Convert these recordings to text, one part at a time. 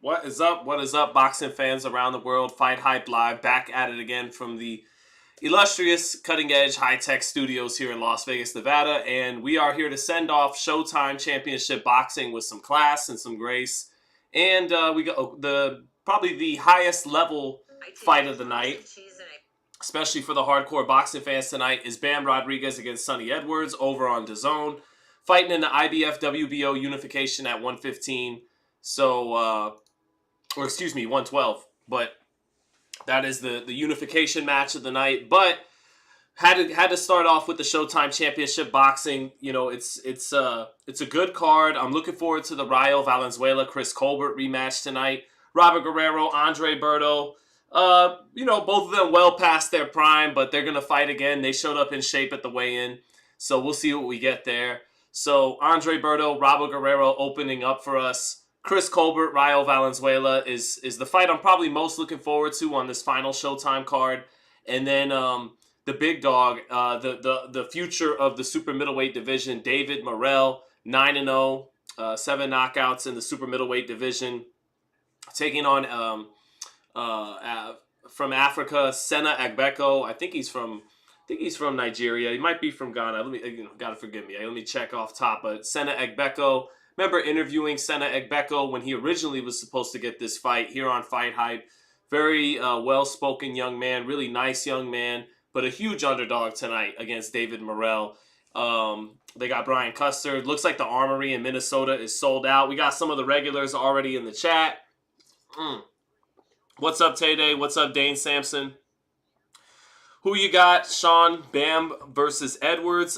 What is up? What is up, boxing fans around the world? Fight Hype Live, back at it again from the illustrious, cutting-edge, high-tech studios here in Las Vegas, Nevada, and we are here to send off Showtime Championship Boxing with some class and some grace, and we got probably the highest level fight of the night, especially for the hardcore boxing fans tonight, is Bam Rodriguez against Sonny Edwards over on DAZN, fighting in the IBF WBO unification at 115. So, or excuse me, 112. But that is the unification match of the night. But had to start off with the Showtime Championship Boxing. You know, it's a good card. I'm looking forward to the Rayo Valenzuela Chris Colbert rematch tonight. Robert Guerrero, Andre Berto. You know, both of them well past their prime, but they're gonna fight again. They showed up in shape at the weigh-in, so we'll see what we get there. So Andre Berto, Robert Guerrero opening up for us. Chris Colbert, Rayo Valenzuela is the fight I'm probably most looking forward to on this final Showtime card. And then the big dog, the future of the super middleweight division, David Morrell, 9-0, 7 knockouts in the super middleweight division, taking on from Africa, Sena Agbeko. I think he's from Nigeria. He might be from Ghana. Gotta forgive me. Let me check off top. But Sena Agbeko. Remember interviewing Sena Agbeko when he originally was supposed to get this fight here on Fight Hype. Very well-spoken young man, really nice young man, but a huge underdog tonight against David Morrell. They got Brian Custer. Looks like the Armory in Minnesota is sold out. We got some of the regulars already in the chat. What's up, Tay-Day? What's up, Dane Sampson? Who you got? Sean, Bam versus Edwards.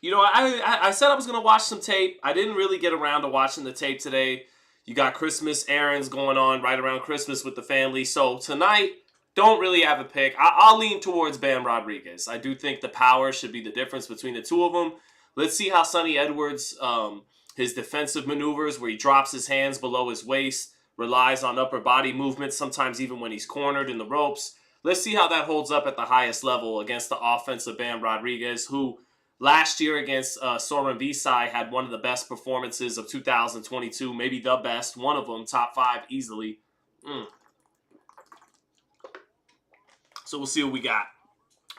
You know, I said I was going to watch some tape. I didn't really get around to watching the tape today. You got Christmas errands going on right around Christmas with the family. So tonight, don't really have a pick. I'll lean towards Bam Rodriguez. I do think the power should be the difference between the two of them. Let's see how Sonny Edwards, his defensive maneuvers where he drops his hands below his waist, relies on upper body movements, sometimes even when he's cornered in the ropes. Let's see how that holds up at the highest level against the offensive Bam Rodriguez, who last year against Soren Visai had one of the best performances of 2022, maybe the best, one of them, top 5 easily. So we'll see what we got.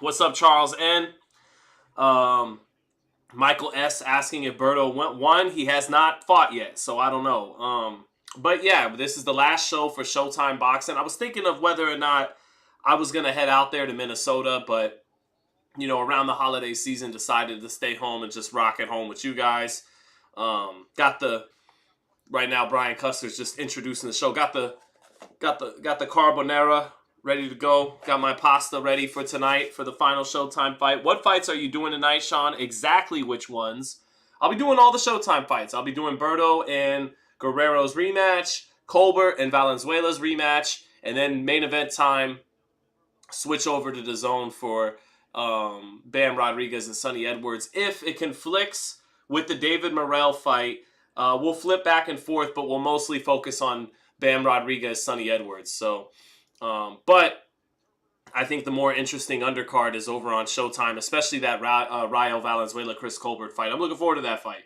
What's up, Charles N? Michael S asking if Berto won. He has not fought yet, so I don't know. But yeah, this is the last show for Showtime Boxing. I was thinking of whether or not I was going to head out there to Minnesota, but you know, around the holiday season, decided to stay home and just rock at home with you guys. Right now, Brian Custer's just introducing the show. Got the carbonara ready to go. Got my pasta ready for tonight for the final Showtime fight. What fights are you doing tonight, Sean? Exactly which ones? I'll be doing all the Showtime fights. I'll be doing Berto and Guerrero's rematch, Colbert and Valenzuela's rematch, and then main event time, switch over to DAZN for Bam Rodriguez and Sonny Edwards. If it conflicts with the David Morrell fight, we'll flip back and forth, but we'll mostly focus on Bam Rodriguez, Sonny Edwards. So, but I think the more interesting undercard is over on Showtime, especially that Rayo Valenzuela Chris Colbert fight. I'm looking forward to that fight.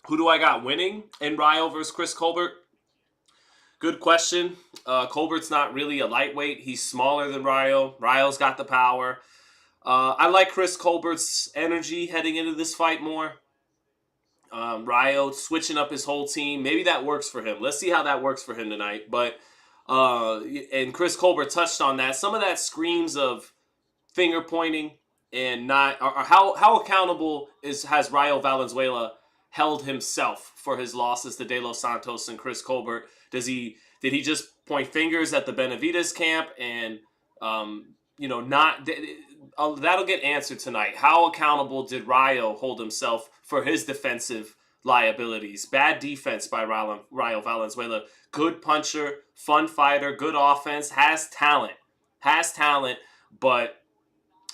Who do I got winning in Rayo versus Chris Colbert? Good question. Colbert's not really a lightweight. He's smaller than Rayo. Rayo's got the power. I like Chris Colbert's energy heading into this fight more. Rayo switching up his whole team. Maybe that works for him. Let's see how that works for him tonight. But and Chris Colbert touched on that. Some of that screams of finger pointing and not. Or how accountable has Rayo Valenzuela held himself for his losses to De Los Santos and Chris Colbert? Did he just point fingers at the Benavidez camp and that'll get answered tonight. How accountable did Rayo hold himself for his defensive liabilities? Bad defense by Rayo Valenzuela. Good puncher, fun fighter, good offense, has talent, but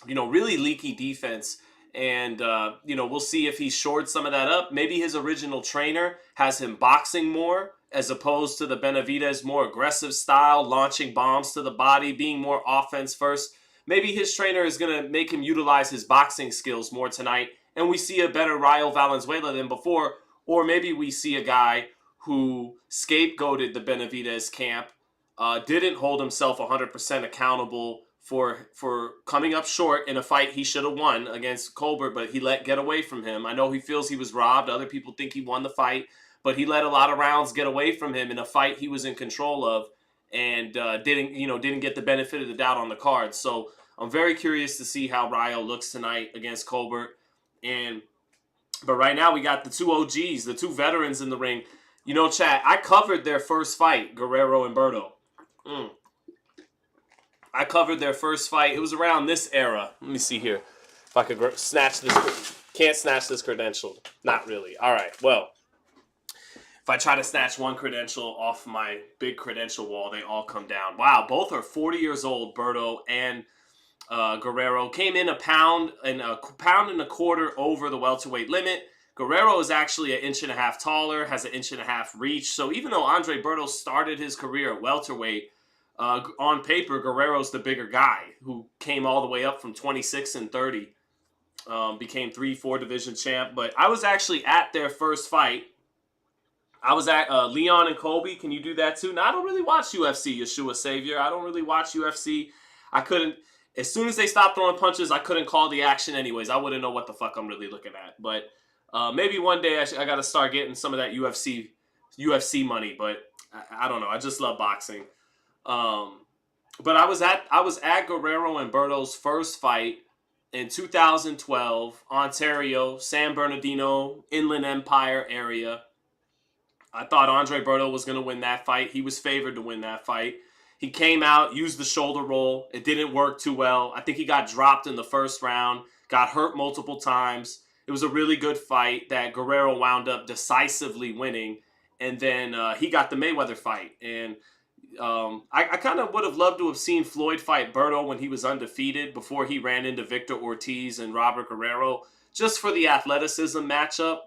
really leaky defense. And, we'll see if he shored some of that up. Maybe his original trainer has him boxing more as opposed to the Benavidez more aggressive style, launching bombs to the body, being more offense first. Maybe his trainer is going to make him utilize his boxing skills more tonight, and we see a better Rayo Valenzuela than before, or maybe we see a guy who scapegoated the Benavidez camp, didn't hold himself 100% accountable for coming up short in a fight he should have won against Colbert, but he let get away from him. I know he feels he was robbed. Other people think he won the fight, but he let a lot of rounds get away from him in a fight he was in control of, and didn't get the benefit of the doubt on the card. So I'm very curious to see how Rayo looks tonight against Colbert. But right now we got the two OGs, the two veterans in the ring. You know, chat, I covered their first fight, Guerrero and Berto. I covered their first fight. It was around this era. Let me see here. If I could snatch this. Can't snatch this credential. Not really. All right. Well, if I try to snatch one credential off my big credential wall, they all come down. Wow. Both are 40 years old, Berto and Guerrero. Came in a pound and a quarter over the welterweight limit. Guerrero is actually an inch and a half taller, has an inch and a half reach. So even though Andre Berto started his career at welterweight, on paper, Guerrero's the bigger guy who came all the way up from 26 and 30, became 3-4 division champ. But I was actually at their first fight. I was at Leon and Colby. Can you do that too? Now, I don't really watch UFC, Yeshua Savior. I don't really watch UFC. I couldn't. As soon as they stopped throwing punches, I couldn't call the action anyways. I wouldn't know what the fuck I'm really looking at. But maybe one day I got to start getting some of that UFC money. But I don't know. I just love boxing. But I was at Guerrero and Berto's first fight in 2012, Ontario, San Bernardino, Inland Empire area. I thought Andre Berto was going to win that fight. He was favored to win that fight. He came out, used the shoulder roll. It didn't work too well. I think he got dropped in the first round, got hurt multiple times. It was a really good fight that Guerrero wound up decisively winning. And then he got the Mayweather fight. And I kind of would have loved to have seen Floyd fight Berto when he was undefeated before he ran into Victor Ortiz and Robert Guerrero, just for the athleticism matchup.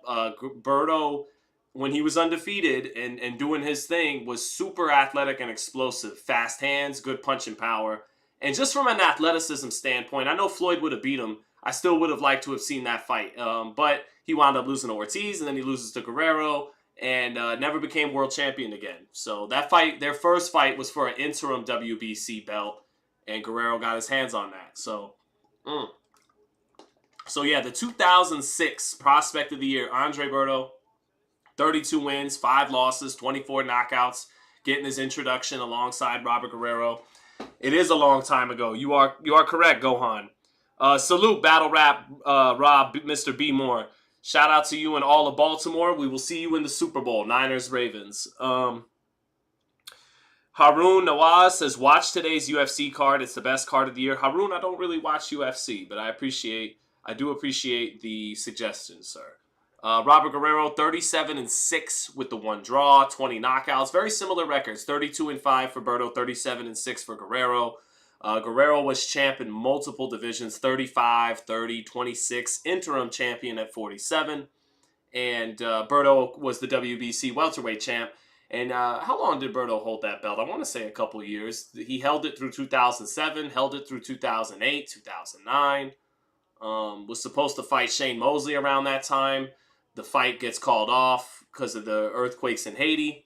Berto, when he was undefeated and doing his thing, was super athletic and explosive. Fast hands, good punching power. And just from an athleticism standpoint, I know Floyd would have beat him. I still would have liked to have seen that fight. But he wound up losing to Ortiz, and then he loses to Guerrero, and never became world champion again. So that fight, their first fight, was for an interim WBC belt, and Guerrero got his hands on that. So yeah, the 2006 Prospect of the Year, Andre Berto, 32 wins, 5 losses, 24 knockouts, getting his introduction alongside Robert Guerrero. It is a long time ago. You are correct, Gohan. Salute, Battle Rap, Rob, Mr. B. Moore. Shout out to you and all of Baltimore. We will see you in the Super Bowl, Niners, Ravens. Haroon Nawaz says, watch today's UFC card. It's the best card of the year. Haroon, I don't really watch UFC, but I do appreciate the suggestion, sir. Robert Guerrero, 37-6 with the 1 draw, 20 knockouts. Very similar records, 32-5 for Berto, 37-6 for Guerrero. Guerrero was champ in multiple divisions, 35, 30, 26, interim champion at 47. And Berto was the WBC welterweight champ. And how long did Berto hold that belt? I want to say a couple of years. He held it through 2007, held it through 2008, 2009. Was supposed to fight Shane Mosley around that time. The fight gets called off because of the earthquakes in Haiti.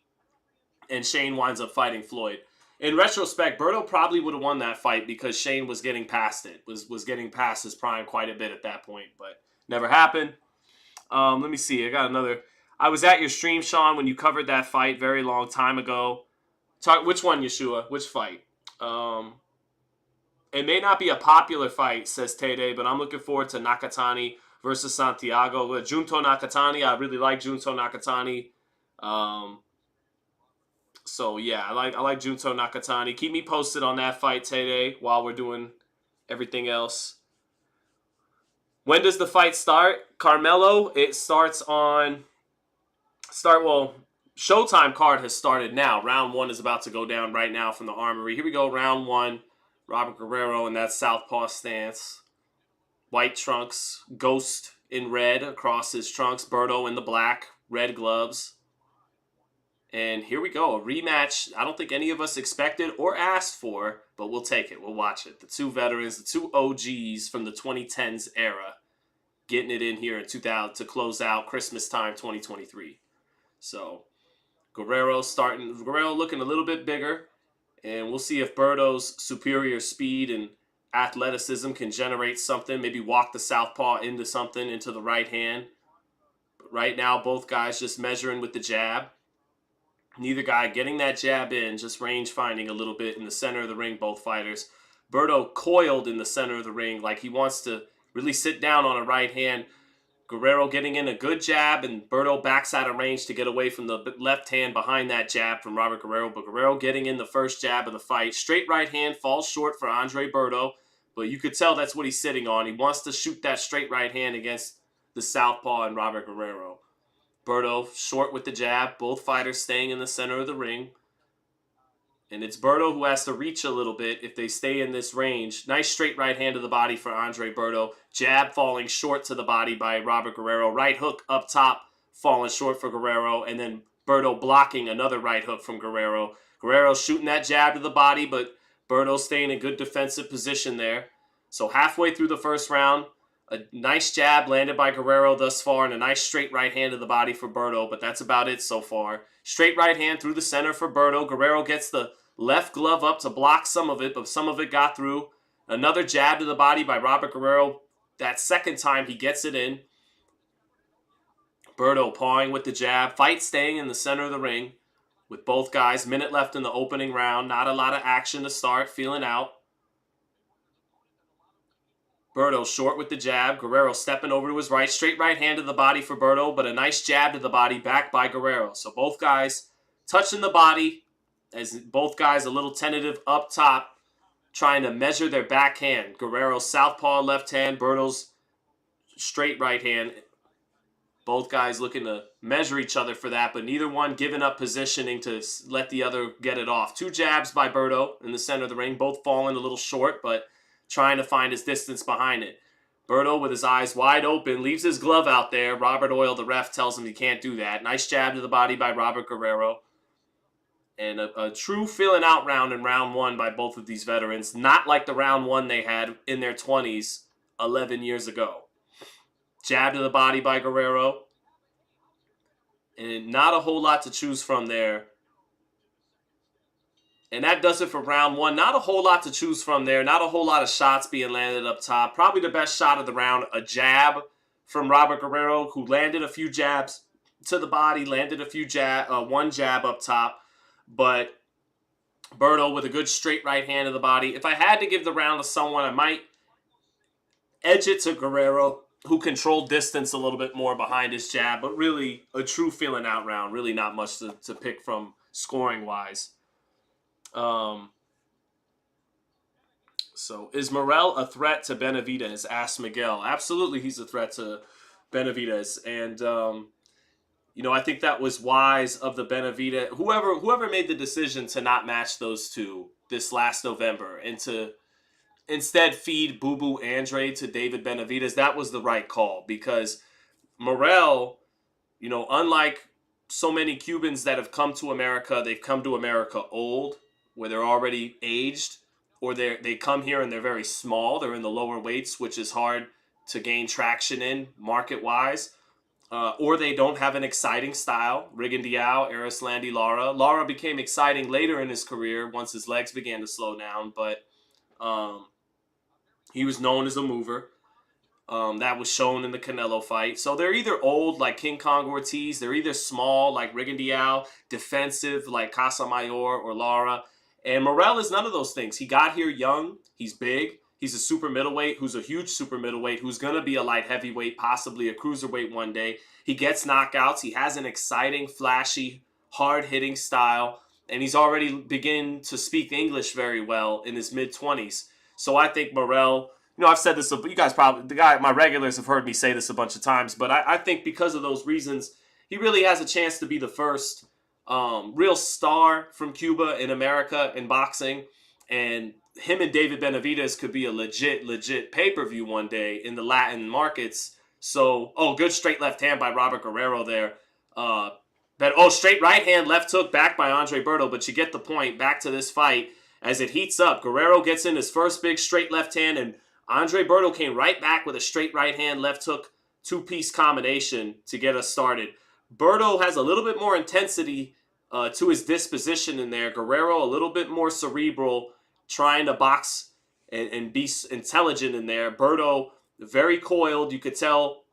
And Shane winds up fighting Floyd. In retrospect, Berto probably would have won that fight because Shane was getting past it. Was getting past his prime quite a bit at that point. But never happened. Let me see. I got another. I was at your stream, Sean, when you covered that fight very long time ago. Which one, Yeshua? Which fight? It may not be a popular fight, says Tede, but I'm looking forward to Nakatani versus Santiago. With Junto Nakatani, I really like Junto Nakatani. So yeah, I like Junto Nakatani. Keep me posted on that fight, Tede, while we're doing everything else. When does the fight start? Carmelo, it starts on... Showtime card has started now. Round 1 is about to go down right now from the Armory. Here we go, round 1. Robert Guerrero in that southpaw stance. White trunks. Ghost in red across his trunks. Berto in the black. Red gloves. And here we go. A rematch I don't think any of us expected or asked for, but we'll take it. We'll watch it. The two veterans, the two OGs from the 2010s era, getting it in here in 2000 to close out Christmas time 2023. So Guerrero looking a little bit bigger, and we'll see if Berto's superior speed and athleticism can generate something, maybe walk the southpaw into something, into the right hand. But right now, both guys just measuring with the jab. Neither guy getting that jab in, just range finding a little bit in the center of the ring, both fighters. Berto coiled in the center of the ring like he wants to really sit down on a right hand. Guerrero getting in a good jab, and Berto backs out of range to get away from the left hand behind that jab from Robert Guerrero. But Guerrero getting in the first jab of the fight. Straight right hand falls short for Andre Berto, but you could tell that's what he's sitting on. He wants to shoot that straight right hand against the southpaw and Robert Guerrero. Berto short with the jab. Both fighters staying in the center of the ring. And it's Berto who has to reach a little bit if they stay in this range. Nice straight right hand to the body for Andre Berto. Jab falling short to the body by Robert Guerrero. Right hook up top falling short for Guerrero. And then Berto blocking another right hook from Guerrero. Guerrero shooting that jab to the body, but Berto staying in good defensive position there. So halfway through the first round, a nice jab landed by Guerrero thus far, and a nice straight right hand to the body for Berto, but that's about it so far. Straight right hand through the center for Berto. Guerrero gets the left glove up to block some of it, but some of it got through. Another jab to the body by Robert Guerrero. That second time he gets it in. Berto pawing with the jab. Fight staying in the center of the ring with both guys. Minute left in the opening round. Not a lot of action to start. Feeling out. Berto short with the jab. Guerrero stepping over to his right. Straight right hand to the body for Berto, but a nice jab to the body back by Guerrero. So both guys touching the body, as both guys a little tentative up top, trying to measure their backhand. Guerrero's southpaw left hand, Berto's straight right hand. Both guys looking to measure each other for that, but neither one giving up positioning to let the other get it off. Two jabs by Berto in the center of the ring, both falling a little short, but trying to find his distance behind it. Berto, with his eyes wide open, leaves his glove out there. Robert Oil, the ref, tells him he can't do that. Nice jab to the body by Robert Guerrero. And a true feeling out round in round one by both of these veterans. Not like the round one they had in their 20s 11 years ago. Jab to the body by Guerrero. And not a whole lot to choose from there. And that does it for round one. Not a whole lot to choose from there. Not a whole lot of shots being landed up top. Probably the best shot of the round, a jab from Robert Guerrero, who landed a few jabs to the body, landed a few one jab up top. But Berto with a good straight right hand to the body. If I had to give the round to someone, I might edge it to Guerrero, who controlled distance a little bit more behind his jab. But really, a true feeling out round. Really not much to pick from scoring-wise. So, is Morrell a threat to Benavidez? Asked Miguel. Absolutely, he's a threat to Benavidez. And, I think that was wise of the Benavidez. Whoever made the decision to not match those two this last November and to instead feed Boo Boo Andre to David Benavidez, that was the right call. Because Morrell, unlike so many Cubans that have come to America, they've come to America old, where they're already aged, or they come here and they're very small. They're in the lower weights, which is hard to gain traction in market-wise. Or they don't have an exciting style. Rigondeaux, Erislandy Lara. Lara became exciting later in his career once his legs began to slow down, but he was known as a mover. That was shown in the Canelo fight. So they're either old like King Kong Ortiz, they're either small like Rigondeaux, defensive like Casamayor or Lara. And Morrell is none of those things. He got here young. He's big. He's a super middleweight who's a huge super middleweight who's going to be a light heavyweight, possibly a cruiserweight one day. He gets knockouts. He has an exciting, flashy, hard-hitting style. And he's already beginning to speak English very well in his mid-20s. So I think Morrell, I've said this, you guys probably, my regulars have heard me say this a bunch of times, but I think because of those reasons, he really has a chance to be the first real star from Cuba in America in boxing. And him and David Benavidez could be a legit pay-per-view one day in the Latin markets. So, good straight left hand by Robert Guerrero there. Straight right hand, left hook back by Andre Berto. But you get the point. Back to this fight. As it heats up, Guerrero gets in his first big straight left hand, and Andre Berto came right back with a straight right hand, left hook two-piece combination to get us started. Berto has a little bit more intensity to his disposition in there. Guerrero a little bit more cerebral, trying to box and be intelligent in there. Berto very coiled. You could tell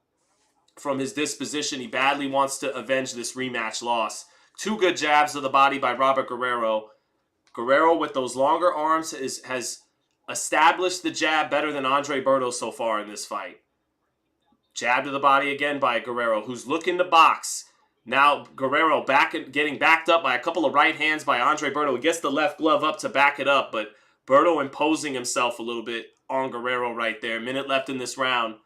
from his disposition he badly wants to avenge this rematch loss. Two good jabs to the body by Robert Guerrero. Guerrero with those longer arms has established the jab better than Andre Berto so far in this fight. Jab to the body again by Guerrero, who's looking to box. Now Guerrero getting backed up by a couple of right hands by Andre Berto. He gets the left glove up to back it up, but Berto imposing himself a little bit on Guerrero right there. Minute left in this round.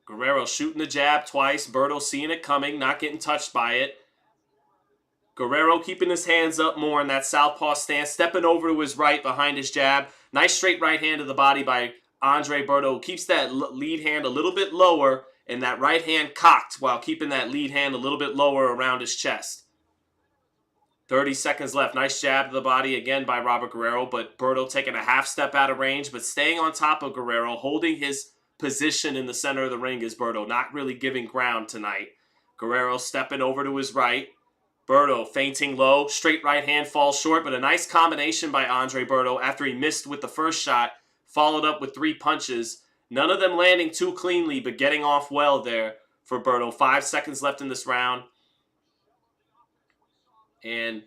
Guerrero shooting the jab twice. Berto seeing it coming, not getting touched by it. Guerrero keeping his hands up more in that southpaw stance, stepping over to his right behind his jab. Nice straight right hand to the body by Andre Berto. Keeps that lead hand a little bit lower and that right hand cocked while keeping that lead hand a little bit lower around his chest. 30 seconds left. Nice jab to the body again by Robert Guerrero, but Berto taking a half step out of range, but staying on top of Guerrero, holding his position in the center of the ring is Berto, not really giving ground tonight. Guerrero stepping over to his right. Berto feinting low, straight right hand falls short, but a nice combination by Andre Berto after he missed with the first shot, followed up with 3 punches. None of them landing too cleanly, but getting off well there for Berto. 5 seconds left in this round. And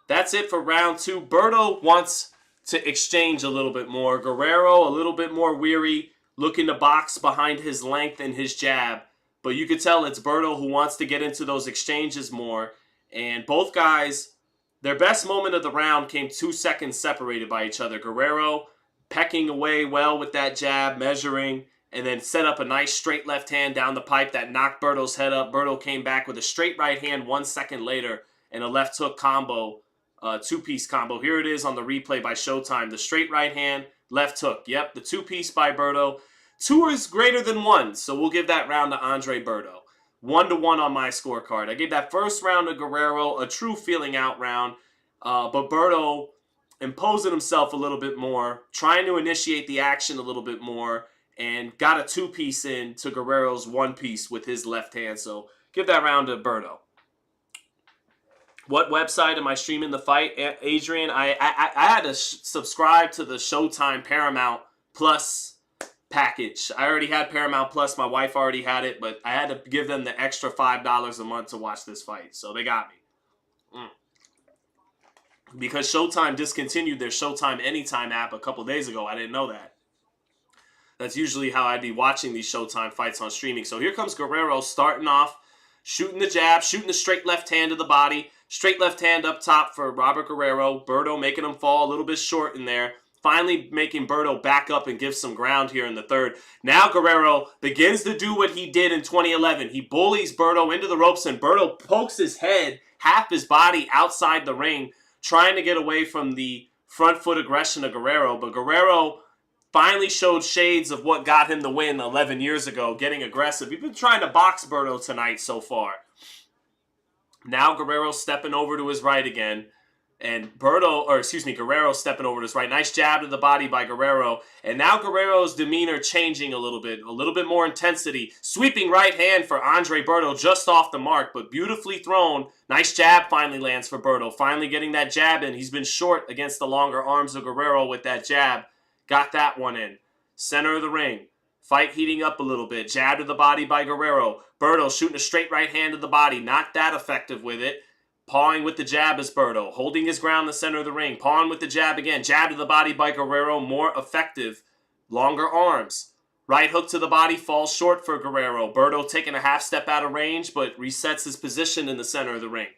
that's it for round 2. Berto wants to exchange a little bit more. Guerrero a little bit more weary, looking to box behind his length and his jab. But you could tell it's Berto who wants to get into those exchanges more. And both guys, their best moment of the round came 2 seconds separated by each other. Guerrero pecking away well with that jab, measuring, and then set up a nice straight left hand down the pipe that knocked Berto's head up. Berto came back with a straight right hand 1 second later and a left hook combo, two-piece combo. Here it is on the replay by Showtime. The straight right hand, left hook. Yep, the two-piece by Berto. 2 is greater than 1, so we'll give that round to Andre Berto. 1-1 on my scorecard. I gave that first round to Guerrero, a true feeling out round, but Berto imposing himself a little bit more, trying to initiate the action a little bit more, and got a 2-piece in to Guerrero's 1-piece with his left hand. So give that round to Berto. What website am I streaming the fight, Adrian? I had to subscribe to the Showtime Paramount Plus package. I already had Paramount Plus. My wife already had it, but I had to give them the extra $5 a month to watch this fight. So they got me. Because Showtime discontinued their Showtime Anytime app a couple days ago. I didn't know that. That's usually how I'd be watching these Showtime fights on streaming. So here comes Guerrero starting off, shooting the jab, shooting the straight left hand to the body. Straight left hand up top for Robert Guerrero. Berto making him fall a little bit short in there. Finally making Berto back up and give some ground here in the third. Now Guerrero begins to do what he did in 2011. He bullies Berto into the ropes, and Berto pokes his head, half his body outside the ring, trying to get away from the front foot aggression of Guerrero. But Guerrero finally showed shades of what got him the win 11 years ago, getting aggressive. He's been trying to box Berto tonight so far. Now Guerrero stepping over to his right again. And Guerrero stepping over to his right. Nice jab to the body by Guerrero. And now Guerrero's demeanor changing a little bit more intensity. Sweeping right hand for Andre Berto just off the mark, but beautifully thrown. Nice jab finally lands for Berto. Finally getting that jab in. He's been short against the longer arms of Guerrero with that jab. Got that one in. Center of the ring. Fight heating up a little bit. Jab to the body by Guerrero. Berto shooting a straight right hand to the body. Not that effective with it. Pawing with the jab is Berto. Holding his ground in the center of the ring. Pawing with the jab again. Jab to the body by Guerrero. More effective. Longer arms. Right hook to the body falls short for Guerrero. Berto taking a half step out of range, but resets his position in the center of the ring.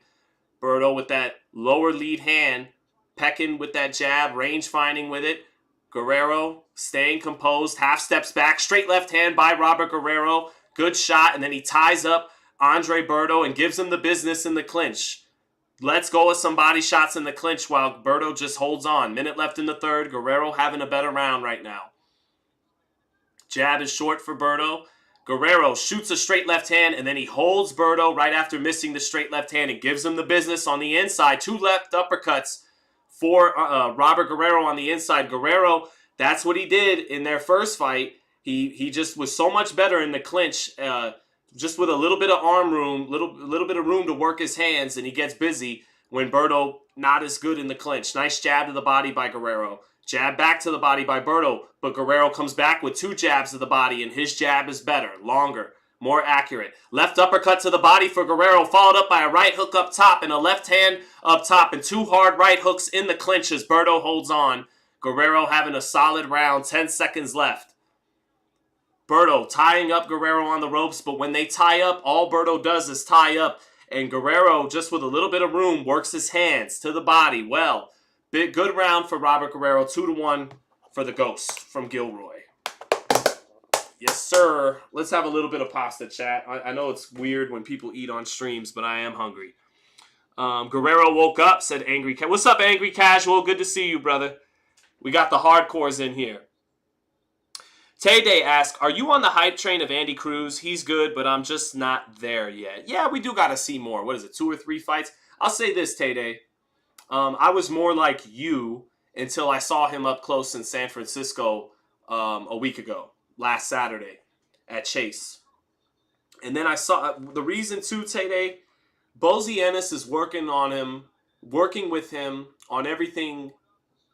Berto with that lower lead hand. Pecking with that jab. Range finding with it. Guerrero staying composed. Half steps back. Straight left hand by Robert Guerrero. Good shot. And then he ties up Andre Berto and gives him the business in the clinch. Let's go with some body shots in the clinch while Berto just holds on. Minute left in the third. Guerrero having a better round right now. Jab is short for Berto. Guerrero shoots a straight left hand, and then he holds Berto right after missing the straight left hand and gives him the business on the inside. 2 left uppercuts for Robert Guerrero on the inside. Guerrero, that's what he did in their first fight. He just was so much better in the clinch, just with a little bit of arm room, little bit of room to work his hands, and he gets busy when Berto not as good in the clinch. Nice jab to the body by Guerrero. Jab back to the body by Berto, but Guerrero comes back with 2 jabs to the body, and his jab is better, longer, more accurate. Left uppercut to the body for Guerrero, followed up by a right hook up top and a left hand up top, and 2 hard right hooks in the clinch as Berto holds on. Guerrero having a solid round, 10 seconds left. Berto tying up Guerrero on the ropes, but when they tie up, all Berto does is tie up, and Guerrero, just with a little bit of room, works his hands to the body well. Good round for Robert Guerrero, 2-1 for the Ghost from Gilroy. Yes, sir. Let's have a little bit of pasta chat. I know it's weird when people eat on streams, but I am hungry. Guerrero woke up, said Angry Casual. What's up, Angry Casual? Good to see you, brother. We got the hardcores in here. Tay-Day asks, are you on the hype train of Andy Cruz? He's good, but I'm just not there yet. Yeah, we do got to see more. What is it, 2 or 3 fights? I'll say this, Tay-Day. I was more like you until I saw him up close in San Francisco a week ago, last Saturday at Chase. And then I saw, the reason too, Tay-Day, Bozy Ennis is working with him on everything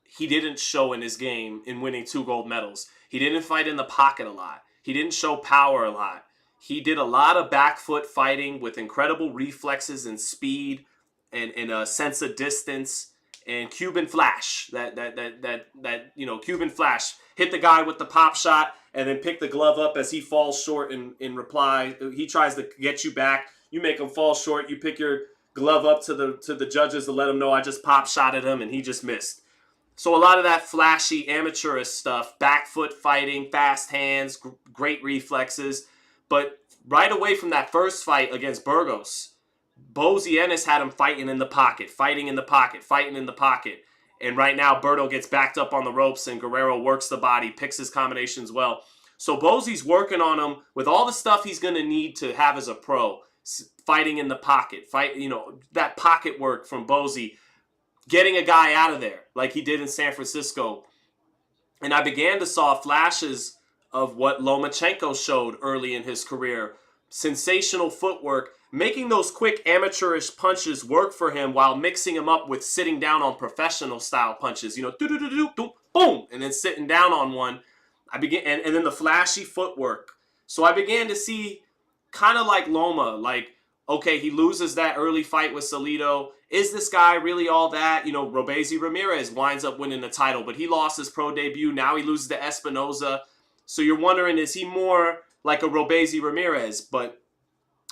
he didn't show in his game in winning 2 gold medals. He didn't fight in the pocket a lot. He didn't show power a lot. He did a lot of back foot fighting with incredible reflexes and speed and a sense of distance and Cuban flash. Cuban flash. Hit the guy with the pop shot and then pick the glove up as he falls short in reply. He tries to get you back. You make him fall short. You pick your glove up to the judges to let him know I just pop shotted him and he just missed. So a lot of that flashy, amateurish stuff, back foot fighting, fast hands, great reflexes. But right away from that first fight against Burgos, Bozy Ennis had him fighting in the pocket. And right now, Berto gets backed up on the ropes and Guerrero works the body, picks his combinations well. So Bozy's working on him with all the stuff he's going to need to have as a pro. Fighting in the pocket, that pocket work from Bozy. Getting a guy out of there like he did in San Francisco. And I began to saw flashes of what Lomachenko showed early in his career. Sensational footwork, making those quick amateurish punches work for him while mixing them up with sitting down on professional style punches. Boom, and then sitting down on one. And then the flashy footwork. So I began to see kind of like Loma, okay, he loses that early fight with Salido. Is this guy really all that? Robesi Ramirez winds up winning the title, but he lost his pro debut. Now he loses to Espinoza. So you're wondering, is he more like a Robesi Ramirez? But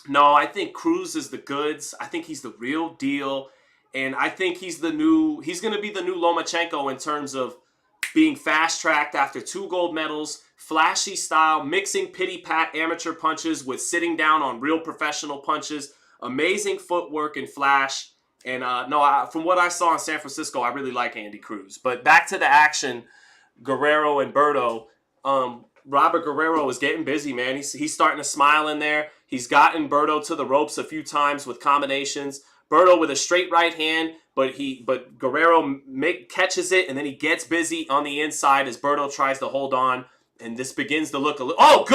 no, I think Cruz is the goods. I think he's the real deal. And I think he's going to be the new Lomachenko in terms of being fast-tracked after 2 gold medals, flashy style, mixing pity-pat amateur punches with sitting down on real professional punches, amazing footwork and flash. And from what I saw in San Francisco, I really like Andy Cruz. But back to the action, Guerrero and Berto. Robert Guerrero is getting busy, man. He's starting to smile in there. He's gotten Berto to the ropes a few times with combinations. Berto with a straight right hand, but Guerrero catches it, and then he gets busy on the inside as Berto tries to hold on. And this begins to look a little... Oh,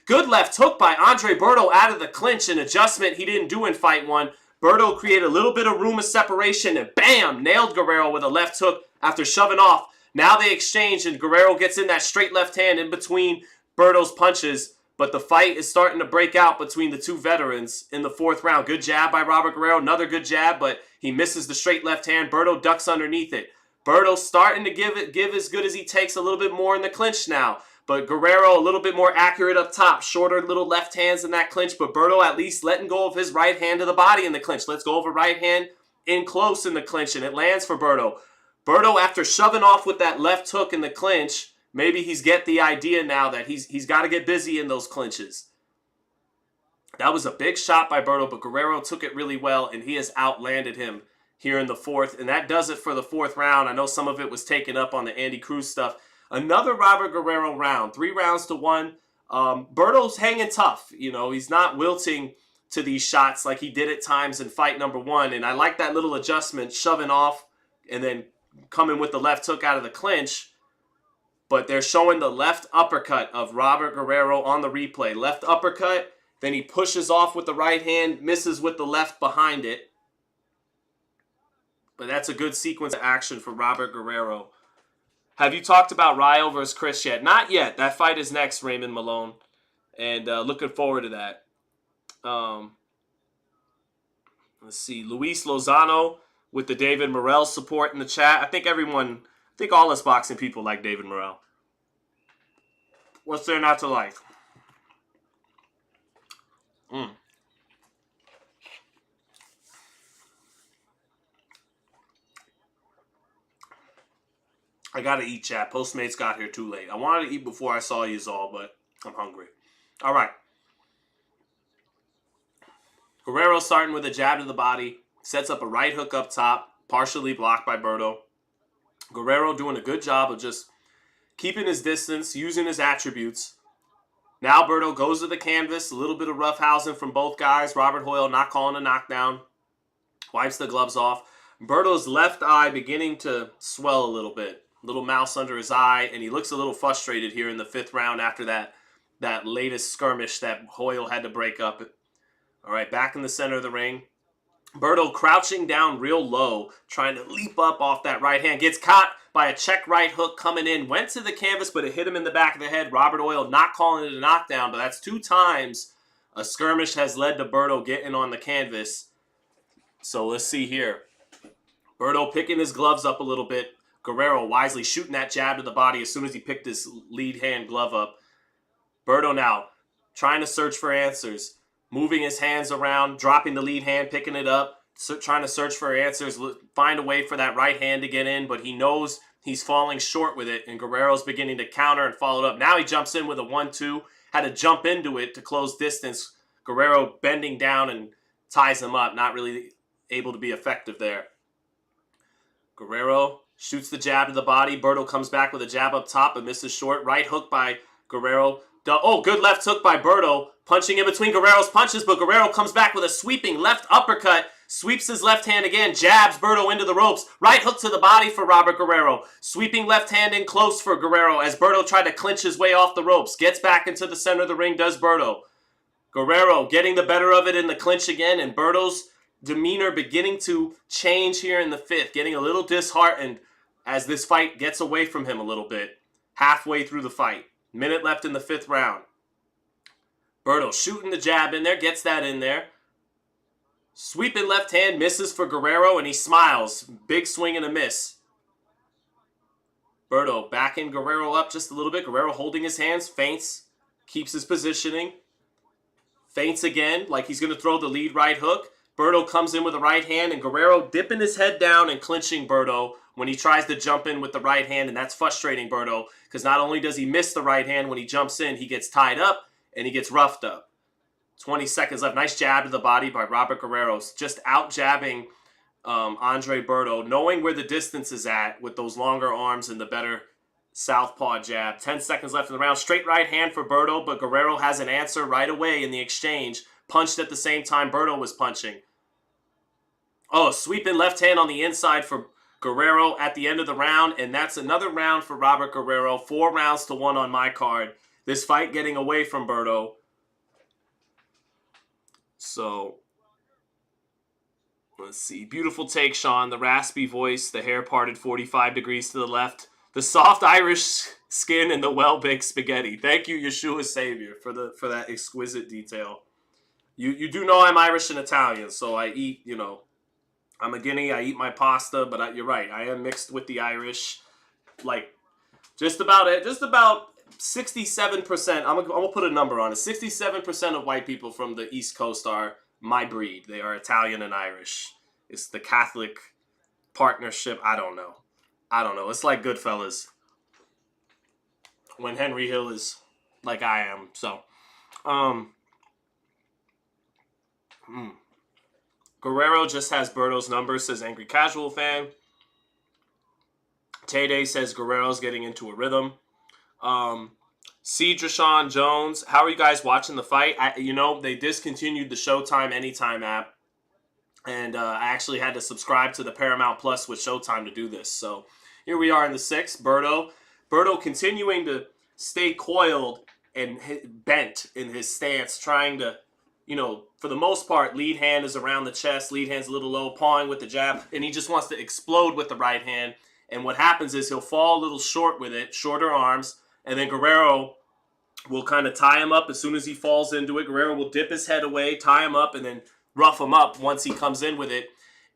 good left hook by Andre Berto out of the clinch, an adjustment he didn't do in fight 1. Berto created a little bit of room of separation and bam, nailed Guerrero with a left hook after shoving off. Now they exchange and Guerrero gets in that straight left hand in between Berto's punches. But the fight is starting to break out between the 2 veterans in the 4th round. Good jab by Robert Guerrero. Another good jab, but he misses the straight left hand. Berto ducks underneath it. Berto's starting to give as good as he takes, a little bit more in the clinch now. But Guerrero a little bit more accurate up top. Shorter little left hands in that clinch. But Berto at least letting go of his right hand to the body in the clinch. Let's go over right hand in close in the clinch. And it lands for Berto. Berto, after shoving off with that left hook in the clinch, maybe he's get the idea now that he's got to get busy in those clinches. That was a big shot by Berto, but Guerrero took it really well, and he has outlanded him here in the 4th. And that does it for the 4th round. I know some of it was taken up on the Andy Cruz stuff. Another Robert Guerrero round, 3 rounds to 1. Berto's hanging tough. He's not wilting to these shots like he did at times in fight number 1. And I like that little adjustment, shoving off and then coming with the left hook out of the clinch. But they're showing the left uppercut of Robert Guerrero on the replay. Left uppercut, then he pushes off with the right hand, misses with the left behind it. But that's a good sequence of action for Robert Guerrero. Have you talked about Ryo versus Chris yet? Not yet. That fight is next, Raymond Malone. And looking forward to that. Let's see. Luis Lozano with the David Morrell support in the chat. I think all us boxing people like David Morrell. What's there not to like? I gotta eat, chat. Postmates got here too late. I wanted to eat before I saw you all, but I'm hungry. All right. Guerrero starting with a jab to the body. Sets up a right hook up top, partially blocked by Berto. Guerrero doing a good job of just keeping his distance, using his attributes. Now Berto goes to the canvas. A little bit of roughhousing from both guys. Robert Hoyle not calling a knockdown. Wipes the gloves off. Berto's left eye beginning to swell a little bit. Little mouse under his eye, and he looks a little frustrated here in the 5th round after that latest skirmish that Hoyle had to break up. All right, back in the center of the ring. Berto crouching down real low, trying to leap up off that right hand. Gets caught by a check right hook coming in. Went to the canvas, but it hit him in the back of the head. Robert Hoyle not calling it a knockdown, but that's 2 times a skirmish has led to Berto getting on the canvas. So let's see here. Berto picking his gloves up a little bit. Guerrero wisely shooting that jab to the body as soon as he picked his lead hand glove up. Berto now trying to search for answers. Moving his hands around, dropping the lead hand, picking it up. Trying to search for answers. Find a way for that right hand to get in, but he knows he's falling short with it. And Guerrero's beginning to counter and follow it up. Now he jumps in with a 1-2. Had to jump into it to close distance. Guerrero bending down and ties him up. Not really able to be effective there. Guerrero shoots the jab to the body. Berto comes back with a jab up top, but misses short. Right hook by Guerrero. Good left hook by Berto. Punching in between Guerrero's punches, but Guerrero comes back with a sweeping left uppercut. Sweeps his left hand again. Jabs Berto into the ropes. Right hook to the body for Robert Guerrero. Sweeping left hand in close for Guerrero as Berto tried to clinch his way off the ropes. Gets back into the center of the ring, does Berto. Guerrero getting the better of it in the clinch again, and Berto's demeanor beginning to change here in the 5th. Getting a little disheartened as this fight gets away from him a little bit. Halfway through the fight. Minute left in the 5th round. Berto shooting the jab in there. Gets that in there. Sweeping left hand. Misses for Guerrero and he smiles. Big swing and a miss. Berto backing Guerrero up just a little bit. Guerrero holding his hands. Feints. Keeps his positioning. Feints again like he's going to throw the lead right hook. Berto comes in with the right hand and Guerrero dipping his head down and clinching Berto when he tries to jump in with the right hand, and that's frustrating Berto because not only does he miss the right hand when he jumps in, he gets tied up and he gets roughed up. 20 seconds left. Nice jab to the body by Robert Guerrero. Just out jabbing Andre Berto, knowing where the distance is at with those longer arms and the better southpaw jab. 10 seconds left in the round. Straight right hand for Berto, but Guerrero has an answer right away in the exchange. Punched at the same time Berto was punching. Sweeping left hand on the inside for Guerrero at the end of the round, and that's another round for Robert Guerrero. 4 rounds to 1 on my card. This fight getting away from Berto. So, let's see. Beautiful take, Sean. The raspy voice, the hair parted 45 degrees to the left. The soft Irish skin and the well-baked spaghetti. Thank you, Yeshua Savior, for that exquisite detail. You do know I'm Irish and Italian, so I eat, I'm a Guinea, I eat my pasta, but you're right. I am mixed with the Irish. Like, just about 67%. I'm gonna put a number on it. 67% of white people from the East Coast are my breed. They are Italian and Irish. It's the Catholic partnership. I don't know. It's like Goodfellas. When Henry Hill is like I am. So, Guerrero just has Berto's number, says Angry Casual Fan. Tay-Day says Guerrero's getting into a rhythm. Drashawn Jones, how are you guys watching the fight? They discontinued the Showtime Anytime app. And I actually had to subscribe to the Paramount Plus with Showtime to do this. So here we are in the 6th. Berto Berto continuing to stay coiled and bent in his stance, trying to, for the most part, lead hand is around the chest, lead hand's a little low, pawing with the jab, and he just wants to explode with the right hand. And what happens is he'll fall a little short with it, shorter arms, and then Guerrero will kind of tie him up as soon as he falls into it. Guerrero will dip his head away, tie him up, and then rough him up once he comes in with it.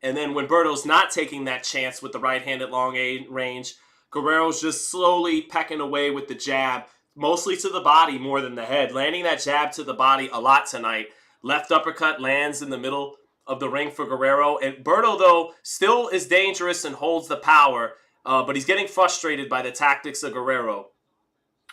And then when Berto's not taking that chance with the right hand at long range, Guerrero's just slowly pecking away with the jab, mostly to the body more than the head, landing that jab to the body a lot tonight. Left uppercut lands in the middle of the ring for Guerrero. And Berto, though, still is dangerous and holds the power, but he's getting frustrated by the tactics of Guerrero,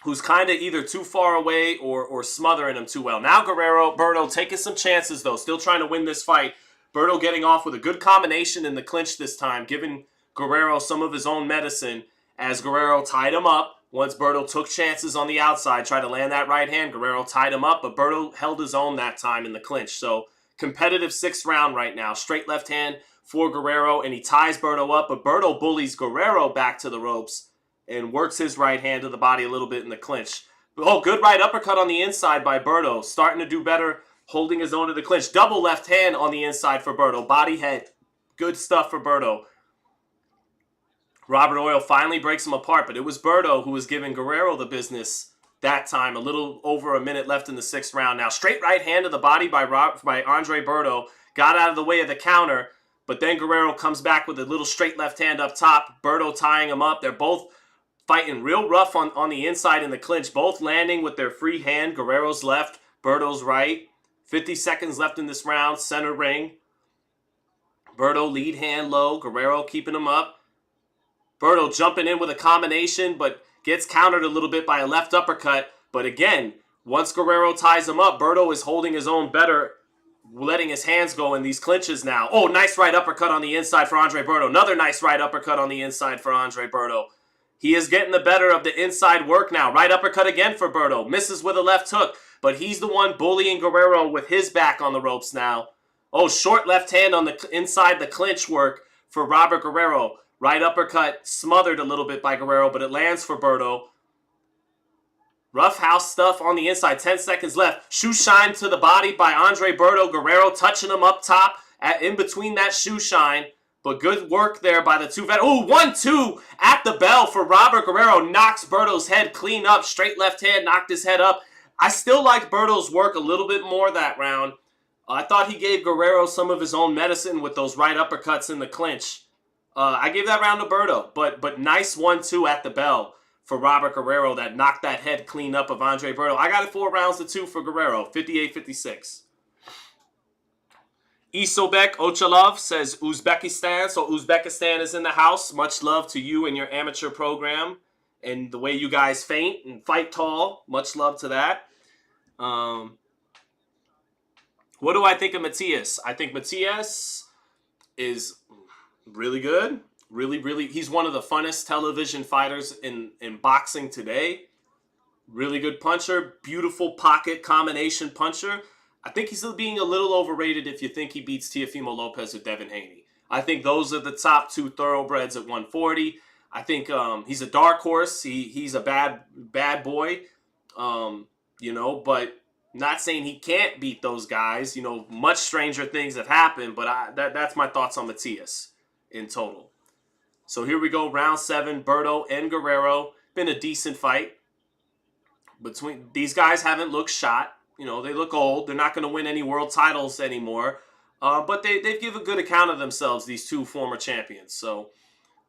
who's kind of either too far away or smothering him too well. Now Berto taking some chances, though, still trying to win this fight. Berto getting off with a good combination in the clinch this time, giving Guerrero some of his own medicine as Guerrero tied him up. Once Berto took chances on the outside, tried to land that right hand, Guerrero tied him up, but Berto held his own that time in the clinch. So competitive 6th round right now. Straight left hand for Guerrero, and he ties Berto up, but Berto bullies Guerrero back to the ropes and works his right hand to the body a little bit in the clinch. Oh, good right uppercut on the inside by Berto. Starting to do better, holding his own to the clinch. Double left hand on the inside for Berto. Body head. Good stuff for Berto. Robert Oil finally breaks him apart, but it was Berto who was giving Guerrero the business that time. A little over a minute left in the 6th round. Now, straight right hand to the body by Andre Berto. Got out of the way of the counter, but then Guerrero comes back with a little straight left hand up top. Berto tying him up. They're both fighting real rough on the inside in the clinch. Both landing with their free hand. Guerrero's left, Berto's right. 50 seconds left in this round. Center ring. Berto lead hand low. Guerrero keeping him up. Berto jumping in with a combination, but gets countered a little bit by a left uppercut. But again, once Guerrero ties him up, Berto is holding his own better, letting his hands go in these clinches now. Oh, nice right uppercut on the inside for Andre Berto. Another nice right uppercut on the inside for Andre Berto. He is getting the better of the inside work now. Right uppercut again for Berto. Misses with a left hook, but he's the one bullying Guerrero with his back on the ropes now. Oh, short left hand on the inside the clinch work for Robert Guerrero. Right uppercut smothered a little bit by Guerrero, but it lands for Berto. Rough house stuff on the inside. 10 seconds left. Shoe shine to the body by Andre Berto. Guerrero touching him up top in between that shoe shine. But good work there by the two veterans. Oh, 1-2 at the bell for Robert Guerrero. Knocks Berto's head clean up. Straight left hand, knocked his head up. I still liked Berto's work a little bit more that round. I thought he gave Guerrero some of his own medicine with those right uppercuts in the clinch. I gave that round to Berto, but nice 1-2 at the bell for Robert Guerrero that knocked that head clean up of Andre Berto. I got it 4-2 for Guerrero, 58-56. Isobek Ochalov says Uzbekistan. So Uzbekistan is in the house. Much love to you and your amateur program and the way you guys feint and fight tall. Much love to that. What do I think of Matias? I think Matias is really good. Really, he's one of the funnest television fighters in boxing today. Really good puncher. Beautiful pocket combination puncher. I think he's being a little overrated if you think he beats Teofimo Lopez or Devin Haney. I think those are the top 2 thoroughbreds at 140. I think he's a dark horse. He's a bad boy, but not saying he can't beat those guys. Much stranger things have happened, but that's my thoughts on Matias in total. So here we go, round 7, Berto and Guerrero. Been a decent fight. Between these guys haven't looked shot. They look old. They're not going to win any world titles anymore. But they give a good account of themselves, these 2 former champions. So,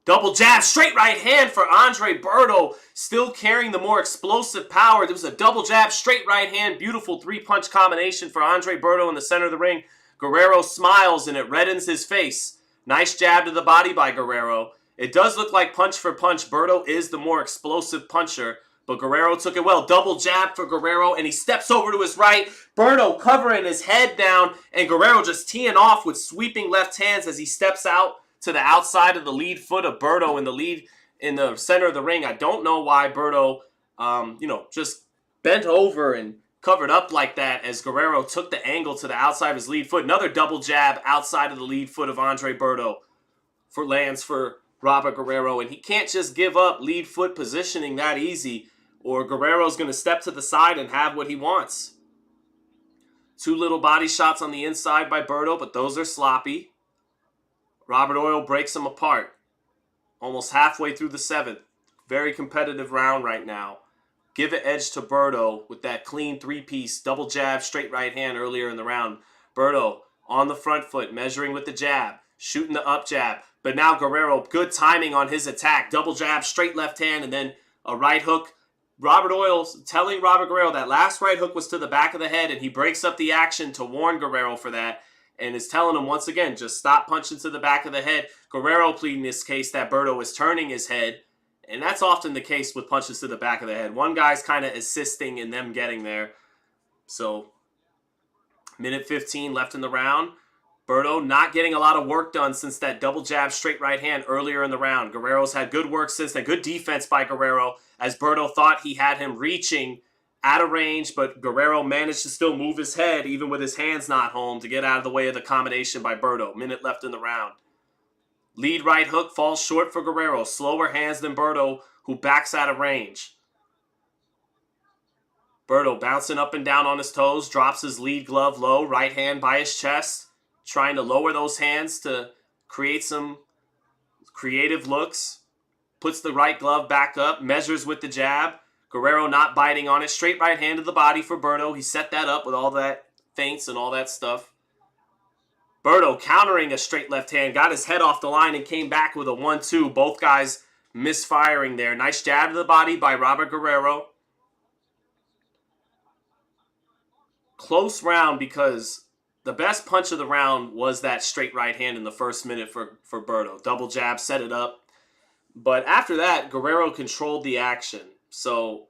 double jab, straight right hand for Andre Berto. Still carrying the more explosive power. There was a double jab, straight right hand. Beautiful 3-punch combination for Andre Berto in the center of the ring. Guerrero smiles and it reddens his face. Nice jab to the body by Guerrero. It does look like punch for punch. Berto is the more explosive puncher. But Guerrero took it well. Double jab for Guerrero, and he steps over to his right. Berto covering his head down, and Guerrero just teeing off with sweeping left hands as he steps out to the outside of the lead foot of Berto in the center of the ring. I don't know why Berto, just bent over and covered up like that as Guerrero took the angle to the outside of his lead foot. Another double jab outside of the lead foot of Andre Berto lands for Robert Guerrero, and he can't just give up lead foot positioning that easy, or Guerrero's going to step to the side and have what he wants. 2 little body shots on the inside by Berto, but those are sloppy. Robert Oil breaks him apart. Almost halfway through the 7th. Very competitive round right now. Give an edge to Berto with that clean 3-piece double jab, straight right hand earlier in the round. Berto on the front foot, measuring with the jab, shooting the up jab. But now Guerrero, good timing on his attack. Double jab, straight left hand, and then a right hook. Robert Oil telling Robert Guerrero that last right hook was to the back of the head, and he breaks up the action to warn Guerrero for that, and is telling him once again, just stop punching to the back of the head. Guerrero pleading this case that Berto is turning his head, and that's often the case with punches to the back of the head. One guy's kind of assisting in them getting there. So, minute 15 left in the round. Berto not getting a lot of work done since that double jab, straight right hand earlier in the round. Guerrero's had good work since then. Good defense by Guerrero as Berto thought he had him reaching out of range, but Guerrero managed to still move his head even with his hands not home to get out of the way of the combination by Berto. Minute left in the round. Lead right hook falls short for Guerrero. Slower hands than Berto, who backs out of range. Berto bouncing up and down on his toes, drops his lead glove low, right hand by his chest, trying to lower those hands to create some creative looks. Puts the right glove back up, measures with the jab. Guerrero not biting on it. Straight right hand to the body for Berto. He set that up with all that feints and all that stuff. Berto countering a straight left hand, got his head off the line and came back with a 1-2. Both guys misfiring there. Nice jab to the body by Robert Guerrero. Close round because the best punch of the round was that straight right hand in the first minute for Berto. Double jab, set it up. But after that, Guerrero controlled the action. So,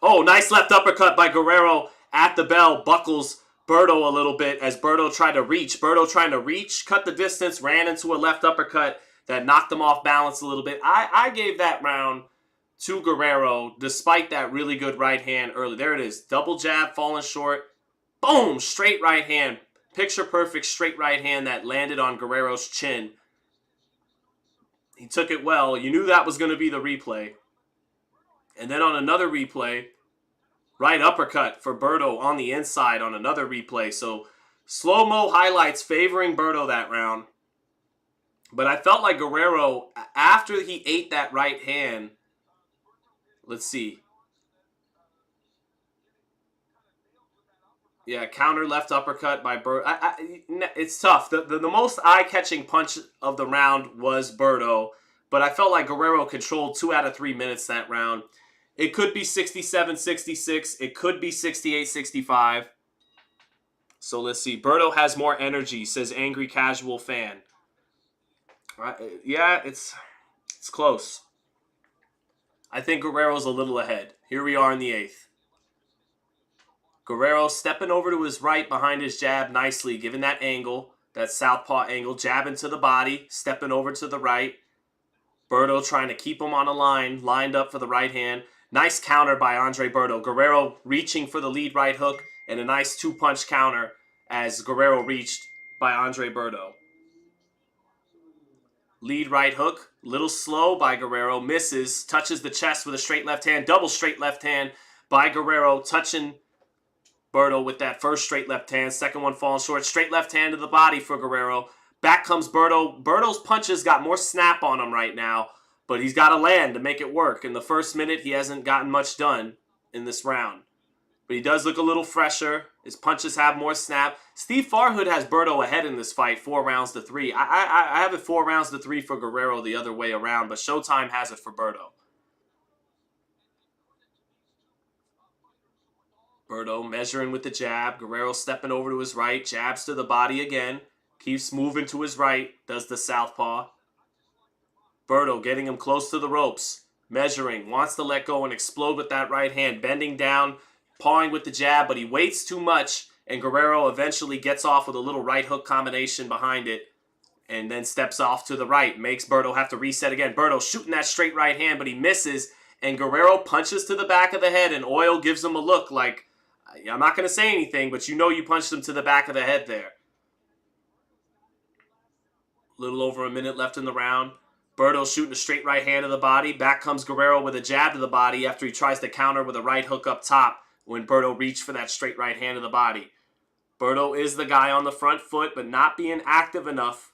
nice left uppercut by Guerrero at the bell. Buckles Berto a little bit as Berto tried to reach. Berto trying to reach, cut the distance, ran into a left uppercut that knocked him off balance a little bit. I gave that round to Guerrero despite that really good right hand early. There it is. Double jab falling short. Boom! Straight right hand. Picture perfect straight right hand that landed on Guerrero's chin. He took it well. You knew that was going to be the replay. And then on another replay, right uppercut for Berto on the inside on another replay. So slow-mo highlights favoring Berto that round. But I felt like Guerrero, after he ate that right hand, let's see. Yeah, counter left uppercut by Berto. It's tough. The most eye-catching punch of the round was Berto, but I felt like Guerrero controlled 2 out of 3 minutes that round. It could be 67-66. It could be 68-65. So let's see. Berto has more energy, says Angry Casual Fan. Yeah, it's close. I think Guerrero's a little ahead. Here we are in the 8th. Guerrero stepping over to his right behind his jab nicely, giving that angle, that southpaw angle, jabbing to the body, stepping over to the right. Berto trying to keep him on a line, lined up for the right hand. Nice counter by Andre Berto. Guerrero reaching for the lead right hook, and a nice 2-punch counter as Guerrero reached by Andre Berto. Lead right hook, little slow by Guerrero, misses, touches the chest with a straight left hand, double straight left hand by Guerrero, touching Berto with that first straight left hand. Second one falling short. Straight left hand to the body for Guerrero. Back comes Berto. Berto's punches got more snap on him right now, but he's got to land to make it work. In the first minute, he hasn't gotten much done in this round. But he does look a little fresher. His punches have more snap. Steve Farhood has Berto ahead in this fight, 4-3. I have it 4-3 for Guerrero the other way around, but Showtime has it for Berto. Berto measuring with the jab. Guerrero stepping over to his right. Jabs to the body again. Keeps moving to his right. Does the southpaw. Berto getting him close to the ropes. Measuring. Wants to let go and explode with that right hand. Bending down. Pawing with the jab. But he waits too much. And Guerrero eventually gets off with a little right hook combination behind it. And then steps off to the right. Makes Berto have to reset again. Berto shooting that straight right hand. But he misses. And Guerrero punches to the back of the head. And Oil gives him a look like, I'm not going to say anything, but you know you punched him to the back of the head there. little over a minute left in the round. Berto shooting a straight right hand to the body. Back comes Guerrero with a jab to the body after he tries to counter with a right hook up top when Berto reached for that straight right hand to the body. Berto is the guy on the front foot, but not being active enough.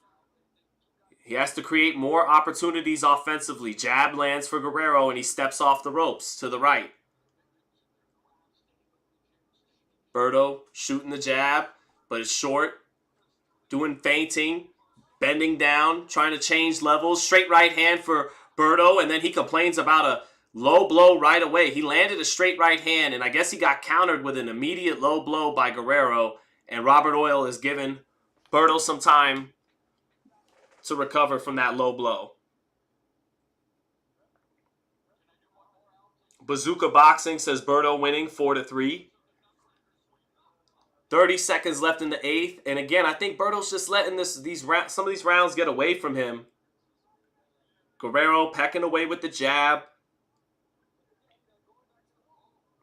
He has to create more opportunities offensively. Jab lands for Guerrero, and he steps off the ropes to the right. Berto shooting the jab, but it's short. Doing feinting, bending down, trying to change levels. Straight right hand for Berto, and then he complains about a low blow right away. He landed a straight right hand, and I guess he got countered with an immediate low blow by Guerrero, and Robert Oil has given Berto some time to recover from that low blow. Bazooka Boxing says Berto winning 4-3. 30 seconds left in the 8th. And again, I think Berto's just letting some of these rounds get away from him. Guerrero pecking away with the jab.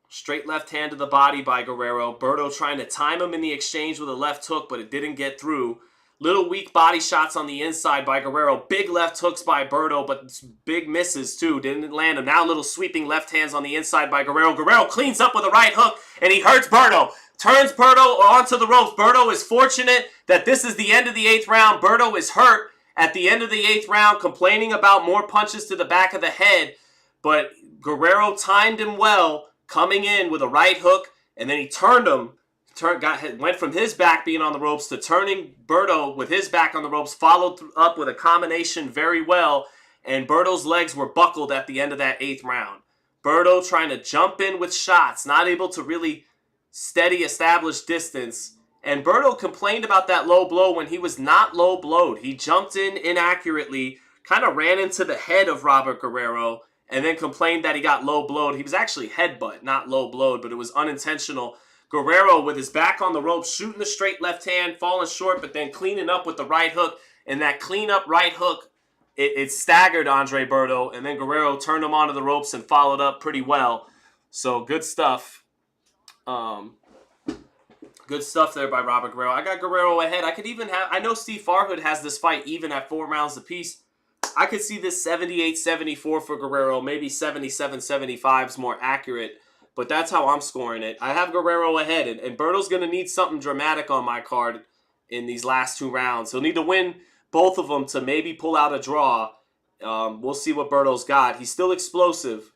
Straight left hand to the body by Guerrero. Berto trying to time him in the exchange with a left hook, but it didn't get through. Little weak body shots on the inside by Guerrero. Big left hooks by Berto, but big misses too. Didn't land him. Now little sweeping left hands on the inside by Guerrero. Guerrero cleans up with a right hook, and he hurts Berto. Turns Berto onto the ropes. Berto is fortunate that this is the end of the 8th round. Berto is hurt at the end of the 8th round, complaining about more punches to the back of the head. But Guerrero timed him well, coming in with a right hook, and then he turned him. Went from his back being on the ropes to turning Berto with his back on the ropes, followed up with a combination very well, and Berto's legs were buckled at the end of that 8th round. Berto trying to jump in with shots, not able to really steady, established distance. And Berto complained about that low blow when he was not low blowed. He jumped in inaccurately, kind of ran into the head of Robert Guerrero, and then complained that he got low blowed. He was actually headbutt, not low blowed, but it was unintentional. Guerrero with his back on the ropes, shooting the straight left hand, falling short, but then cleaning up with the right hook. And that clean up right hook, it staggered Andre Berto, and then Guerrero turned him onto the ropes and followed up pretty well. So good stuff. Good stuff there by Robert Guerrero. I got Guerrero ahead. I know Steve Farhood has this fight even at 4 rounds apiece. I could see this 78-74 for Guerrero, maybe 77-75 is more accurate, but that's how I'm scoring it. I have Guerrero ahead, and Berto's going to need something dramatic on my card in these last 2 rounds. He'll need to win both of them to maybe pull out a draw. We'll see what Berto's got. He's still explosive.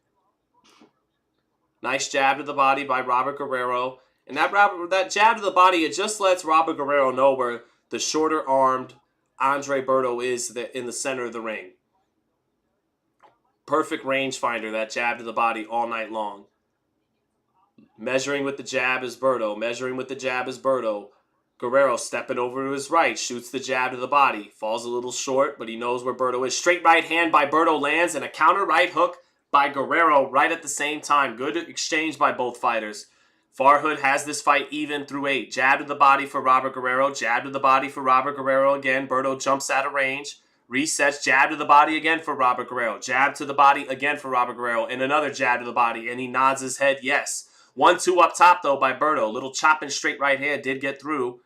Nice jab to the body by Robert Guerrero. And that jab to the body, it just lets Robert Guerrero know where the shorter-armed Andre Berto is in the center of the ring. Perfect rangefinder, that jab to the body all night long. Measuring with the jab is Berto. Measuring with the jab is Berto. Guerrero stepping over to his right, shoots the jab to the body. Falls a little short, but he knows where Berto is. Straight right hand by Berto lands, and a counter right hook by Guerrero right at the same time. Good exchange by both fighters. Farhood has this fight even through 8. Jab to the body for Robert Guerrero. Jab to the body for Robert Guerrero again. Berto jumps out of range. Resets. Jab to the body again for Robert Guerrero. Jab to the body again for Robert Guerrero. And another jab to the body. And he nods his head yes. 1-2 up top though by Berto. Little chopping straight right hand did get through.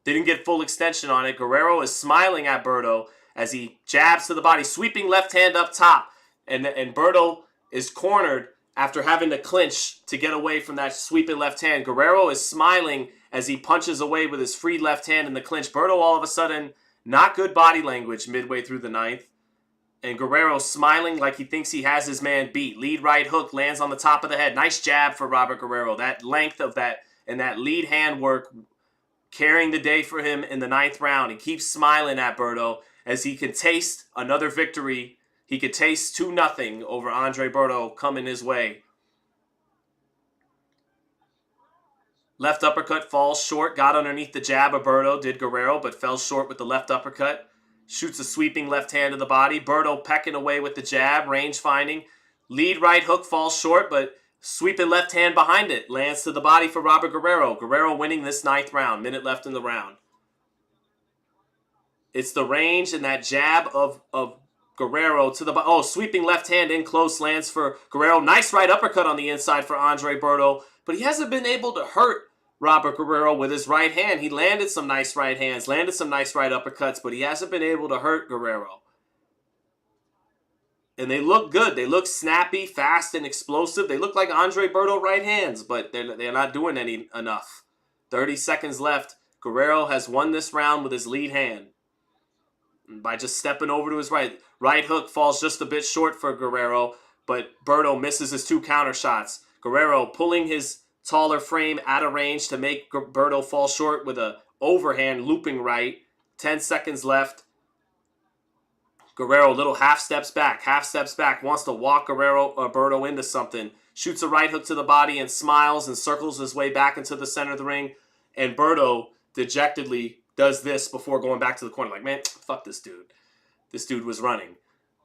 Didn't get full extension on it. Guerrero is smiling at Berto as he jabs to the body. Sweeping left hand up top. And Berto is cornered after having to clinch to get away from that sweeping left hand. Guerrero is smiling as he punches away with his free left hand in the clinch. Berto all of a sudden, not good body language midway through the 9th. And Guerrero smiling like he thinks he has his man beat. Lead right hook lands on the top of the head. Nice jab for Robert Guerrero. That length of that and that lead hand work carrying the day for him in the 9th round. He keeps smiling at Berto as he can taste another victory. He could taste 2-0 over Andre Berto coming his way. Left uppercut falls short. Got underneath the jab of Berto, did Guerrero, but fell short with the left uppercut. Shoots a sweeping left hand to the body. Berto pecking away with the jab, range finding. Lead right hook falls short, but sweeping left hand behind it. Lands to the body for Robert Guerrero. Guerrero winning this 9th round. Minute left in the round. It's the range and that jab of Guerrero to the sweeping left hand in close lands for Guerrero. Nice right uppercut on the inside for Andre Berto, but he hasn't been able to hurt Robert Guerrero with his right hand. He landed some nice right hands, landed some nice right uppercuts, but he hasn't been able to hurt Guerrero. And they look good. They look snappy, fast, and explosive. They look like Andre Berto right hands, but they're not doing enough. 30 seconds left. Guerrero has won this round with his lead hand by just stepping over to his right. Right hook falls just a bit short for Guerrero, but Berto misses his 2 counter shots. Guerrero pulling his taller frame out of range to make Berto fall short with a overhand looping right. 10 seconds left. Guerrero, little half steps back, wants to walk Berto into something. Shoots a right hook to the body and smiles and circles his way back into the center of the ring. And Berto dejectedly does this before going back to the corner. Like, man, fuck this dude. This dude was running.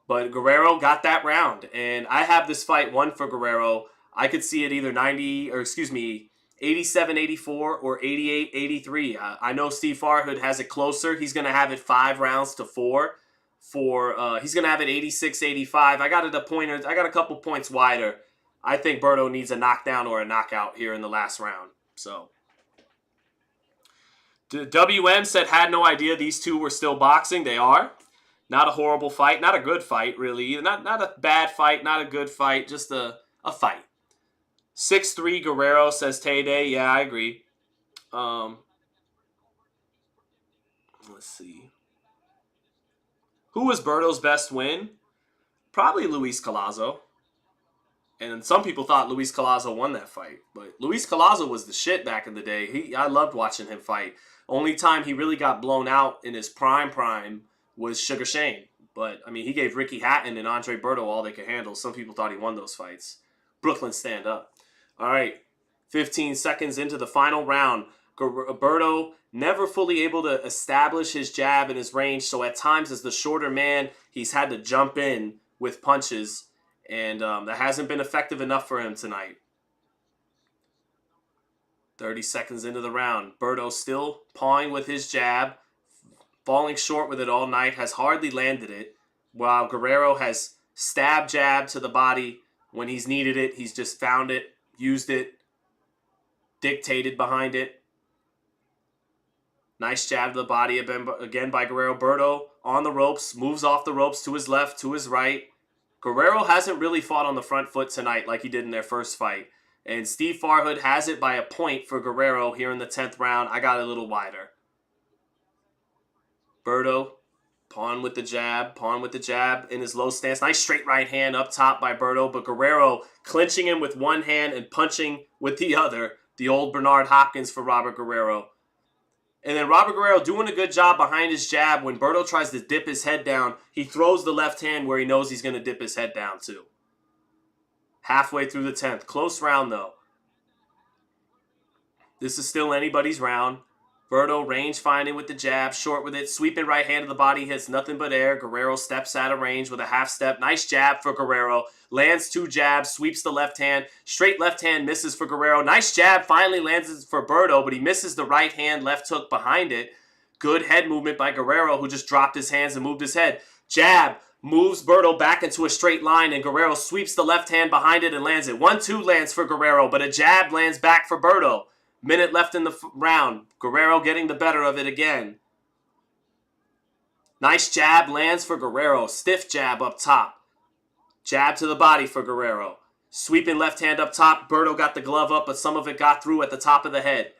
But Guerrero got that round. And I have this fight won for Guerrero. I could see it either 87-84 or 88-83. I know Steve Farhood has it closer. He's going to have it 5 rounds to 4. He's going to have it 86-85. I got a couple points wider. I think Berto needs a knockdown or a knockout here in the last round. So, WM said had no idea these two were still boxing. They are. Not a horrible fight. Not a good fight, really. Not a bad fight. Not a good fight. Just a fight. 6'3" Guerrero says Tay-Day. Yeah, I agree. Let's see. Who was Berto's best win? Probably Luis Collazo. And some people thought Luis Collazo won that fight. But Luis Collazo was the shit back in the day. I loved watching him fight. Only time he really got blown out in his prime was Sugar Shane. But, I mean, he gave Ricky Hatton and Andre Berto all they could handle. Some people thought he won those fights. Brooklyn, stand up. All right. 15 seconds into the final round. Berto never fully able to establish his jab and his range. So at times as the shorter man, he's had to jump in with punches. And that hasn't been effective enough for him tonight. 30 seconds into the round. Berto still pawing with his jab. Falling short with it all night. Has hardly landed it. While Guerrero has stabbed jab to the body when he's needed it. He's just found it, used it, dictated behind it. Nice jab to the body again by Guerrero. Berto on the ropes. Moves off the ropes to his left, to his right. Guerrero hasn't really fought on the front foot tonight like he did in their first fight. And Steve Farhood has it by a point for Guerrero here in the 10th round. I got it a little wider. Berto, pawn with the jab in his low stance. Nice straight right hand up top by Berto, but Guerrero clinching him with one hand and punching with the other. The old Bernard Hopkins for Robert Guerrero. And then Robert Guerrero doing a good job behind his jab. When Berto tries to dip his head down, he throws the left hand where he knows he's going to dip his head down too. Halfway through the 10th. Close round though. This is still anybody's round. Berto range finding with the jab, short with it, sweeping right hand to the body, hits nothing but air. Guerrero steps out of range with a half step. Nice jab for Guerrero. Lands 2 jabs, sweeps the left hand. Straight left hand misses for Guerrero. Nice jab finally lands for Berto, but he misses the right hand left hook behind it. Good head movement by Guerrero, who just dropped his hands and moved his head. Jab moves Berto back into a straight line, and Guerrero sweeps the left hand behind it and lands it. 1-2 lands for Guerrero, but a jab lands back for Berto. Minute left in the round. Guerrero getting the better of it again. Nice jab lands for Guerrero. Stiff jab up top. Jab to the body for Guerrero. Sweeping left hand up top. Berto got the glove up, but some of it got through at the top of the head.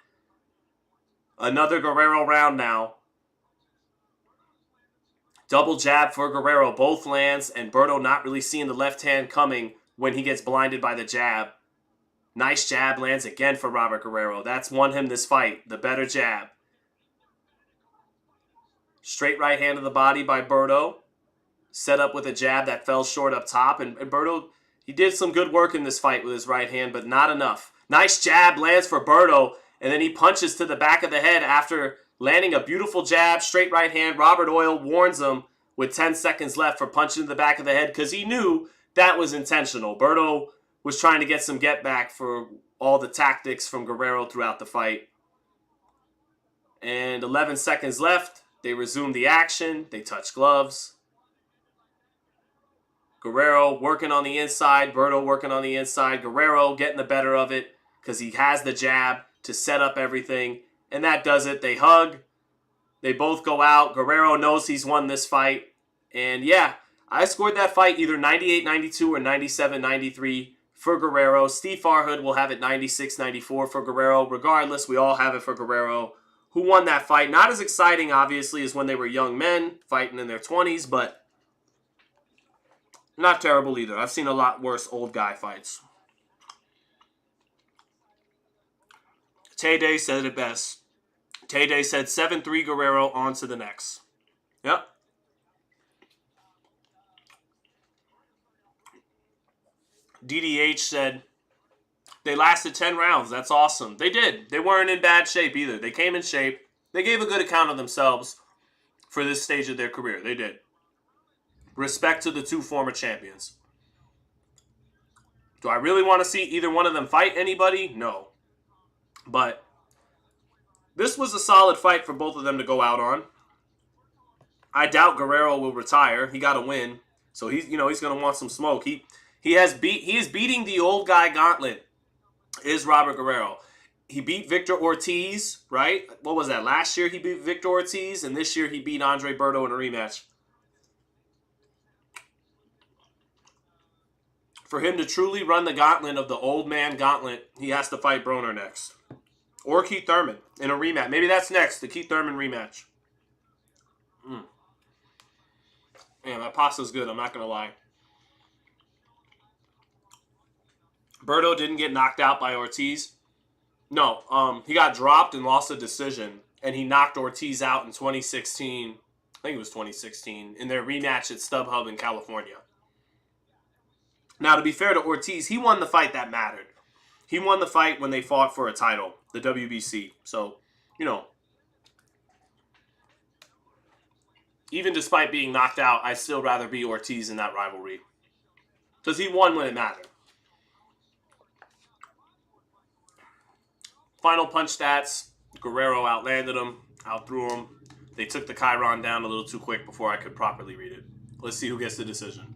Another Guerrero round now. Double jab for Guerrero. Both lands, and Berto not really seeing the left hand coming when he gets blinded by the jab. Nice jab lands again for Robert Guerrero. That's won him this fight. The better jab. Straight right hand to the body by Berto. Set up with a jab that fell short up top. And Berto, he did some good work in this fight with his right hand, but not enough. Nice jab lands for Berto. And then he punches to the back of the head after landing a beautiful jab. Straight right hand. Robert Oil warns him with 10 seconds left for punching to the back of the head because he knew that was intentional. Berto was trying to get some get back for all the tactics from Guerrero throughout the fight. And 11 seconds left. They resume the action. They touch gloves. Guerrero working on the inside. Berto working on the inside. Guerrero getting the better of it because he has the jab. to set up everything. And that does it. They hug. They both go out. Guerrero knows he's won this fight. And yeah, I scored that fight either 98-92 or 97-93 for Guerrero. Steve Farhood will have it 96-94 for Guerrero. Regardless, we all have it for Guerrero, who won that fight. Not as exciting, obviously, as when they were young men fighting in their 20s, but not terrible either. I've seen a lot worse old guy fights. Tay-Day said it best. Tay-Day said 7-3 Guerrero, on to the next. Yep. DDH said they lasted 10 rounds. That's awesome. They did. They weren't in bad shape either. They came in shape. They gave a good account of themselves for this stage of their career. They did. Respect to the two former champions. Do I really want to see either one of them fight anybody? No. But this was a solid fight for both of them to go out on. I doubt Guerrero will retire. He got a win. So he's going to want some smoke. He is beating the old guy gauntlet, is Robert Guerrero. He beat Victor Ortiz, right? What was that? Last year he beat Victor Ortiz, and this year he beat Andre Berto in a rematch. For him to truly run the gauntlet of the old man gauntlet, he has to fight Broner next. Or Keith Thurman in a rematch. Maybe that's next, the Keith Thurman rematch. Man, that pasta's good, I'm not going to lie. Berto didn't get knocked out by Ortiz. No, he got dropped and lost a decision, and he knocked Ortiz out in 2016. I think it was 2016, in their rematch at StubHub in California. Now, to be fair to Ortiz, he won the fight that mattered. He won the fight when they fought for a title, the WBC. So, even despite being knocked out, I'd still rather be Ortiz in that rivalry. Because he won when it mattered. Final punch stats. Guerrero outlanded him, outthrew him. They took the Chiron down a little too quick before I could properly read it. Let's see who gets the decision.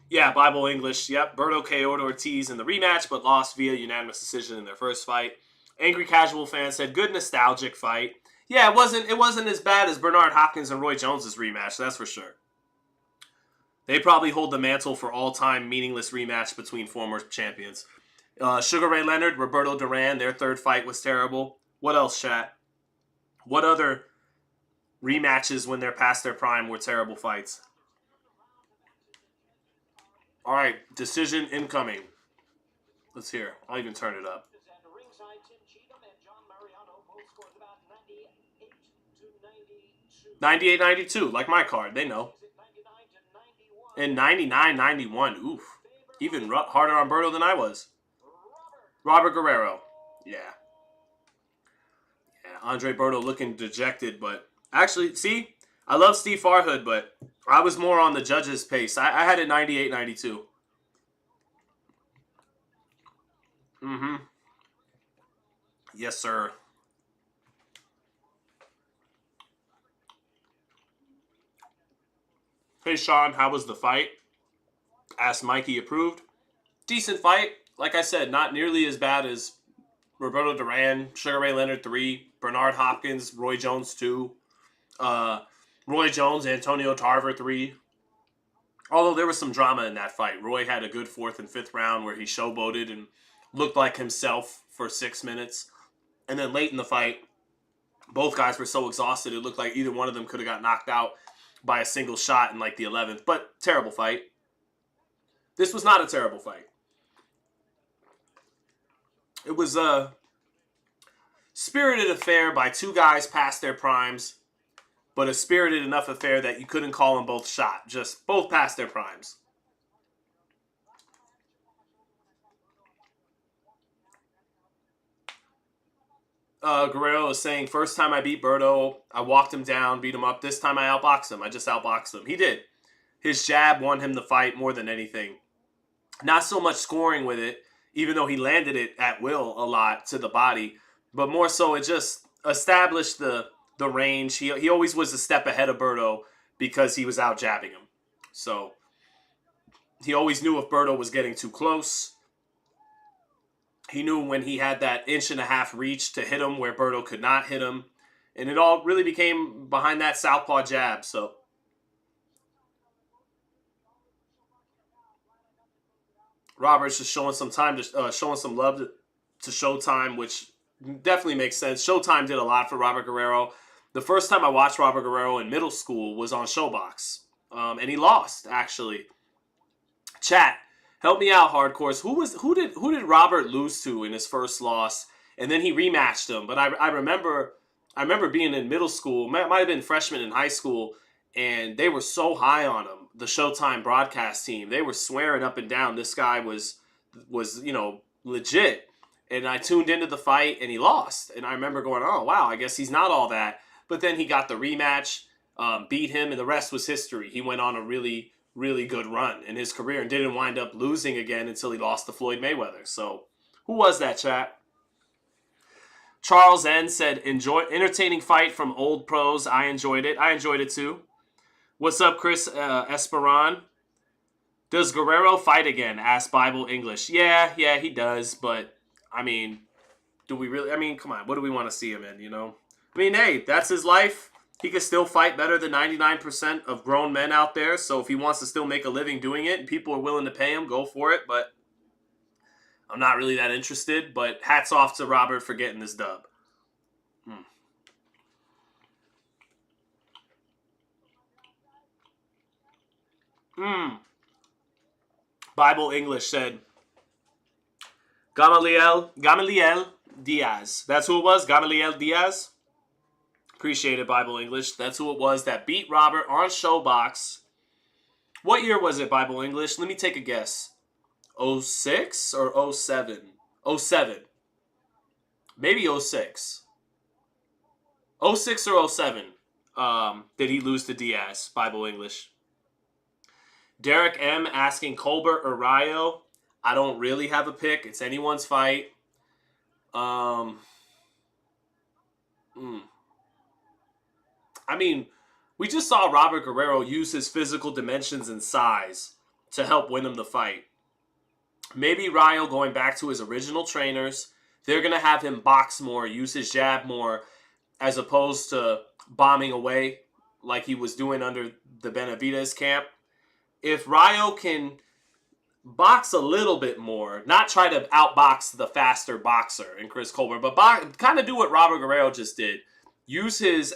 Yeah, Bible English. Yep, Berto KO'd Ortiz in the rematch, but lost via unanimous decision in their first fight. Angry Casual fan said, good nostalgic fight. Yeah, it wasn't as bad as Bernard Hopkins and Roy Jones' rematch, that's for sure. They probably hold the mantle for all-time meaningless rematch between former champions. Sugar Ray Leonard, Roberto Duran, their third fight was terrible. What else, chat? What other rematches when they're past their prime were terrible fights? All right, decision incoming. Let's hear. I'll even turn it up. 98-92, like my card. They know. And 99-91. Oof. Even harder on Berto than I was. Robert Guerrero. Yeah. Andre Berto looking dejected, but actually, see, I love Steve Farhood, but I was more on the judges' pace. I had it 98-92. Yes, sir. Hey, Sean, how was the fight? Asked Mikey, approved. Decent fight. Like I said, not nearly as bad as Roberto Duran, Sugar Ray Leonard 3, Bernard Hopkins, Roy Jones 2, Roy Jones, Antonio Tarver 3. Although there was some drama in that fight. Roy had a good 4th and 5th round where he showboated and looked like himself for 6 minutes. And then late in the fight, both guys were so exhausted it looked like either one of them could have got knocked out by a single shot in like the 11th. But terrible fight. This was not a terrible fight. It was a spirited affair by two guys past their primes, but a spirited enough affair that you couldn't call them both shot. Just both past their primes. Guerrero is saying, first time I beat Berto, I walked him down, beat him up. This time I outboxed him. I just outboxed him. He did. His jab won him the fight more than anything. Not so much scoring with it, even though he landed it at will a lot to the body, but more so it just established the range. He always was a step ahead of Berto because he was out jabbing him. So He always knew if Berto was getting too close. He knew when he had that 1.5-inch reach to hit him where Berto could not hit him. And it all really became behind that southpaw jab. So Robert's just showing some time, showing some love to Showtime, which definitely makes sense. Showtime did a lot for Robert Guerrero. The first time I watched Robert Guerrero in middle school was on Showbox, and he lost actually. Chat, help me out, hardcores. Who did Robert lose to in his first loss, and then he rematched him? But I remember being in middle school, might have been freshman in high school, and they were so high on him. The Showtime broadcast team, they were swearing up and down this guy was legit. And I tuned into the fight, and he lost. And I remember going, oh wow, I guess he's not all that. But then he got the rematch, beat him, and the rest was history. He went on a really, really good run in his career and didn't wind up losing again until he lost to Floyd Mayweather. So, who was that, chat? Charles N said, entertaining fight from old pros. I enjoyed it. I enjoyed it too. What's up, Chris Esperon? Does Guerrero fight again? Asked Bible English. Yeah, he does. But, I mean, do we really? I mean, come on. What do we want to see him in, I mean, hey, that's his life. He could still fight better than 99% of grown men out there. So if he wants to still make a living doing it and people are willing to pay him, go for it. But I'm not really that interested. But hats off to Robert for getting this dub. Bible English said, Gamaliel Diaz. That's who it was? Gamaliel Diaz? Appreciate it, Bible English. That's who it was that beat Robert on Showbox. What year was it, Bible English? Let me take a guess. 06 or 07? 07. Maybe 06. 06 or 07 did he lose to Diaz, Bible English. Derek M asking Colbert or Rayo. I don't really have a pick. It's anyone's fight. I mean, we just saw Robert Guerrero use his physical dimensions and size to help win him the fight. Maybe Rayo going back to his original trainers. They're going to have him box more, use his jab more, as opposed to bombing away like he was doing under the Benavidez camp. If Rayo can box a little bit more, not try to outbox the faster boxer in Chris Colbert, but kind of do what Robert Guerrero just did. Use his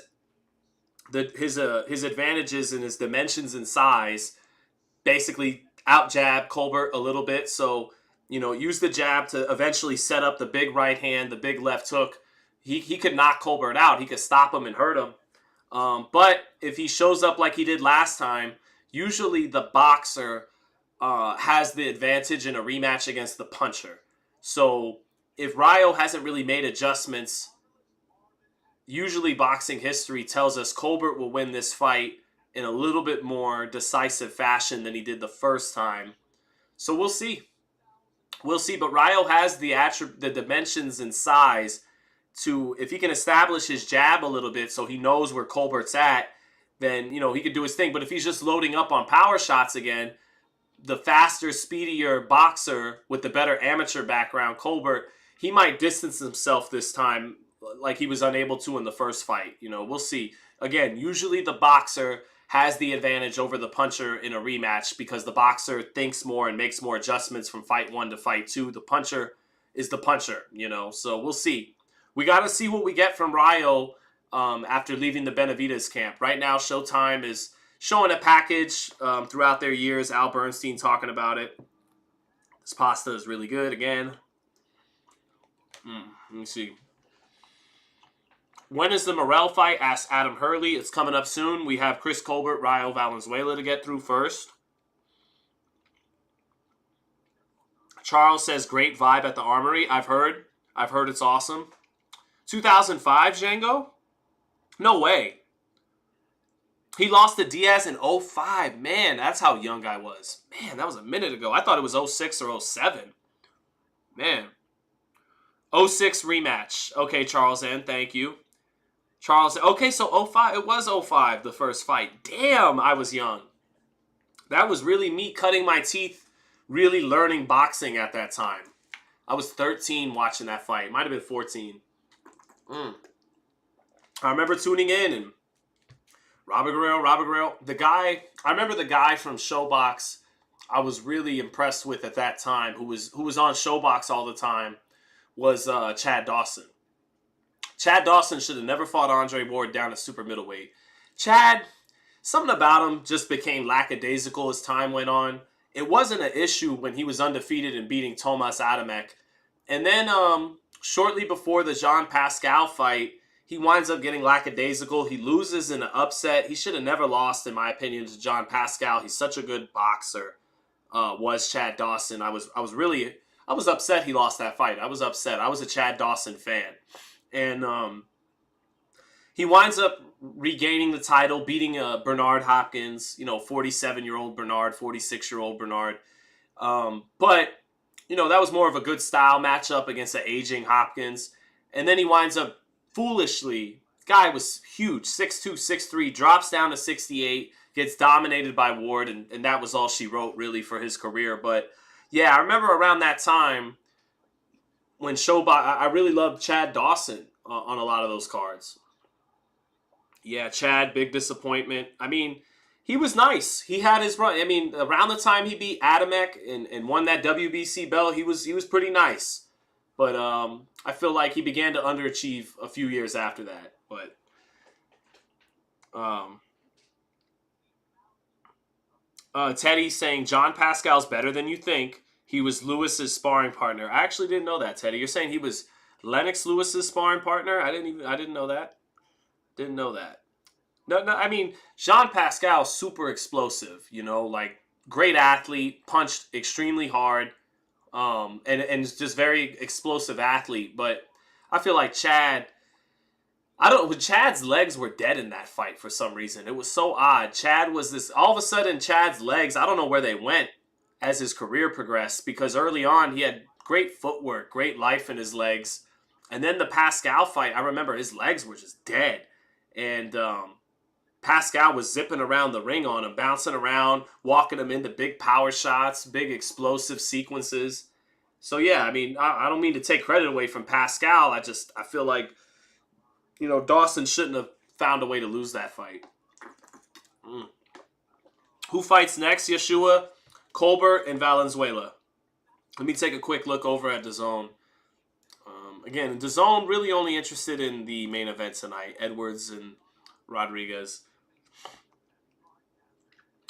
advantages and his dimensions and size, basically out jab Colbert a little bit. So, use the jab to eventually set up the big right hand, the big left hook. He could knock Colbert out. He could stop him and hurt him. But if he shows up like he did last time, usually the boxer has the advantage in a rematch against the puncher. So if Rayo hasn't really made adjustments, usually boxing history tells us Colbert will win this fight in a little bit more decisive fashion than he did the first time. So we'll see. We'll see. But Rayo has the dimensions and size to, if he can establish his jab a little bit so he knows where Colbert's at, then, he could do his thing. But if he's just loading up on power shots again, the faster, speedier boxer with the better amateur background, Colbert, he might distance himself this time like he was unable to in the first fight. We'll see. Again, usually the boxer has the advantage over the puncher in a rematch because the boxer thinks more and makes more adjustments from fight 1 to fight 2. The puncher is the puncher, So we'll see. We got to see what we get from Rayo after leaving the Benavidez camp. Right now, Showtime is showing a package throughout their years. Al Bernstein talking about it. This pasta is really good again. Let me see. When is the Morrell fight? Asked Adam Hurley. It's coming up soon. We have Chris Colbert, Rayo Valenzuela to get through first. Charles says, great vibe at the Armory. I've heard it's awesome. 2005, Django? No way. He lost to Diaz in 05. Man, that's how young I was. Man, that was a minute ago. I thought it was 06 or 07. Man. 06 rematch. Okay, Charles N. Thank you. Charles, okay, so 05. It was 05, the first fight. Damn, I was young. that was really me cutting my teeth, really learning boxing at that time. I was 13 watching that fight. Might have been 14. I remember tuning in and Robert Guerrero. I remember the guy from Showbox I was really impressed with at that time, who was on Showbox all the time, was Chad Dawson. Chad Dawson should have never fought Andre Ward down to super middleweight. Chad, something about him just became lackadaisical as time went on. It wasn't an issue when he was undefeated and beating Tomas Adamek. And then shortly before the Jean Pascal fight, he winds up getting lackadaisical. He loses in an upset. He should have never lost, in my opinion, to John Pascal. He's such a good boxer, was Chad Dawson. I was upset he lost that fight. I was upset. I was a Chad Dawson fan. And he winds up regaining the title, beating Bernard Hopkins, 47-year-old Bernard, 46-year-old Bernard. But, that was more of a good style matchup against an aging Hopkins. And then he winds up foolishly, guy was huge, 6'2", 6'3", drops down to 68, gets dominated by Ward, and that was all she wrote, really, for his career. But, yeah, I remember around that time when I really loved Chad Dawson on a lot of those cards. Yeah, Chad, big disappointment. I mean, he was nice. He had his run. I mean, around the time he beat Adamek and won that WBC belt, he was pretty nice. But I feel like he began to underachieve a few years after that. But Teddy's saying John Pascal's better than you think. He was Lewis's sparring partner. I actually didn't know that, Teddy. You're saying he was Lennox Lewis's sparring partner? I didn't know that. Didn't know that. No, I mean, Jean Pascal, super explosive, like great athlete, punched extremely hard, and is just very explosive athlete. But I feel like Chad's legs were dead in that fight for some reason. It was so odd. All of a sudden, Chad's legs, I don't know where they went as his career progressed, because early on he had great footwork, great life in his legs. And then the Pascal fight, I remember his legs were just dead. And Pascal was zipping around the ring on him, bouncing around, walking him into big power shots, big explosive sequences. So, yeah, I mean, I don't mean to take credit away from Pascal. I feel like, Dawson shouldn't have found a way to lose that fight. Who fights next? Yeshua, Colbert, and Valenzuela. Let me take a quick look over at DAZN. Again, DAZN really only interested in the main event tonight, Edwards and Rodriguez.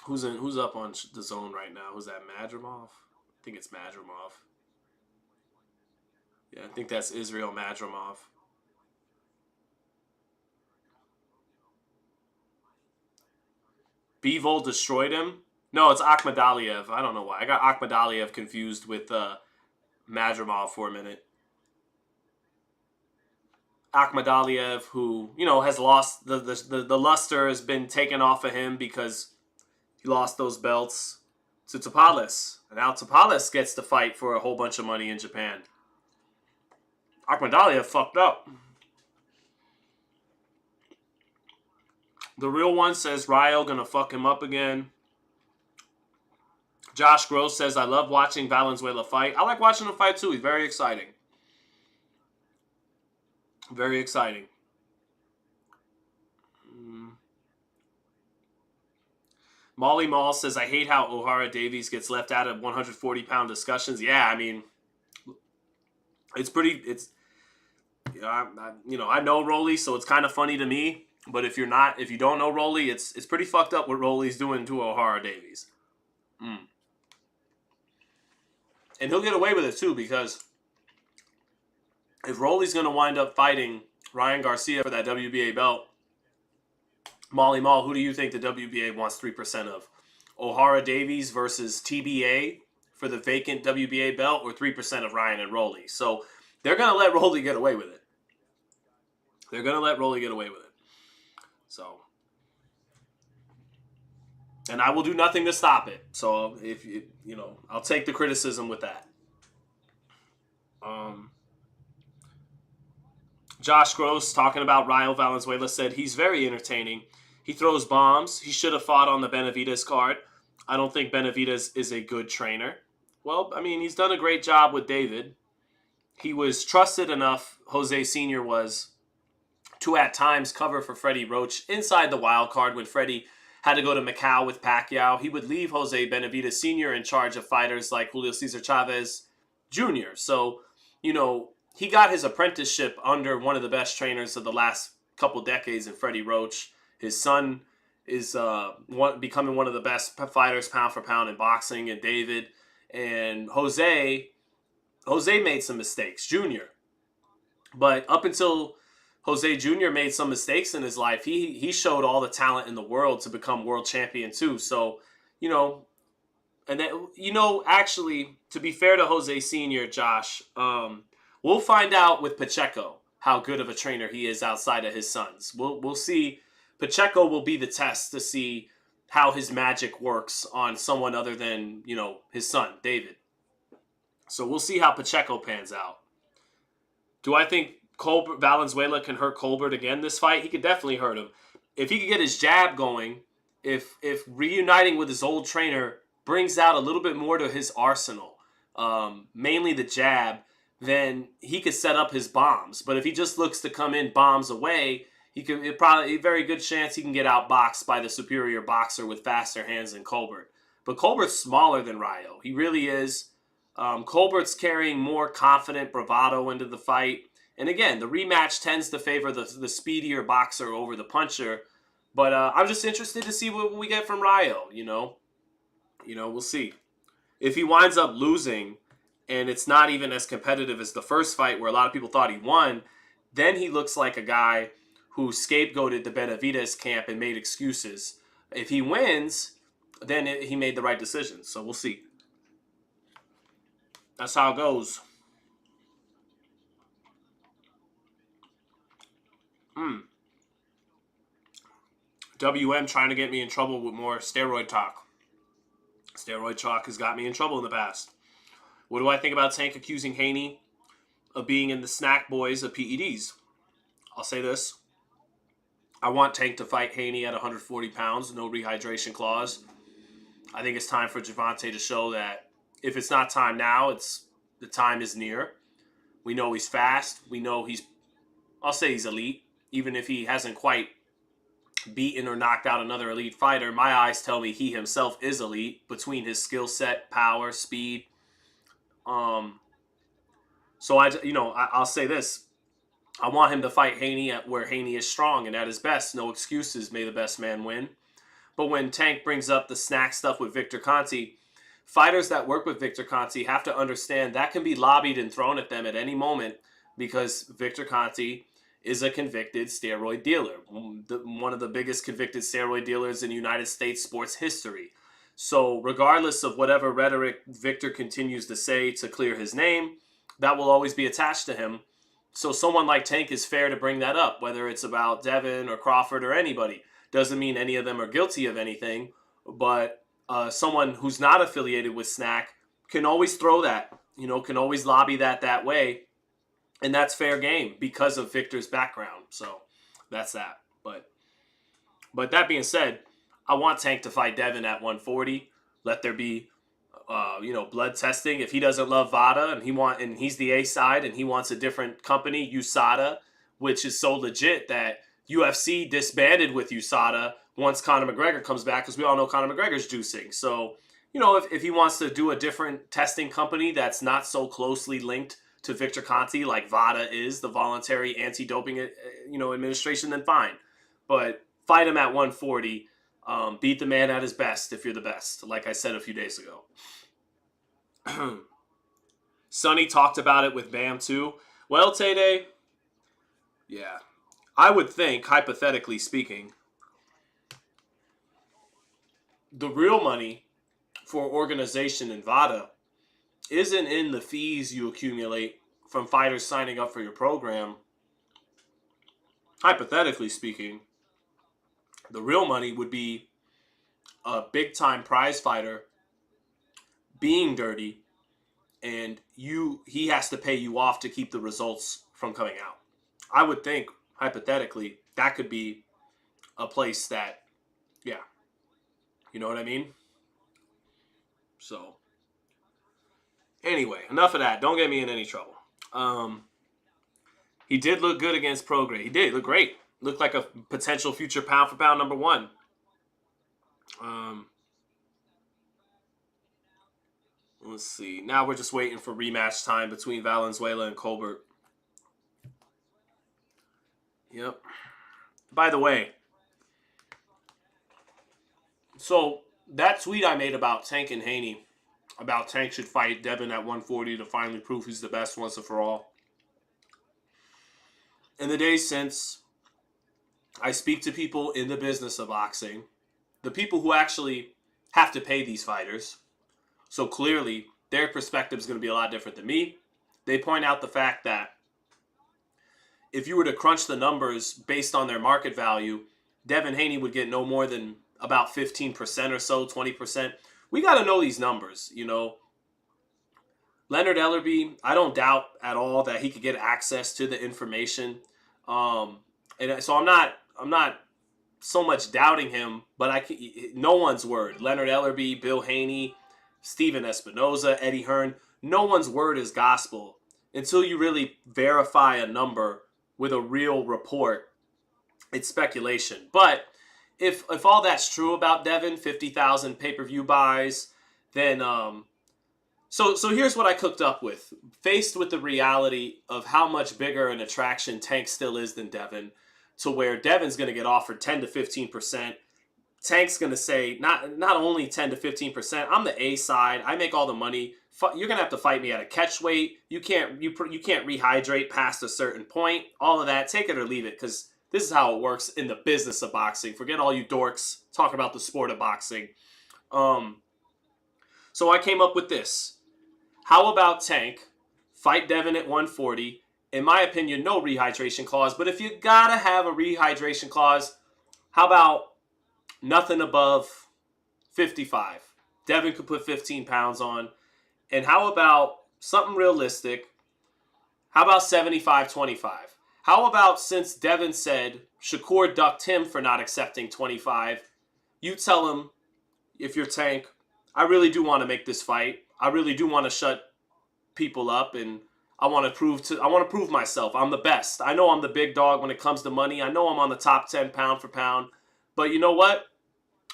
Who's up on DAZN right now? Who's that, Madrimov? I think it's Madrimov. Yeah, I think that's Israel Madrimov. Bivol destroyed him? No, it's Akhmadaliev. I don't know why. I got Akhmadaliev confused with Madrimov for a minute. Akhmadaliev, who, has lost, the luster has been taken off of him because he lost those belts to Topales. And now Topales gets to fight for a whole bunch of money in Japan. Akhmadaliev fucked up. The real one says Ryo gonna fuck him up again. Josh Gross says, I love watching Valenzuela fight. I like watching him fight too. He's very exciting. Very exciting. Molly Mall says, I hate how O'Hara Davies gets left out of 140-pound discussions. Yeah, I mean, I know Rolly, so it's kind of funny to me. But if you don't know Rolly, it's pretty fucked up what Rolly's doing to O'Hara Davies. And he'll get away with it too, because if Rolly's going to wind up fighting Ryan Garcia for that WBA belt, Molly Mall, who do you think the WBA wants 3% of? O'Hara Davies versus TBA for the vacant WBA belt, or 3% of Ryan and Rolly? So they're going to let Rolly get away with it. So, and I will do nothing to stop it. So I'll take the criticism with that. Josh Gross, talking about Ryo Valenzuela, said he's very entertaining. He throws bombs. He should have fought on the Benavidez card. I don't think Benavidez is a good trainer. Well, I mean, he's done a great job with David. He was trusted enough, Jose Sr. was, to at times cover for Freddie Roach inside the wild card when Freddie had to go to Macau with Pacquiao. He would leave Jose Benavidez Sr. in charge of fighters like Julio Cesar Chavez Jr. So, he got his apprenticeship under one of the best trainers of the last couple decades in Freddie Roach. His son is becoming one of the best fighters pound for pound in boxing, and David. And Jose made some mistakes, Jr. But up until Jose Jr. made some mistakes in his life, he showed all the talent in the world to become world champion too. So, you know, and then actually, to be fair to Jose Sr., Josh, we'll find out with Pacheco how good of a trainer he is outside of his sons. We'll see. Pacheco will be the test to see how his magic works on someone other than his son David. So we'll see how Pacheco pans out. Do I think Valenzuela can hurt Colbert again this fight? He could definitely hurt him. If he could get his jab going, if reuniting with his old trainer brings out a little bit more to his arsenal, mainly the jab, then he could set up his bombs. But if he just looks to come in bombs away, probably a very good chance he can get outboxed by the superior boxer with faster hands than Colbert. But Colbert's smaller than Rayo. He really is. Colbert's carrying more confident bravado into the fight. And again, the rematch tends to favor the speedier boxer over the puncher. But I'm just interested to see what we get from Rayo, we'll see. If he winds up losing and it's not even as competitive as the first fight where a lot of people thought he won, then he looks like a guy who scapegoated the Benavidez camp and made excuses. If he wins, then he made the right decision. So we'll see. That's how it goes. WM trying to get me in trouble with more steroid talk. Steroid talk has got me in trouble in the past. What do I think about Tank accusing Haney of being in the snack boys of PEDs? I'll say this. I want Tank to fight Haney at 140 pounds, no rehydration clause. I think it's time for Gervonta to show that if it's not time now, the time is near. We know he's fast. We know I'll say he's elite. Even if he hasn't quite beaten or knocked out another elite fighter, my eyes tell me he himself is elite between his skill set, power, speed. So I'll say this. I want him to fight Haney at where Haney is strong and at his best. No excuses. May the best man win. But when Tank brings up the snack stuff with Victor Conti, fighters that work with Victor Conti have to understand that can be lobbied and thrown at them at any moment because Victor Conti is a convicted steroid dealer, one of the biggest convicted steroid dealers in United States sports history. So regardless of whatever rhetoric Victor continues to say to clear his name, that will always be attached to him. So someone like Tank is fair to bring that up, whether it's about Devin or Crawford or anybody. Doesn't mean any of them are guilty of anything, but someone who's not affiliated with Snack can always throw that, can always lobby that way. And that's fair game because of Victor's background. So that's that. But that being said, I want Tank to fight Devin at 140. Let there be, blood testing. If he doesn't love VADA and he's the A side and he wants a different company, USADA, which is so legit that UFC disbanded with USADA once Conor McGregor comes back because we all know Conor McGregor's juicing. So, if he wants to do a different testing company that's not so closely linked to Victor Conti like VADA is, the voluntary anti-doping administration, then fine. But fight him at 140. Beat the man at his best if you're the best, like I said a few days ago. Sonny talked about it with Bam too. Well, Tay-Day, yeah, I would think, hypothetically speaking, the real money for organization in VADA isn't in the fees you accumulate from fighters signing up for your program. Hypothetically speaking, the real money would be a big-time prize fighter being dirty, and he has to pay you off to keep the results from coming out. I would think, hypothetically, that could be a place that, yeah, you know what I mean? So, anyway, enough of that. Don't get me in any trouble. He did look good against Prograis. He did look great. Looked like a potential future pound for pound number one. Let's see. Now we're just waiting for rematch time between Valenzuela and Colbert. Yep. By the way, so that tweet I made about Tank and Haney, about Tank should fight Devin at 140 to finally prove he's the best once and for all. In the days since, I speak to people in the business of boxing, the people who actually have to pay these fighters. So clearly, their perspective is going to be a lot different than me. They point out the fact that if you were to crunch the numbers based on their market value, Devin Haney would get no more than about 15% or so, 20%. We got to know these numbers, you know. Leonard Ellerbe, I don't doubt at all that he could get access to the information. And so I'm not so much doubting him, but no one's word. Leonard Ellerbe, Bill Haney, Steven Espinoza, Eddie Hearn, no one's word is gospel until you really verify a number with a real report. It's speculation. But if all that's true about Devin, 50,000 pay-per-view buys, then so here's what I cooked up with. Faced with the reality of how much bigger an attraction Tank still is than Devin, to where Devin's going to get offered 10 to 15%. Tank's going to say, not only 10 to 15%, I'm the A side. I make all the money. You're going to have to fight me at a catch weight. You can't rehydrate past a certain point. All of that, take it or leave it, because this is how it works in the business of boxing. Forget all you dorks talking about the sport of boxing. So I came up with this. How about Tank fight Devin at 140? In my opinion, no rehydration clause. But if you got to have a rehydration clause, how about nothing above 55? Devin could put 15 pounds on. And how about something realistic? How about 75-25? How about, since Devin said Shakur ducked him for not accepting 25, you tell him, if you're Tank, I really do want to make this fight. I really do want to shut people up, and I want to prove myself. I'm the best. I know I'm the big dog when it comes to money. I know I'm on the top 10 pound for pound. But you know what?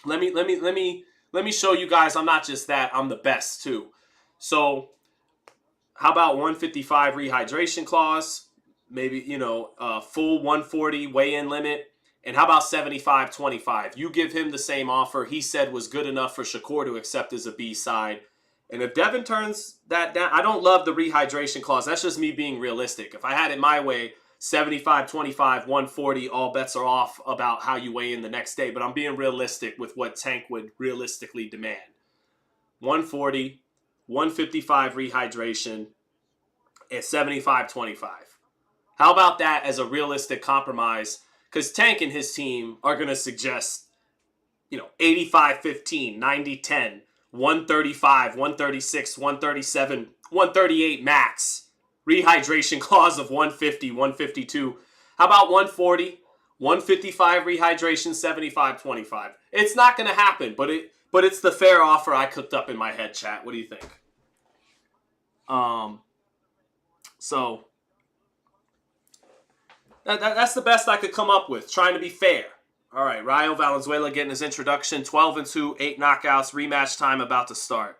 Let me show you guys I'm not just that. I'm the best too. So how about 155 rehydration clause? Maybe, full 140 weigh-in limit. And how about 75-25? You give him the same offer he said was good enough for Shakur to accept as a B side. And if Devin turns that down, I don't love the rehydration clause. That's just me being realistic. If I had it my way, 75-25, 140, all bets are off about how you weigh in the next day. But I'm being realistic with what Tank would realistically demand. 140, 155 rehydration, and 75-25. How about that as a realistic compromise? Because Tank and his team are going to suggest, 85-15, 90-10, 135, 136, 137, 138 max. Rehydration clause of 150, 152. How about 140, 155 rehydration, 75-25? It's not going to happen, but it's the fair offer I cooked up in my head, chat. What do you think? So that's the best I could come up with, trying to be fair. All right, Rayo Valenzuela getting his introduction, 12-2, 8 knockouts, rematch time about to start.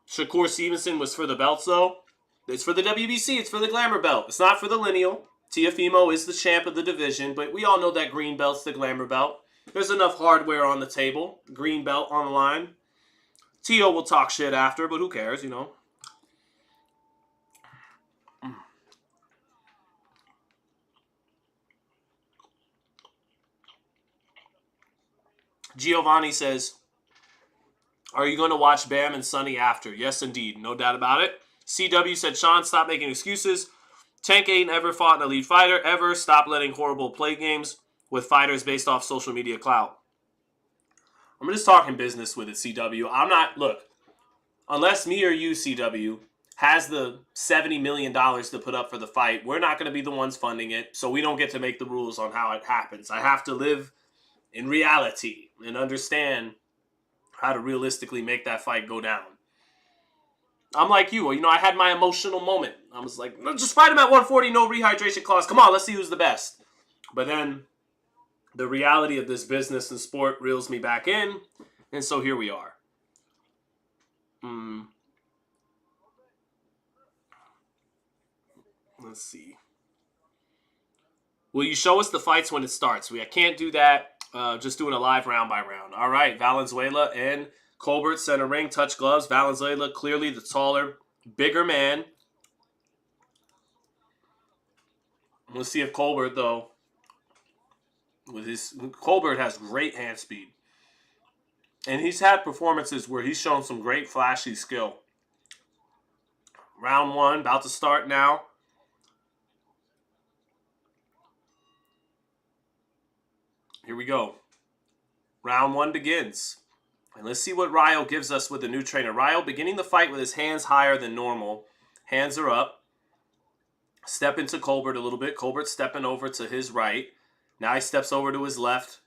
Shakur Stevenson was for the belts, though. It's for the WBC. It's for the glamour belt. It's not for the lineal. Teofimo is the champ of the division, but we all know that green belt's the glamour belt. There's enough hardware on the table. Green belt on the line. Teo will talk shit after, but who cares, Giovanni says, are you going to watch Bam and Sonny after? Yes, indeed. No doubt about it. CW said, Sean, stop making excuses. Tank ain't ever fought an elite fighter, ever. Stop letting horrible play games with fighters based off social media clout. I'm just talking business with it, CW. Unless me or you, CW, has the $70 million to put up for the fight, we're not going to be the ones funding it, so we don't get to make the rules on how it happens. I have to live in reality. and understand how to realistically make that fight go down. I'm like you. I had my emotional moment. I was like, just fight him at 140, no rehydration clause. Come on, let's see who's the best. But then the reality of this business and sport reels me back in, and so here we are. Let's see. Will you show us the fights when it starts? I can't do that. Just doing a live round by round. All right, Valenzuela and Colbert center ring, touch gloves. Valenzuela clearly the taller, bigger man. Let's see if Colbert, though, Colbert has great hand speed. And he's had performances where he's shown some great flashy skill. Round 1, about to start now. Here we go. Round 1 begins. And let's see what Rayo gives us with the new trainer. Rayo beginning the fight with his hands higher than normal. Hands are up. Step into Colbert a little bit. Colbert stepping over to his right. Now he steps over to his left.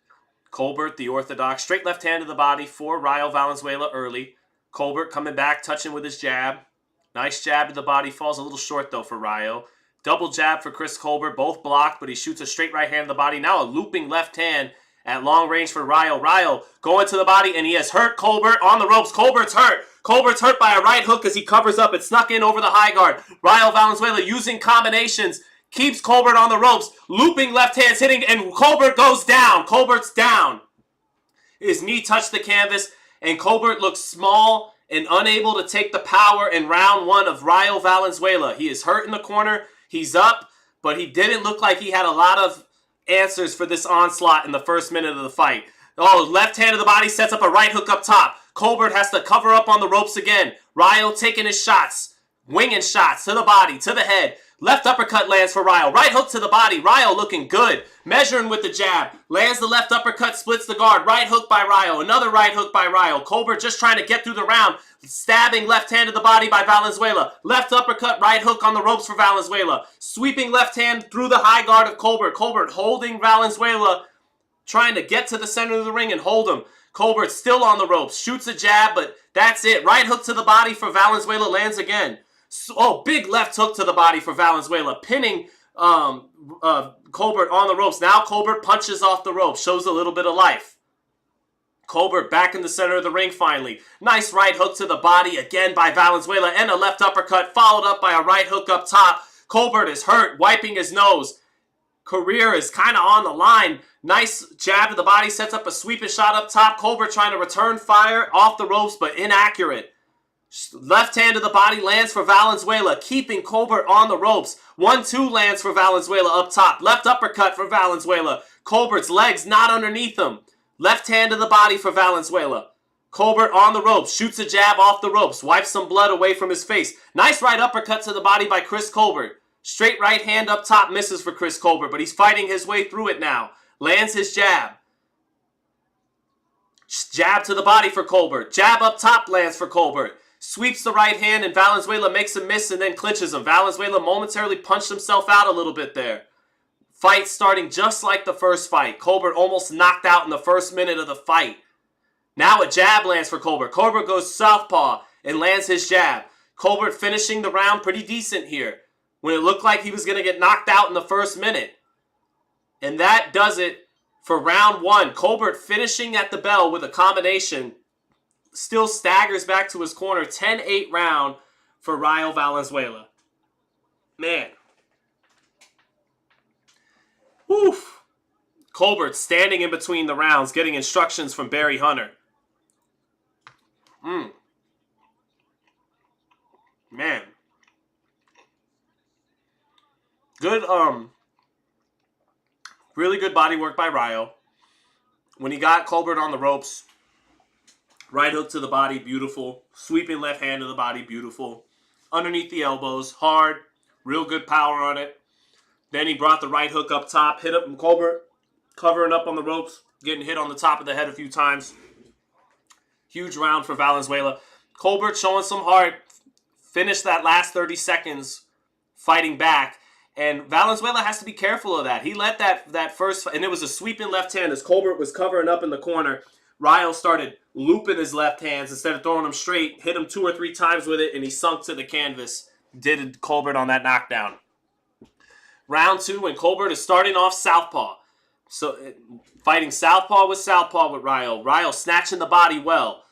Colbert, the orthodox, straight left hand to the body for Rayo Valenzuela early. Colbert coming back, touching with his jab. Nice jab to the body. Falls a little short, though, for Rayo. Double jab for Chris Colbert. Both blocked, but he shoots a straight right hand to the body. Now a looping left hand at long range for Rayo. Rayo going to the body, and he has hurt Colbert on the ropes. Colbert's hurt. Colbert's hurt by a right hook as he covers up. It snuck in over the high guard. Rayo Valenzuela using combinations. Keeps Colbert on the ropes. Looping left hands hitting, and Colbert goes down. Colbert's down. His knee touched the canvas, and Colbert looks small and unable to take the power in round 1 of Rayo Valenzuela. He is hurt in the corner. He's up, but he didn't look like he had a lot of answers for this onslaught in the first minute of the fight. Oh, left hand of the body sets up a right hook up top. Colbert has to cover up on the ropes again. Rayo taking his shots. Winging shots to the body, to the head. Left uppercut lands for Rayo. Right hook to the body. Rayo looking good. Measuring with the jab. Lands the left uppercut, splits the guard. Right hook by Rayo. Another right hook by Rayo. Colbert just trying to get through the round. Stabbing left hand to the body by Valenzuela. Left uppercut, right hook on the ropes for Valenzuela. Sweeping left hand through the high guard of Colbert. Colbert holding Valenzuela. Trying to get to the center of the ring and hold him. Colbert still on the ropes. Shoots a jab, but that's it. Right hook to the body for Valenzuela. Lands again. Oh, big left hook to the body for Valenzuela, pinning Colbert on the ropes. Now Colbert punches off the ropes, shows a little bit of life. Colbert back in the center of the ring finally. Nice right hook to the body again by Valenzuela, and a left uppercut followed up by a right hook up top. Colbert is hurt, wiping his nose. Career is kind of on the line. Nice jab to the body, sets up a sweeping shot up top. Colbert trying to return fire off the ropes, but inaccurate. Left hand to the body lands for Valenzuela, keeping Colbert on the ropes. 1-2 lands for Valenzuela up top. Left uppercut for Valenzuela. Colbert's legs not underneath him. Left hand to the body for Valenzuela. Colbert on the ropes, shoots a jab off the ropes, wipes some blood away from his face. Nice right uppercut to the body by Chris Colbert. Straight right hand up top misses for Chris Colbert, but he's fighting his way through it now. Lands his jab. Jab to the body for Colbert. Jab up top lands for Colbert. Sweeps the right hand, and Valenzuela makes a miss and then clinches him. Valenzuela momentarily punched himself out a little bit there. Fight starting just like the first fight. Colbert almost knocked out in the first minute of the fight. Now a jab lands for Colbert. Colbert goes southpaw and lands his jab. Colbert finishing the round pretty decent here, when it looked like he was going to get knocked out in the first minute. And that does it for round 1. Colbert finishing at the bell with a combination. Still staggers back to his corner. 10-8 round for Rayo Valenzuela. Man. Woof. Colbert standing in between the rounds, getting instructions from Barry Hunter. Man. Good, really good body work by Rayo. When he got Colbert on the ropes, right hook to the body, beautiful. Sweeping left hand to the body, beautiful. Underneath the elbows, hard. Real good power on it. Then he brought the right hook up top, hit up Colbert, covering up on the ropes, getting hit on the top of the head a few times. Huge round for Valenzuela. Colbert showing some heart. Finished that last 30 seconds fighting back. And Valenzuela has to be careful of that. He let that first, and it was a sweeping left hand as Colbert was covering up in the corner. Ryle started looping his left hands instead of throwing them straight, hit him 2 or 3 times with it, and he sunk to the canvas. Did Colbert on that knockdown. Round 2, when Colbert is starting off southpaw. So fighting southpaw with Ryle. Ryle snatching the body well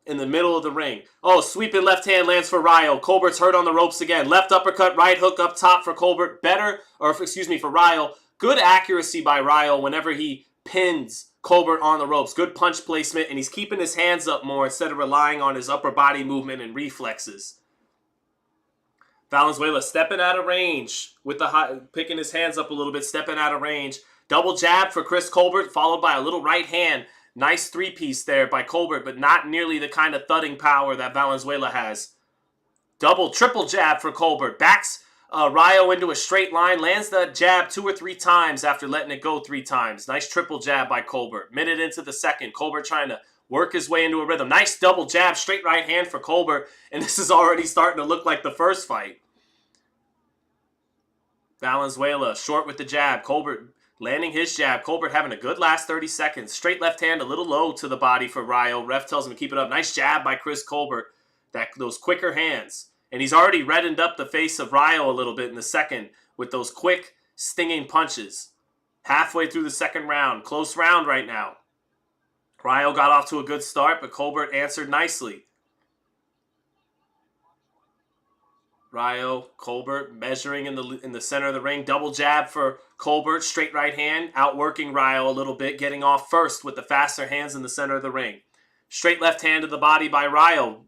in the middle of the ring. Oh, sweeping left hand lands for Ryle. Colbert's hurt on the ropes again. Left uppercut, right hook up top for Colbert. For Ryle. Good accuracy by Ryle whenever he pins Colbert on the ropes. Good punch placement, and he's keeping his hands up more instead of relying on his upper body movement and reflexes. Valenzuela stepping out of range with picking his hands up a little bit, stepping out of range. Double jab for Chris Colbert, followed by a little right hand. Nice three-piece there by Colbert, but not nearly the kind of thudding power that Valenzuela has. Triple jab for Colbert. Backs Ryo into a straight line, lands that jab 2 or 3 times after letting it go 3 times. Nice triple jab by Colbert. Minute into the second, Colbert trying to work his way into a rhythm. Nice double jab, straight right hand for Colbert, and this is already starting to look like the first fight. Valenzuela short with the jab. Colbert landing his jab. Colbert having a good last 30 seconds. Straight left hand a little low to the body for Ryo. Ref tells him to keep it up. Nice jab by Chris Colbert. Those quicker hands. And he's already reddened up the face of Ryo a little bit in the second with those quick, stinging punches. Halfway through the second round. Close round right now. Ryo got off to a good start, but Colbert answered nicely. Ryo, Colbert measuring in the center of the ring. Double jab for Colbert. Straight right hand. Outworking Ryo a little bit. Getting off first with the faster hands in the center of the ring. Straight left hand to the body by Ryo.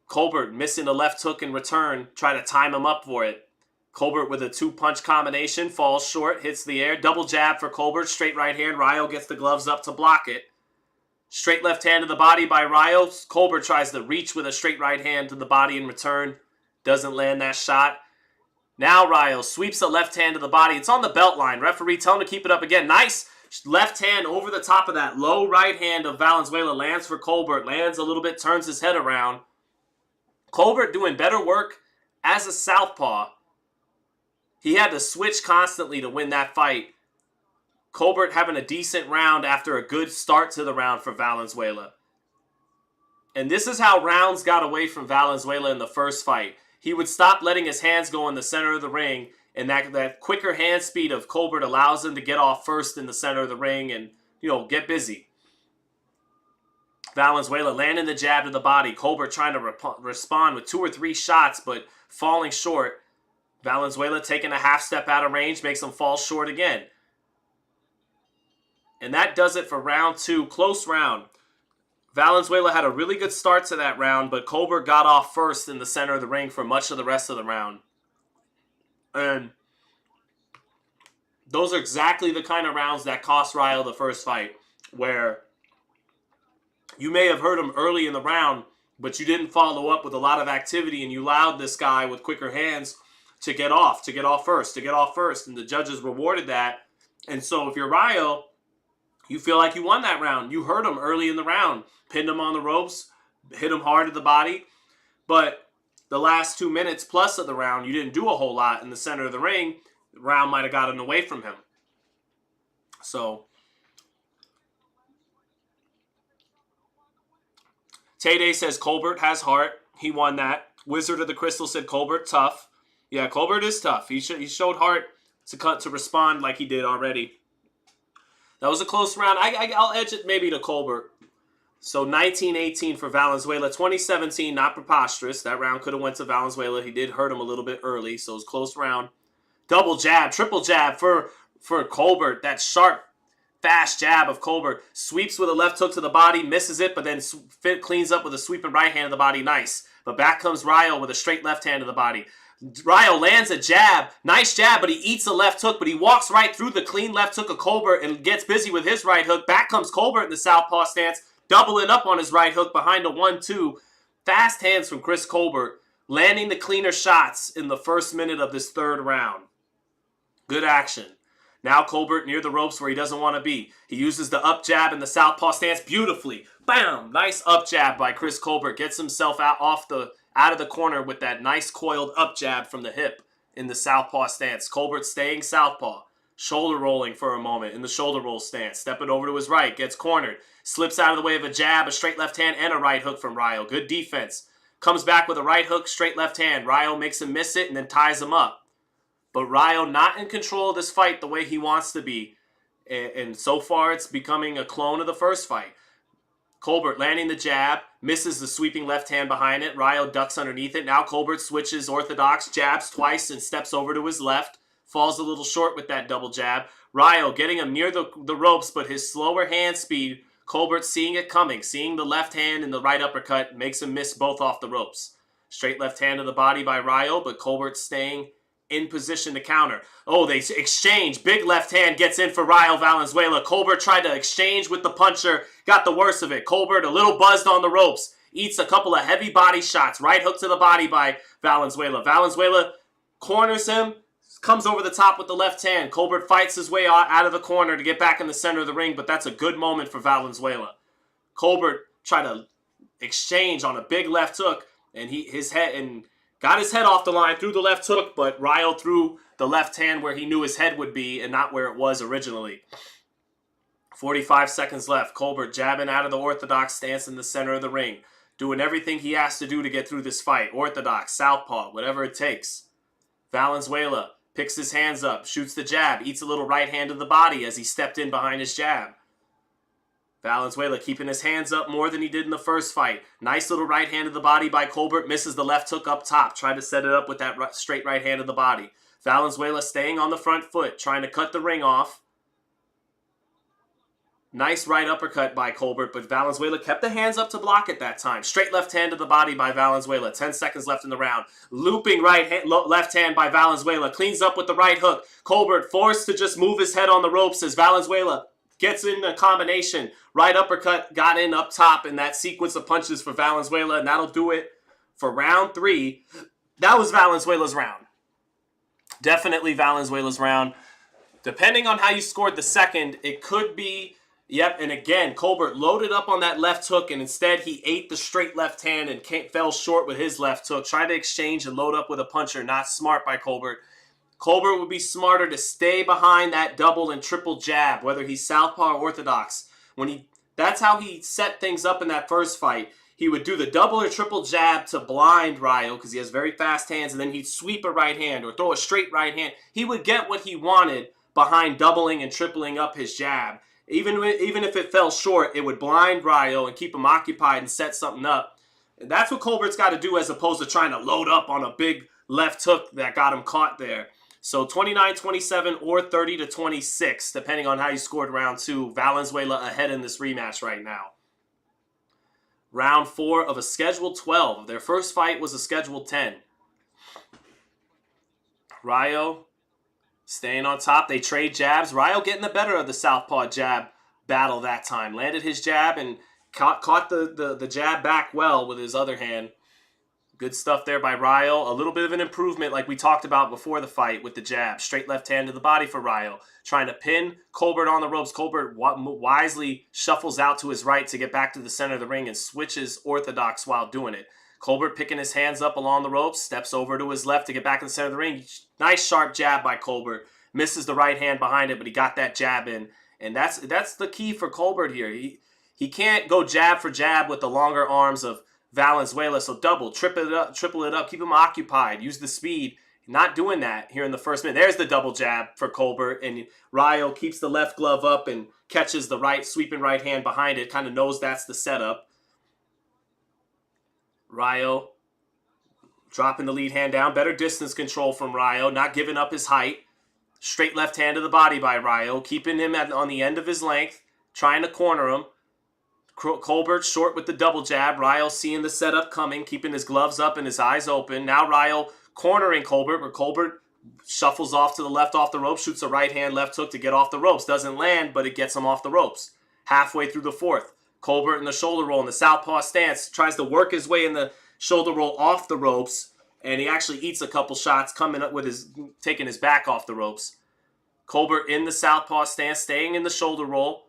Colbert missing a left hook in return. Try to time him up for it. Colbert with a 2-punch combination. Falls short. Hits the air. Double jab for Colbert. Straight right hand. Ryo gets the gloves up to block it. Straight left hand to the body by Ryo. Colbert tries to reach with a straight right hand to the body in return. Doesn't land that shot. Now Ryo sweeps a left hand to the body. It's on the belt line. Referee tell him to keep it up again. Nice left hand over the top of that. Low right hand of Valenzuela lands for Colbert. Lands a little bit, turns his head around. Colbert doing better work as a southpaw. He had to switch constantly to win that fight. Colbert having a decent round after a good start to the round for Valenzuela. And this is how rounds got away from Valenzuela in the first fight. He would stop letting his hands go in the center of the ring, and that quicker hand speed of Colbert allows him to get off first in the center of the ring and, get busy. Valenzuela landing the jab to the body. Colbert trying to respond with 2 or 3 shots, but falling short. Valenzuela taking a half step out of range, makes him fall short again. And that does it for round 2. Close round. Valenzuela had a really good start to that round, but Colbert got off first in the center of the ring for much of the rest of the round. And those are exactly the kind of rounds that cost Ryo the first fight, where you may have hurt him early in the round, but you didn't follow up with a lot of activity, and you allowed this guy with quicker hands to get off first. And the judges rewarded that. And so if you're Ryo, you feel like you won that round. You hurt him early in the round. Pinned him on the ropes. Hit him hard at the body. But the last 2 minutes plus of the round, you didn't do a whole lot in the center of the ring. The round might have gotten away from him. So Tay says Colbert has heart. He won that. Wizard of the Crystal said Colbert tough. Yeah, Colbert is tough. He showed heart to respond like he did already. That was a close round. I'll edge it maybe to Colbert. So 19-18 for Valenzuela. 2017, not preposterous. That round could have went to Valenzuela. He did hurt him a little bit early, so it was a close round. Double jab, triple jab for Colbert. That sharp, fast jab of Colbert. Sweeps with a left hook to the body, misses it, but then cleans up with a sweeping right hand to the body. Nice. But back comes Ryo with a straight left hand to the body. Ryo lands a jab. Nice jab, but he eats a left hook, but he walks right through the clean left hook of Colbert and gets busy with his right hook. Back comes Colbert in the southpaw stance, doubling up on his right hook behind a 1-2. Fast hands from Chris Colbert, landing the cleaner shots in the first minute of this third round. Good action. Now Colbert near the ropes where he doesn't want to be. He uses the up jab in the southpaw stance beautifully. Bam! Nice up jab by Chris Colbert. Gets himself out of the corner with that nice coiled up jab from the hip in the southpaw stance. Colbert staying southpaw. shoulder rolling for a moment in the shoulder roll stance. Stepping over to his right, gets cornered. Slips out of the way of a jab, a straight left hand, and a right hook from Rayo. Good defense. Comes back with a right hook, straight left hand. Rayo makes him miss it and then ties him up. But Rayo not in control of this fight the way he wants to be. And so far it's becoming a clone of the first fight. Colbert landing the jab, misses the sweeping left hand behind it. Rayo ducks underneath it. Now Colbert switches orthodox, jabs twice and steps over to his left. Falls a little short with that double jab. Rayo getting him near the ropes, but his slower hand speed, Colbert seeing it coming, seeing the left hand and the right uppercut, makes him miss both off the ropes. Straight left hand to the body by Rayo, but Colbert staying in position to counter. Oh, they exchange. Big left hand gets in for Rayo Valenzuela. Colbert tried to exchange with the puncher, got the worst of it. Colbert a little buzzed on the ropes, eats a couple of heavy body shots. Right hook to the body by Valenzuela. Valenzuela corners him, comes over the top with the left hand. Colbert fights his way out of the corner to get back in the center of the ring, but that's a good moment for Valenzuela. Colbert tried to exchange on a big left hook, and got his head off the line, threw the left hook, but Rayo threw the left hand where he knew his head would be and not where it was originally. 45 seconds left. Colbert jabbing out of the orthodox stance in the center of the ring, doing everything he has to do to get through this fight. Orthodox, southpaw, whatever it takes. Valenzuela picks his hands up, shoots the jab, eats a little right hand to the body as he stepped in behind his jab. Valenzuela keeping his hands up more than he did in the first fight. Nice little right hand to the body by Colbert. Misses the left hook up top. Trying to set it up with that straight right hand to the body. Valenzuela staying on the front foot. Trying to cut the ring off. Nice right uppercut by Colbert, but Valenzuela kept the hands up to block it that time. Straight left hand to the body by Valenzuela. 10 seconds left in the round. Looping left hand by Valenzuela. Cleans up with the right hook. Colbert forced to just move his head on the ropes as Valenzuela gets in a combination. Right uppercut got in up top in that sequence of punches for Valenzuela, and that'll do it for round 3. That was Valenzuela's round. Definitely Valenzuela's round. Depending on how you scored the second, it could be, yep, and again, Colbert loaded up on that left hook, and instead he ate the straight left hand and fell short with his left hook. Tried to exchange and load up with a puncher. Not smart by Colbert. Colbert would be smarter to stay behind that double and triple jab, whether he's southpaw or orthodox. That's how he set things up in that first fight. He would do the double or triple jab to blind Rayo because he has very fast hands, and then he'd sweep a right hand or throw a straight right hand. He would get what he wanted behind doubling and tripling up his jab. Even if it fell short, it would blind Rayo and keep him occupied and set something up. And that's what Colbert's got to do as opposed to trying to load up on a big left hook that got him caught there. So 29-27 or 30-26, depending on how you scored round 2. Valenzuela ahead in this rematch right now. Round 4 of a scheduled 12. Their first fight was a scheduled 10. Rayo staying on top. They trade jabs. Rayo getting the better of the southpaw jab battle that time. Landed his jab and caught the jab back well with his other hand. Good stuff there by Rayo. A little bit of an improvement like we talked about before the fight with the jab. Straight left hand to the body for Rayo. Trying to pin Colbert on the ropes. Colbert wisely shuffles out to his right to get back to the center of the ring and switches orthodox while doing it. Colbert picking his hands up along the ropes. Steps over to his left to get back in the center of the ring. Nice sharp jab by Colbert. Misses the right hand behind it, but he got that jab in. And that's the key for Colbert here. He can't go jab for jab with the longer arms of Valenzuela, so double, triple it up, keep him occupied, use the speed. Not doing that here in the first minute. There's the double jab for Colbert, and Rayo keeps the left glove up and catches the right, sweeping right hand behind it, kind of knows that's the setup. Rayo dropping the lead hand down, better distance control from Rayo, not giving up his height. Straight left hand to the body by Rayo, keeping him on the end of his length, trying to corner him. Colbert short with the double jab. Rayo seeing the setup coming, keeping his gloves up and his eyes open. Now Rayo cornering Colbert, but Colbert shuffles off to the left off the ropes, shoots a right hand left hook to get off the ropes. Doesn't land, but it gets him off the ropes. Halfway through the fourth, Colbert in the shoulder roll in the southpaw stance, tries to work his way in the shoulder roll off the ropes, and he actually eats a couple shots coming up with taking his back off the ropes. Colbert in the southpaw stance, staying in the shoulder roll.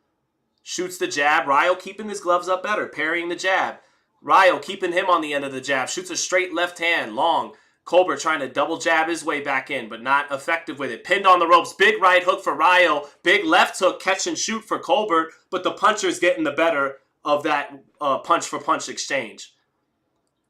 Shoots the jab. Rayo keeping his gloves up better. Parrying the jab. Rayo keeping him on the end of the jab. Shoots a straight left hand. Long. Colbert trying to double jab his way back in, but not effective with it. Pinned on the ropes. Big right hook for Rayo. Big left hook, catch and shoot for Colbert, but the puncher's getting the better of that punch-for-punch exchange.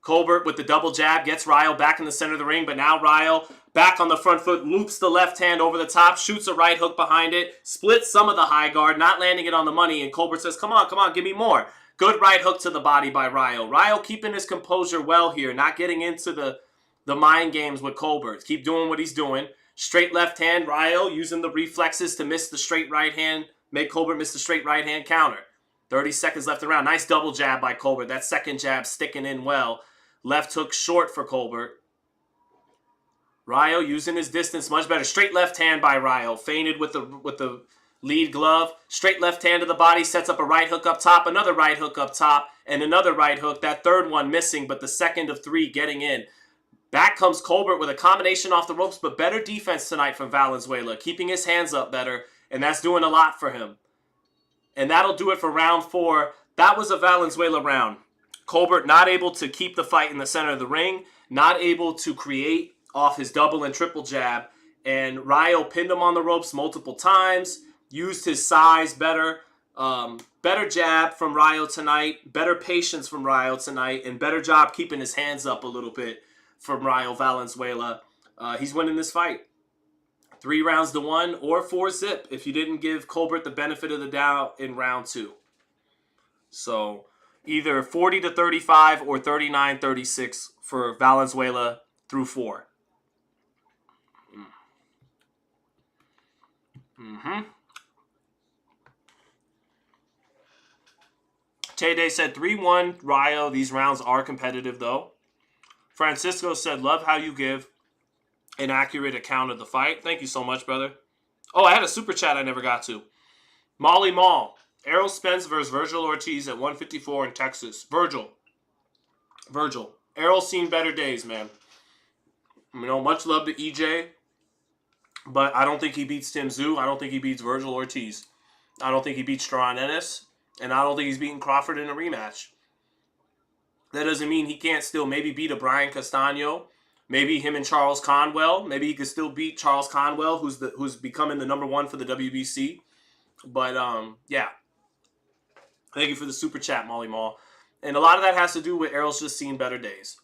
Colbert with the double jab gets Rayo back in the center of the ring, but now Rayo back on the front foot, loops the left hand over the top, shoots a right hook behind it, splits some of the high guard, not landing it on the money, and Colbert says, come on, give me more. Good right hook to the body by Rayo. Rayo keeping his composure well here, not getting into the mind games with Colbert. Keep doing what he's doing. Straight left hand, Rayo using the reflexes to miss the straight right hand, make Colbert miss the straight right hand counter. 30 seconds left around. Nice double jab by Colbert. That second jab sticking in well. Left hook short for Colbert. Rayo using his distance much better. Straight left hand by Rayo. Feinted with the lead glove. Straight left hand to the body. Sets up a right hook up top. Another right hook up top. And another right hook. That third one missing, but the second of three getting in. Back comes Colbert with a combination off the ropes, but better defense tonight from Valenzuela. Keeping his hands up better, and that's doing a lot for him. And that'll do it for round 4. That was a Valenzuela round. Colbert not able to keep the fight in the center of the ring, not able to create off his double and triple jab, and Rayo pinned him on the ropes multiple times, used his size better, better jab from Rayo tonight, better patience from Rayo tonight, and better job keeping his hands up a little bit from Rayo Valenzuela. He's winning this fight. 3 rounds to 1 or 4-zip if you didn't give Colbert the benefit of the doubt in round 2. So either 40-35 or 39-36 for Valenzuela through 4. Tay said 3-1 Rayo. These rounds are competitive though. Francisco said, love how you give an accurate account of the fight. Thank you so much, brother. Oh, I had a super chat I never got to. Molly Mall. Errol Spence versus Virgil Ortiz at 154 in Texas. Virgil. Errol's seen better days, man. You know, much love to EJ. But I don't think he beats Tim Tszyu. I don't think he beats Virgil Ortiz. I don't think he beats Strawn Ennis. And I don't think he's beating Crawford in a rematch. That doesn't mean he can't still maybe beat a Brian Castano. Maybe him and Charles Conwell. Maybe he could still beat Charles Conwell, who's becoming the #1 for the WBC. But, yeah. Thank you for the super chat, Molly Mall. And a lot of that has to do with Errol's just seen better days.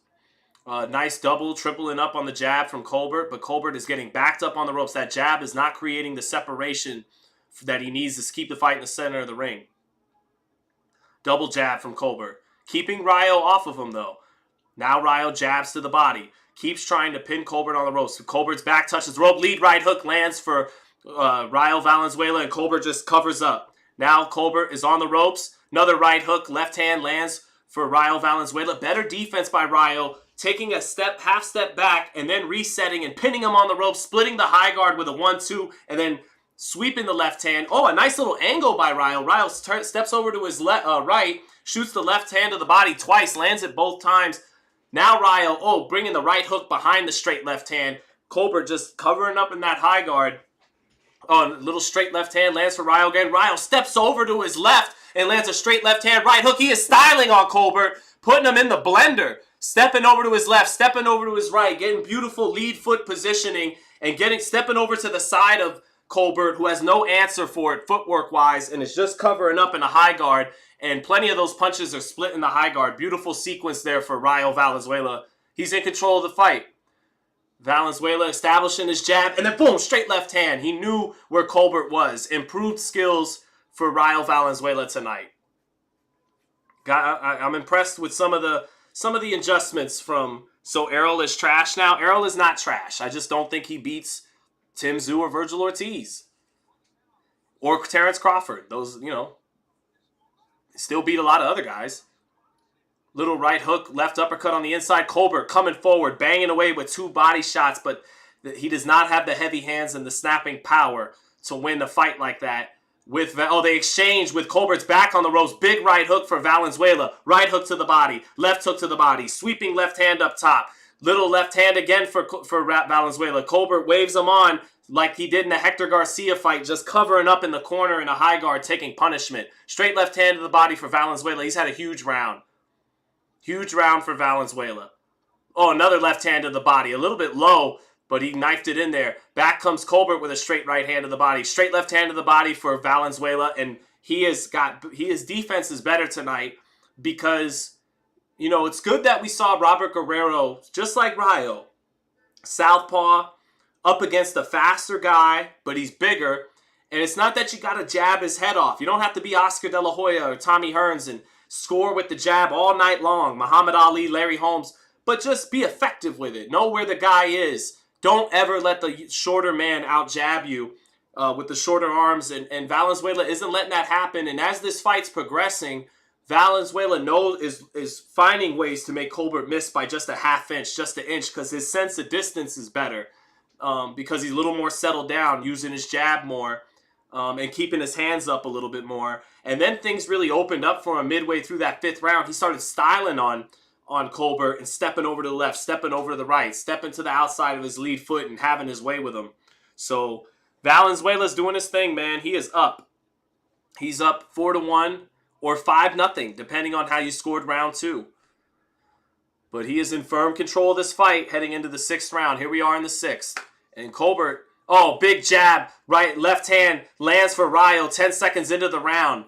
Nice double, tripling up on the jab from Colbert, but Colbert is getting backed up on the ropes. That jab is not creating the separation that he needs to keep the fight in the center of the ring. Double jab from Colbert. Keeping Rayo off of him, though. Now Rayo jabs to the body. Keeps trying to pin Colbert on the ropes. Colbert's back touches the rope. Lead right hook lands for Rayo Valenzuela, and Colbert just covers up. Now Colbert is on the ropes. Another right hook. Left hand lands for Rayo Valenzuela. Better defense by Rayo. Taking a half step back, and then resetting and pinning him on the ropes. Splitting the high guard with a 1-2, and then sweeping the left hand. Oh, a nice little angle by Rayo. Rayo steps over to his right. Shoots the left hand to the body twice. Lands it both times. Now Rayo, bringing the right hook behind the straight left hand. Colbert just covering up in that high guard. Oh, little straight left hand lands for Rayo again. Rayo steps over to his left and lands a straight left hand right hook. He is styling on Colbert, putting him in the blender. Stepping over to his left, stepping over to his right, getting beautiful lead foot positioning, and stepping over to the side of Colbert, who has no answer for it footwork-wise, and is just covering up in a high guard. And plenty of those punches are split in the high guard. Beautiful sequence there for Rayo Valenzuela. He's in control of the fight. Valenzuela establishing his jab, and then boom, straight left hand. He knew where Colbert was. Improved skills for Rayo Valenzuela tonight. I'm impressed with some of the adjustments from. So Errol is trash now. Errol is not trash. I just don't think he beats Tim Tszyu or Virgil Ortiz or Terrence Crawford. Those, still beat a lot of other guys. Little right hook, left uppercut on the inside. Colbert coming forward, banging away with 2 body shots, but he does not have the heavy hands and the snapping power to win a fight like that. They exchange with Colbert's back on the ropes. Big right hook for Valenzuela. Right hook to the body. Left hook to the body. Sweeping left hand up top. Little left hand again for Valenzuela. Colbert waves him on like he did in the Hector Garcia fight, just covering up in the corner in a high guard, taking punishment. Straight left hand to the body for Valenzuela. He's had a huge round. Huge round for Valenzuela. Oh, another left hand to the body. A little bit low, but he knifed it in there. Back comes Colbert with a straight right hand to the body. Straight left hand to the body for Valenzuela. And his defense is better tonight because, you know, it's good that we saw Robert Guerrero, just like Rayo, southpaw, up against a faster guy, but he's bigger. And it's not that you got to jab his head off. You don't have to be Oscar De La Hoya or Tommy Hearns and score with the jab all night long. Muhammad Ali, Larry Holmes. But just be effective with it. Know where the guy is. Don't ever let the shorter man out-jab you with the shorter arms. And Valenzuela isn't letting that happen. And as this fight's progressing, Valenzuela is finding ways to make Colbert miss by just a half inch, just an inch, because his sense of distance is better. Because he's a little more settled down, using his jab more. And keeping his hands up a little bit more. And then things really opened up for him midway through that 5th round. He started styling on Colbert and stepping over to the left, stepping over to the right, stepping to the outside of his lead foot and having his way with him. So Valenzuela's doing his thing, man. He is up. He's up 4-1 or 5-0, depending on how you scored round 2. But he is in firm control of this fight heading into the 6th round. Here we are in the 6th. And Colbert... Oh, big jab, right, left hand, lands for Rayo 10 seconds into the round.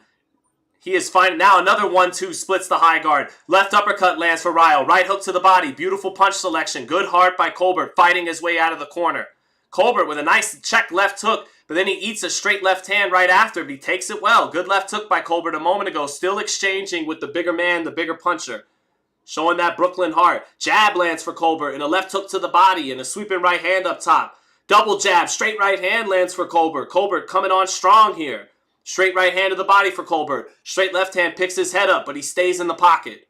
He is fine. Now another 1-2 splits the high guard. Left uppercut lands for Rayo. Right hook to the body. Beautiful punch selection. Good heart by Colbert, fighting his way out of the corner. Colbert with a nice check left hook, but then he eats a straight left hand right after, but he takes it well. Good left hook by Colbert a moment ago. Still exchanging with the bigger man, the bigger puncher. Showing that Brooklyn heart. Jab lands for Colbert and a left hook to the body and a sweeping right hand up top. Double jab, straight right hand lands for Colbert. Colbert coming on strong here. Straight right hand to the body for Colbert. Straight left hand picks his head up, but he stays in the pocket.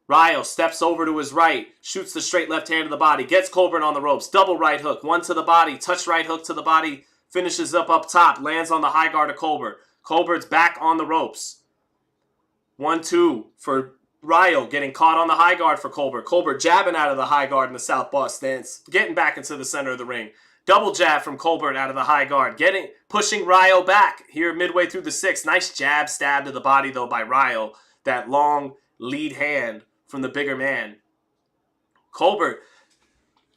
Rayo steps over to his right, shoots the straight left hand to the body, gets Colbert on the ropes. Double right hook, one to the body, touch right hook to the body, finishes up top, lands on the high guard of Colbert. Colbert's back on the ropes. 1-2 for Rayo, getting caught on the high guard for Colbert. Colbert jabbing out of the high guard in the southpaw stance, getting back into the center of the ring. Double jab from Colbert out of the high guard, pushing Rayo back here midway through the 6th. Nice jab stab to the body, though, by Rayo. That long lead hand from the bigger man. Colbert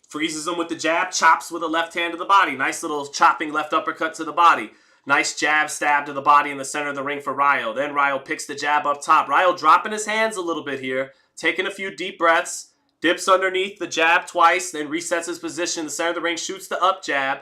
freezes him with the jab, chops with a left hand to the body. Nice little chopping left uppercut to the body. Nice jab stab to the body in the center of the ring for Rayo. Then Rayo picks the jab up top. Rayo dropping his hands a little bit here, taking a few deep breaths, dips underneath the jab twice, then resets his position in the center of the ring, shoots the up jab.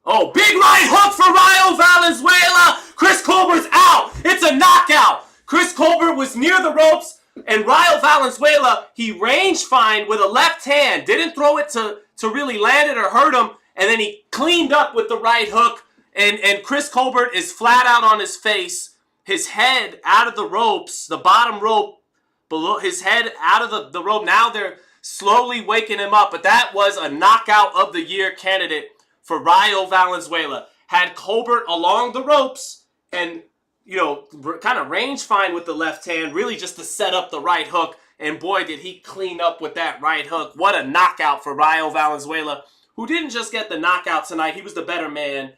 Oh, big right hook for Rayo Valenzuela. Chris Colbert's out. It's a knockout. Chris Colbert was near the ropes, and Rayo Valenzuela, he range fine with a left hand. Didn't throw it to really land it or hurt him, and then he cleaned up with the right hook. And Chris Colbert is flat out on his face, his head out of the ropes, the bottom rope, below his head out of the rope. Now they're slowly waking him up, but that was a knockout of the year candidate for Rayo Valenzuela. Had Colbert along the ropes and, you know, kind of range fine with the left hand, really just to set up the right hook. And boy, did he clean up with that right hook. What a knockout for Rayo Valenzuela, who didn't just get the knockout tonight. He was the better man.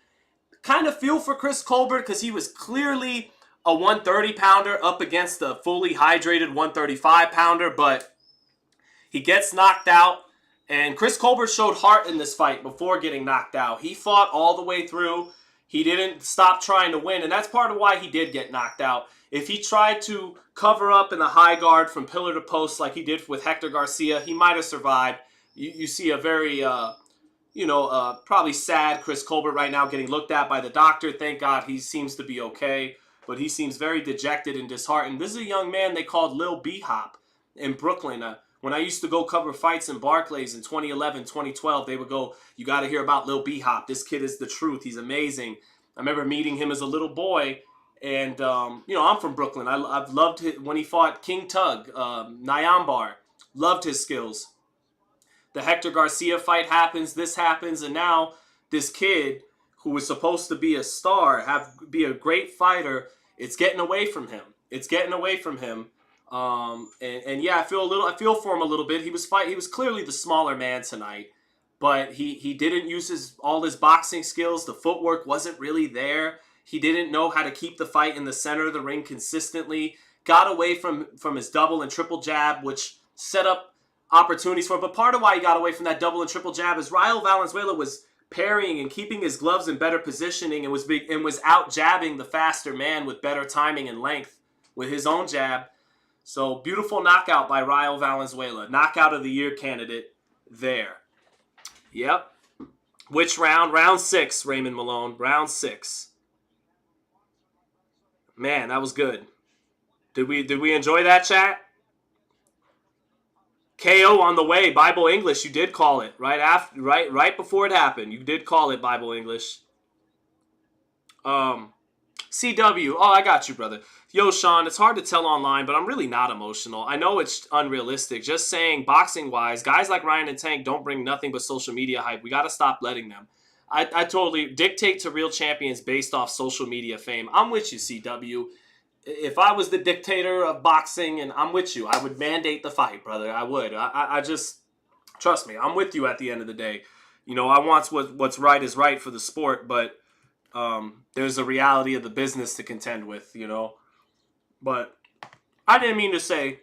Kind of feel for Chris Colbert because he was clearly a 130-pounder up against a fully hydrated 135-pounder, but he gets knocked out. And Chris Colbert showed heart in this fight before getting knocked out. He fought all the way through. He didn't stop trying to win, and that's part of why he did get knocked out. If he tried to cover up in the high guard from pillar to post like he did with Hector Garcia, he might have survived. You see a very... probably sad Chris Colbert right now getting looked at by the doctor. Thank God he seems to be okay. But he seems very dejected and disheartened. This is a young man they called Lil B-Hop in Brooklyn. When I used to go cover fights in Barclays in 2011, 2012, they would go, you got to hear about Lil B-Hop. This kid is the truth. He's amazing. I remember meeting him as a little boy. And, I'm from Brooklyn. I've loved it when he fought King Tug, Nyambar. Loved his skills. The Hector Garcia fight happens, this happens, and now this kid who was supposed to be a star, be a great fighter, it's getting away from him. It's getting away from him. I feel for him a little bit. He was clearly the smaller man tonight, but he didn't use all his boxing skills. The footwork wasn't really there. He didn't know how to keep the fight in the center of the ring consistently. Got away from his double and triple jab, which set up opportunities for him. But part of why he got away from that double and triple jab is Raul Valenzuela was parrying and keeping his gloves in better positioning and was out jabbing the faster man with better timing and length with his own jab. So beautiful knockout by Raul Valenzuela. Knockout of the year candidate there. Yep. Which round? Round 6, Raymond Malone. Round 6. Man, that was good. Did we enjoy that, chat? KO on the way, Bible English. You did call it right before it happened. You did call it Bible English. CW. Oh, I got you, brother. Yo, Sean, it's hard to tell online, but I'm really not emotional. I know it's unrealistic. Just saying, boxing-wise, guys like Ryan and Tank don't bring nothing but social media hype. We got to stop letting them. I totally dictate to real champions based off social media fame. I'm with you, CW. If I was the dictator of boxing, and I'm with you, I would mandate the fight, brother. I would. I just, trust me, I'm with you at the end of the day. You know, I want what's right is right for the sport, but there's a reality of the business to contend with, you know. But I didn't mean to say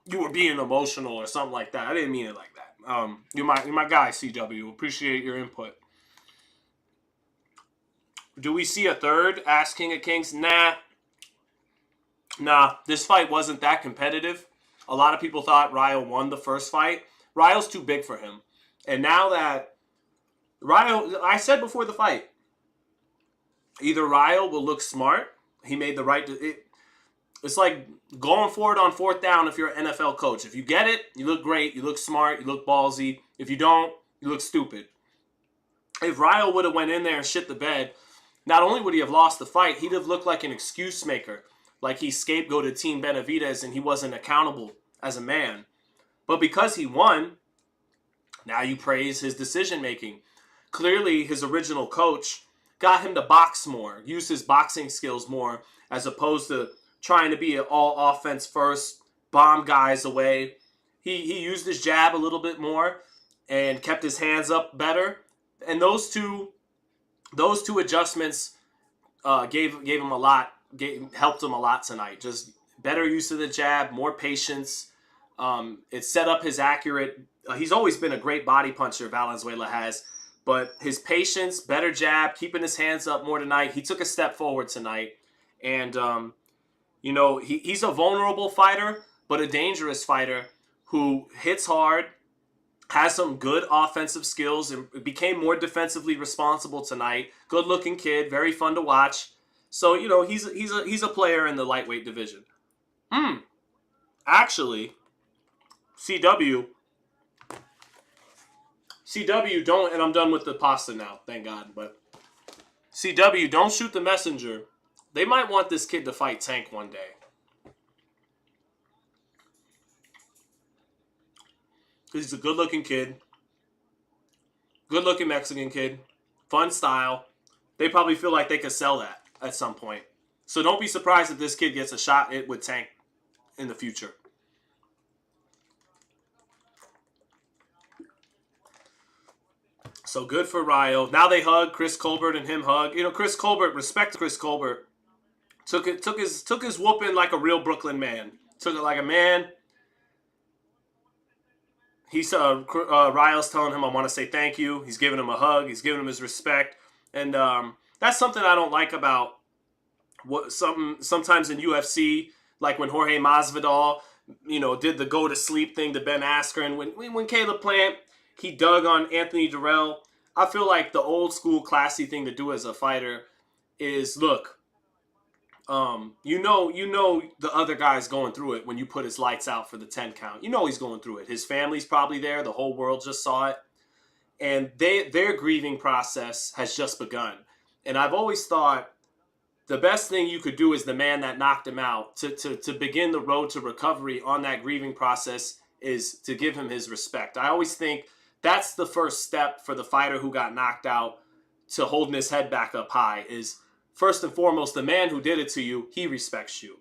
you were being emotional or something like that. I didn't mean it like that. You're my guy, CW. Appreciate your input. Do we see a third? Ask King of Kings. Nah, this fight wasn't that competitive. A lot of people thought Ryo won the first fight. Ryo's too big for him. And now that Ryo, I said before the fight, either Ryo will look smart. He made the right... It's like going for it on 4th down if you're an NFL coach. If you get it, you look great. You look smart. You look ballsy. If you don't, you look stupid. If Ryo would have went in there and shit the bed, not only would he have lost the fight, he'd have looked like an excuse maker. Like he scapegoated Team Benavidez and he wasn't accountable as a man. But because he won, now you praise his decision making. Clearly, his original coach got him to box more, use his boxing skills more, as opposed to trying to be an all offense first, bomb guys away. He used his jab a little bit more and kept his hands up better. And those two adjustments gave him a lot. Helped him a lot tonight. Just better use of the jab, more patience. It set up his accurate... he's always been a great body puncher, Valenzuela has. But his patience, better jab, keeping his hands up more tonight. He took a step forward tonight. And, you know, he's a vulnerable fighter, but a dangerous fighter who hits hard, has some good offensive skills, and became more defensively responsible tonight. Good-looking kid, very fun to watch. So, you know, he's a player in the lightweight division. Actually, CW don't, and I'm done with the pasta now, thank God, but CW, don't shoot the messenger. They might want this kid to fight Tank one day. He's a good-looking kid. Good-looking Mexican kid. Fun style. They probably feel like they could sell that at some point. So don't be surprised if this kid gets a shot with Tank in the future. So good for Ryo. Now they hug. Chris Colbert and him hug. You know, Chris Colbert, respect to Chris Colbert. Took his whooping like a real Brooklyn man. Took it like a man. Ryo's telling him, I want to say thank you. He's giving him a hug. He's giving him his respect. And that's something I don't like about sometimes in UFC, like when Jorge Masvidal, you know, did the go to sleep thing to Ben Askren. When Caleb Plant, he dug on Anthony Durrell. I feel like the old school classy thing to do as a fighter is, look, you know the other guy's going through it when you put his lights out for the 10 count. You know he's going through it. His family's probably there. The whole world just saw it. And their grieving process has just begun. And I've always thought the best thing you could do as the man that knocked him out to begin the road to recovery on that grieving process is to give him his respect. I always think that's the first step for the fighter who got knocked out to holding his head back up high is, first and foremost, the man who did it to you, he respects you.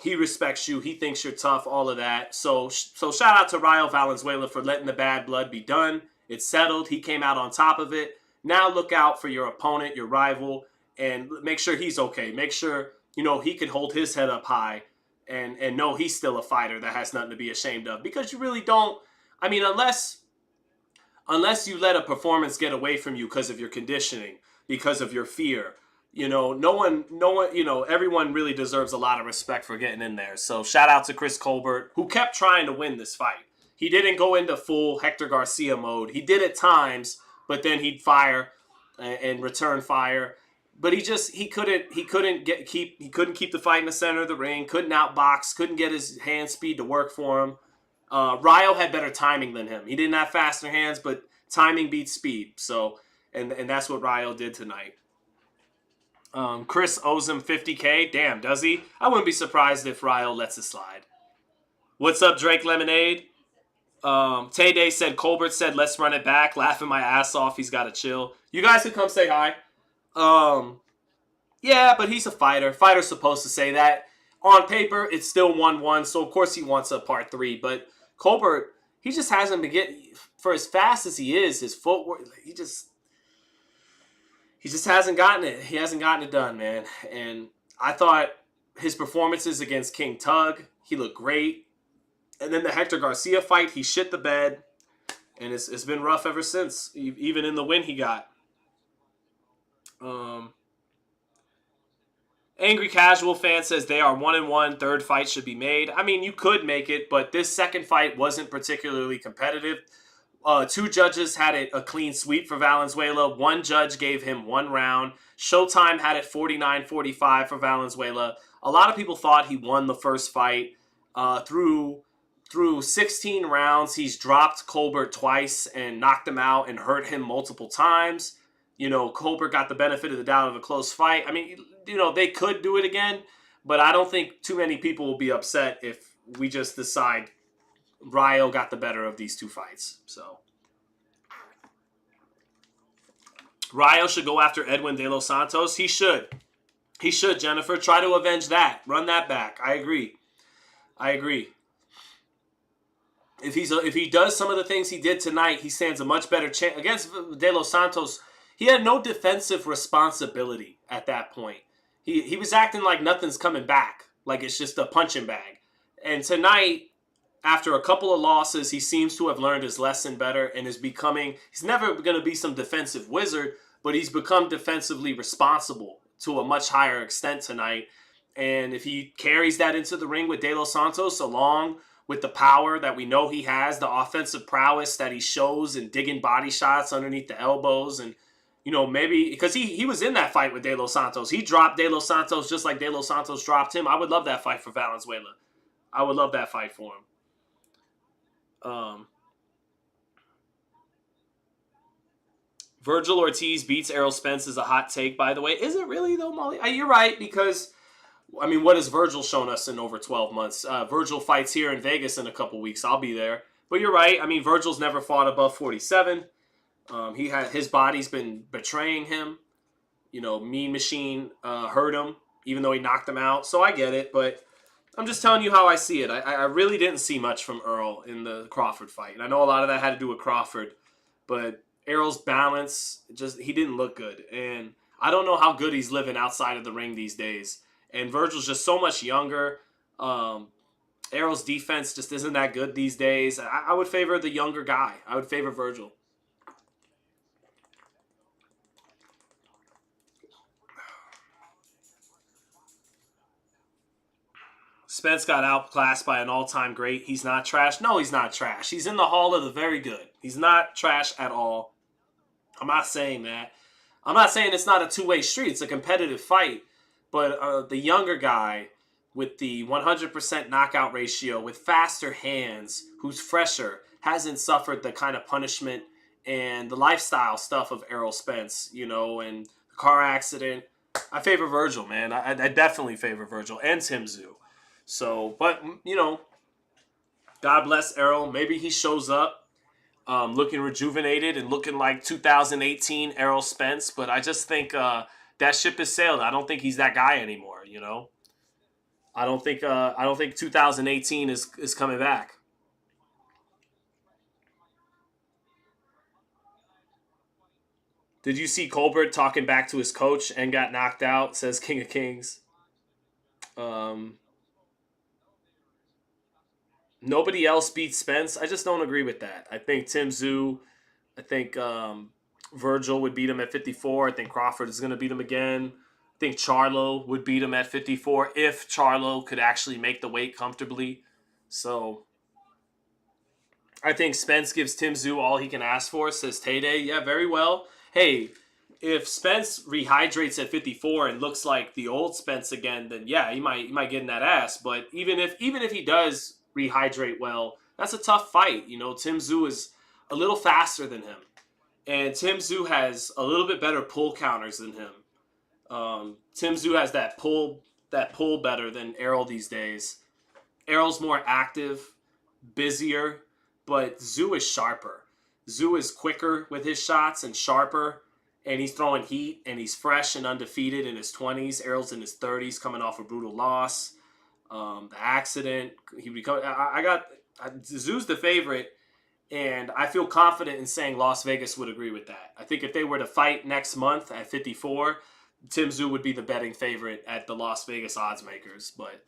He respects you. He thinks you're tough, all of that. So shout out to Raul Valenzuela for letting the bad blood be done. It's settled. He came out on top of it. Now look out for your opponent, your rival, and make sure he's okay. Make sure, you know, he can hold his head up high and know he's still a fighter that has nothing to be ashamed of. Because you really don't. I mean, unless you let a performance get away from you because of your conditioning, because of your fear. No one, everyone really deserves a lot of respect for getting in there. So shout out to Chris Colbert, who kept trying to win this fight. He didn't go into full Hector Garcia mode. He did at times, but then he'd fire and return fire. But he couldn't keep the fight in the center of the ring. Couldn't outbox. Couldn't get his hand speed to work for him. Ryo had better timing than him. He didn't have faster hands, but timing beats speed. So, and that's what Ryo did tonight. Chris owes him $50K. Damn, does he? I wouldn't be surprised if Ryo lets it slide. What's up, Drake Lemonade? Tay Day said, Colbert said, let's run it back. Laughing my ass off. He's got to chill. You guys can come say hi. Yeah, but he's a fighter. Fighter's supposed to say that. On paper, it's still 1-1, so of course he wants a part 3. But Colbert, he just hasn't been getting, for as fast as he is, his footwork, he just hasn't gotten it. He hasn't gotten it done, man. And I thought his performances against King Tug, he looked great. And then the Hector Garcia fight, he shit the bed. And it's been rough ever since, even in the win he got. Angry Casual Fan says they are 1-1. Third fight should be made. I mean, you could make it, but this second fight wasn't particularly competitive. 2 judges had it a clean sweep for Valenzuela. 1 judge gave him 1 round. Showtime had it 49-45 for Valenzuela. A lot of people thought he won the first fight. Through 16 rounds, he's dropped Colbert twice and knocked him out and hurt him multiple times. Colbert got the benefit of the doubt of a close fight. I mean, they could do it again, but I don't think too many people will be upset if we just decide Ryo got the better of these 2 fights. So Ryo should go after Edwin De Los Santos. He should, Jennifer. Try to avenge that. Run that back. I agree. If he does some of the things he did tonight, he stands a much better chance. Against De Los Santos, he had no defensive responsibility at that point. He was acting like nothing's coming back, like it's just a punching bag. And tonight, after a couple of losses, he seems to have learned his lesson better and he's never going to be some defensive wizard, but he's become defensively responsible to a much higher extent tonight. And if he carries that into the ring with De Los Santos, along with the power that we know he has, the offensive prowess that he shows in digging body shots underneath the elbows, and maybe because he was in that fight with De Los Santos. He dropped De Los Santos just like De Los Santos dropped him. I would love that fight for Valenzuela. I would love that fight for him. Virgil Ortiz beats Errol Spence is a hot take, by the way. Is it really, though, Molly? You're right, because, I mean, what has Virgil shown us in over 12 months? Virgil fights here in Vegas in a couple weeks. I'll be there. But you're right. I mean, Virgil's never fought above 47. His body's been betraying him. Mean Machine hurt him, even though he knocked him out. So I get it, but I'm just telling you how I see it. I really didn't see much from Earl in the Crawford fight. And I know a lot of that had to do with Crawford, but Errol's balance, he didn't look good. And I don't know how good he's living outside of the ring these days. And Virgil's just so much younger. Errol's defense just isn't that good these days. I would favor the younger guy. I would favor Virgil. Spence got outclassed by an all-time great. He's not trash. No, he's not trash. He's in the hall of the very good. He's not trash at all. I'm not saying that. I'm not saying it's not a two-way street. It's a competitive fight. But the younger guy with the 100% knockout ratio, with faster hands, who's fresher, hasn't suffered the kind of punishment and the lifestyle stuff of Errol Spence, and the car accident. I favor Virgil, man. I definitely favor Virgil and Tim Tszyu. So, but, God bless Errol. Maybe he shows up looking rejuvenated and looking like 2018 Errol Spence. But I just think that ship has sailed. I don't think he's that guy anymore, I don't think 2018 is coming back. Did you see Colbert talking back to his coach and got knocked out, says King of Kings? Nobody else beats Spence. I just don't agree with that. I think Tim Tszyu, I think Virgil would beat him at 54. I think Crawford is going to beat him again. I think Charlo would beat him at 54 if Charlo could actually make the weight comfortably. So I think Spence gives Tim Tszyu all he can ask for, says Tay-Day. Yeah, very well. Hey, if Spence rehydrates at 54 and looks like the old Spence again, then yeah, he might get in that ass. But even if he does rehydrate well, that's a tough fight. You know, Tim Tszyu is a little faster than him, and Tim Tszyu has a little bit better pull counters than him. Tim Tszyu has that pull better than Errol these days. Errol's more active, busier, but Tszyu is sharper. Tszyu is quicker with his shots and sharper, and he's throwing heat, and he's fresh and undefeated in his 20s. Errol's in his 30s, coming off a brutal loss. The accident, Tszyu's the favorite, and I feel confident in saying Las Vegas would agree with that. I think if they were to fight next month at 54, Tim Tszyu would be the betting favorite at the Las Vegas odds makers, but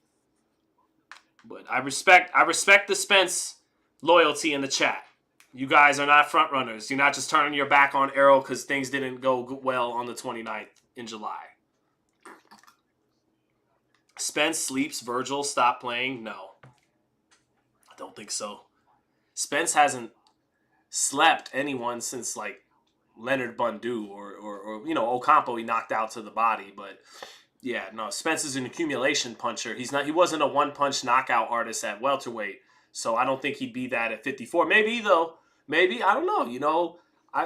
I respect the Spence loyalty in the chat. You guys are not front runners. You're not just turning your back on Errol because things didn't go well on the 29th in July. Spence sleeps. Virgil stop playing. No, I don't think so. Spence hasn't slept anyone since like Leonard Bundu or Ocampo. He knocked out to the body, but yeah, no. Spence is an accumulation puncher. He wasn't a one punch knockout artist at welterweight. So I don't think he'd be that at 54. Maybe, though. Maybe. I don't know. You know,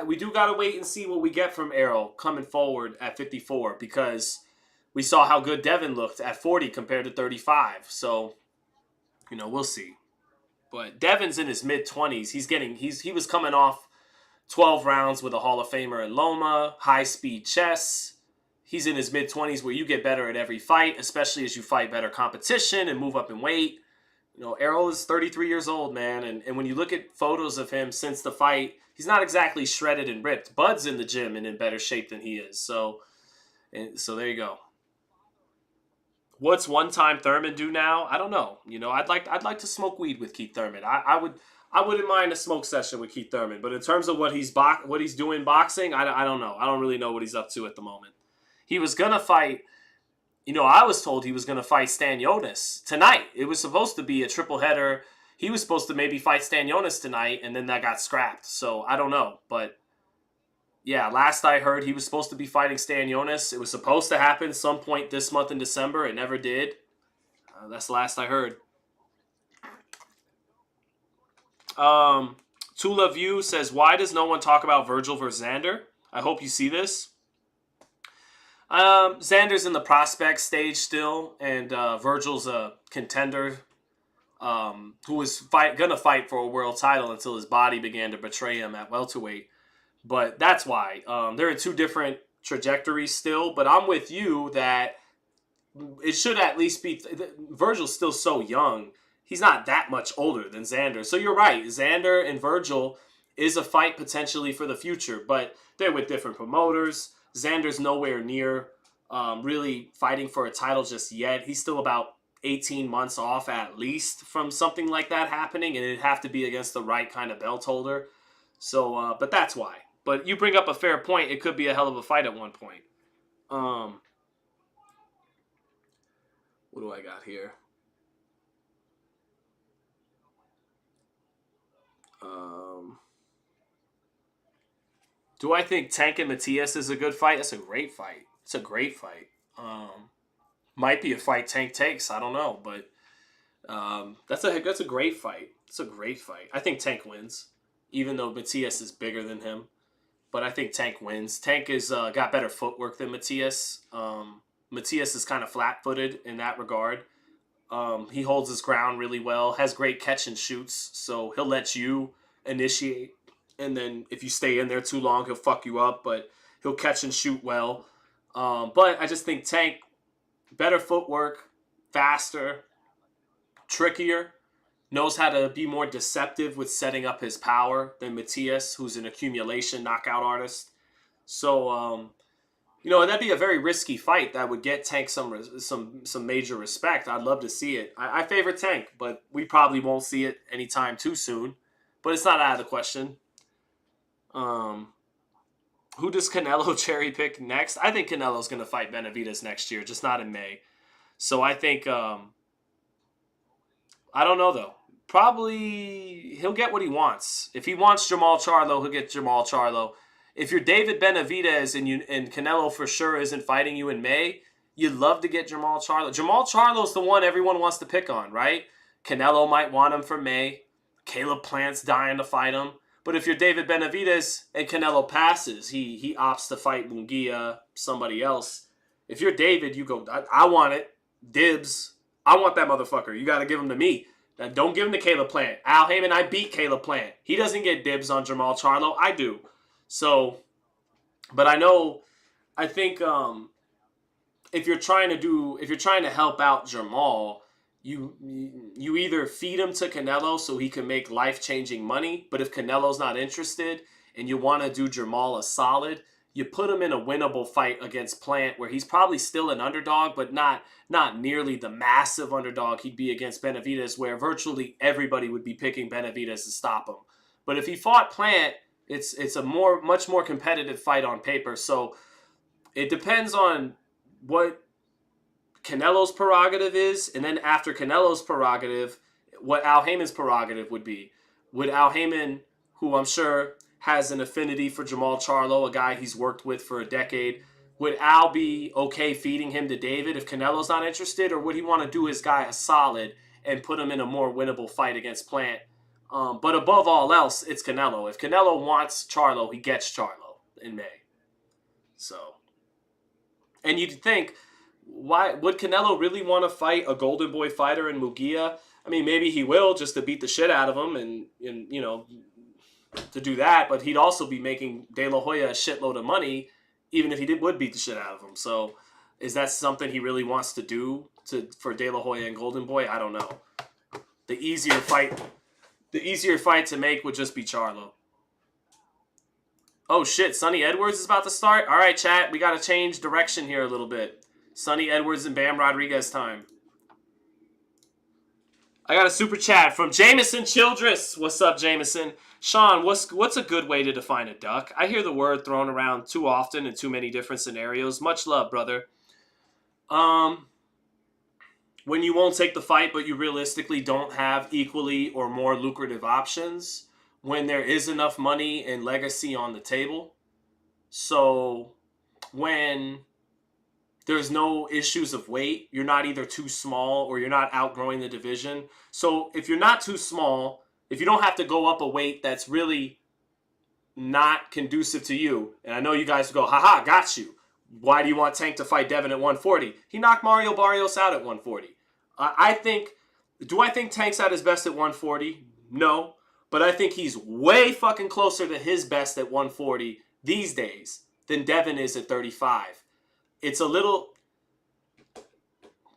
we do got to wait and see what we get from Errol coming forward at 54 because we saw how good Devin looked at 40 compared to 35. So, we'll see. But Devin's in his mid-20s. He was coming off 12 rounds with a Hall of Famer in Loma, high-speed chess. He's in his mid-20s where you get better at every fight, especially as you fight better competition and move up in weight. Errol is 33 years old, man, and when you look at photos of him since the fight, he's not exactly shredded and ripped. Bud's in the gym and in better shape than he is. So there you go. What's one-time Thurman do now? I don't know. I'd like to smoke weed with Keith Thurman. I wouldn't mind a smoke session with Keith Thurman, but in terms of what he's doing boxing, I don't know. I don't really know what he's up to at the moment. He was gonna fight. I was told he was going to fight Stanionis tonight. It was supposed to be a triple header. He was supposed to maybe fight Stanionis tonight, and then that got scrapped. So I don't know. But, yeah, last I heard, he was supposed to be fighting Stanionis. It was supposed to happen some point this month in December. It never did. That's the last I heard. Tula View says, why does no one talk about Virgil versus Xander? I hope you see this. Xander's in the prospect stage still, and Virgil's a contender who was gonna fight for a world title until his body began to betray him at welterweight. But that's why. They're in two different trajectories still, but I'm with you that it should at least be... Virgil's still so young. He's not that much older than Xander. So you're right. Xander and Virgil is a fight potentially for the future, but they're with different promoters. Xander's nowhere near really fighting for a title just yet. He's still about 18 months off at least from something like that happening, and it'd have to be against the right kind of belt holder. So, but that's why. But you bring up a fair point. It could be a hell of a fight at one point. What do I got here? Do I think Tank and Matias is a good fight? That's a great fight. It's a great fight. Might be a fight Tank takes. I don't know, but that's a great fight. It's a great fight. I think Tank wins, even though Matias is bigger than him. But I think Tank wins. Tank is got better footwork than Matias. Matias is kind of flat-footed in that regard. He holds his ground really well, has great catch and shoots, so he'll let you initiate. And then if you stay in there too long, he'll fuck you up, but he'll catch and shoot well. But I just think Tank, better footwork, faster, trickier, knows how to be more deceptive with setting up his power than Matias, who's an accumulation knockout artist. So, You know, that'd be a very risky fight that would get Tank some major respect. I'd love to see it. I favor Tank, but we probably won't see it anytime too soon. But it's not out of the question. Um, who does Canelo cherry pick next? I think Canelo's going to fight Benavidez next year, just not in May. So I think I don't know though. Probably he'll get what he wants. If he wants Jamal Charlo, he'll get Jamal Charlo. If you're David Benavidez and Canelo for sure isn't fighting you in May, you'd love to get Jamal Charlo. Jamal Charlo's the one everyone wants to pick on, right? Canelo might want him for May. Caleb Plant's dying to fight him. But if you're David Benavidez and Canelo passes, he opts to fight Munguia, somebody else. If you're David, you go, I want it. Dibs. I want that motherfucker. You got to give him to me. Now, don't give him to Caleb Plant. Al Heyman, I beat Caleb Plant. He doesn't get dibs on Jamal Charlo. I do. So, but I think if you're trying to help out Jamal, you either feed him to Canelo so he can make life-changing money, but if Canelo's not interested and you want to do Jamal a solid, you put him in a winnable fight against Plant where he's probably still an underdog, but not nearly the massive underdog he'd be against Benavidez, where virtually everybody would be picking Benavidez to stop him. But if he fought Plant, it's a much more competitive fight on paper. So it depends on what Canelo's prerogative is, and then after Canelo's prerogative, what Al Heyman's prerogative would be. Would Al Heyman, who I'm sure has an affinity for Jamal Charlo, a guy he's worked with for a decade, would Al be okay feeding him to David if Canelo's not interested, or would he want to do his guy a solid and put him in a more winnable fight against Plant? But above all else, it's Canelo. If Canelo wants Charlo, he gets Charlo in May. So, and you'd think, why would Canelo really want to fight a Golden Boy fighter in Munguia? I mean, maybe he will just to beat the shit out of him and you know, to do that. But he'd also be making De La Hoya a shitload of money, even if he would beat the shit out of him. So, is that something he really wants to do for De La Hoya and Golden Boy? I don't know. The easier fight to make would just be Charlo. Oh shit, Sonny Edwards is about to start? All right, chat, we got to change direction here a little bit. Sonny Edwards and Bam Rodriguez time. I got a super chat from Jameson Childress. What's up, Jameson? Sean, what's a good way to define a duck? I hear the word thrown around too often in too many different scenarios. Much love, brother. When you won't take the fight, but you realistically don't have equally or more lucrative options. When there is enough money and legacy on the table. So when there's no issues of weight, you're not either too small or you're not outgrowing the division. So if you're not too small, if you don't have to go up a weight that's really not conducive to you, and I know you guys go, haha, got you. Why do you want Tank to fight Devin at 140? He knocked Mario Barrios out at 140. Do I think Tank's at his best at 140? No. But I think he's way fucking closer to his best at 140 these days than Devin is at 35. It's a little...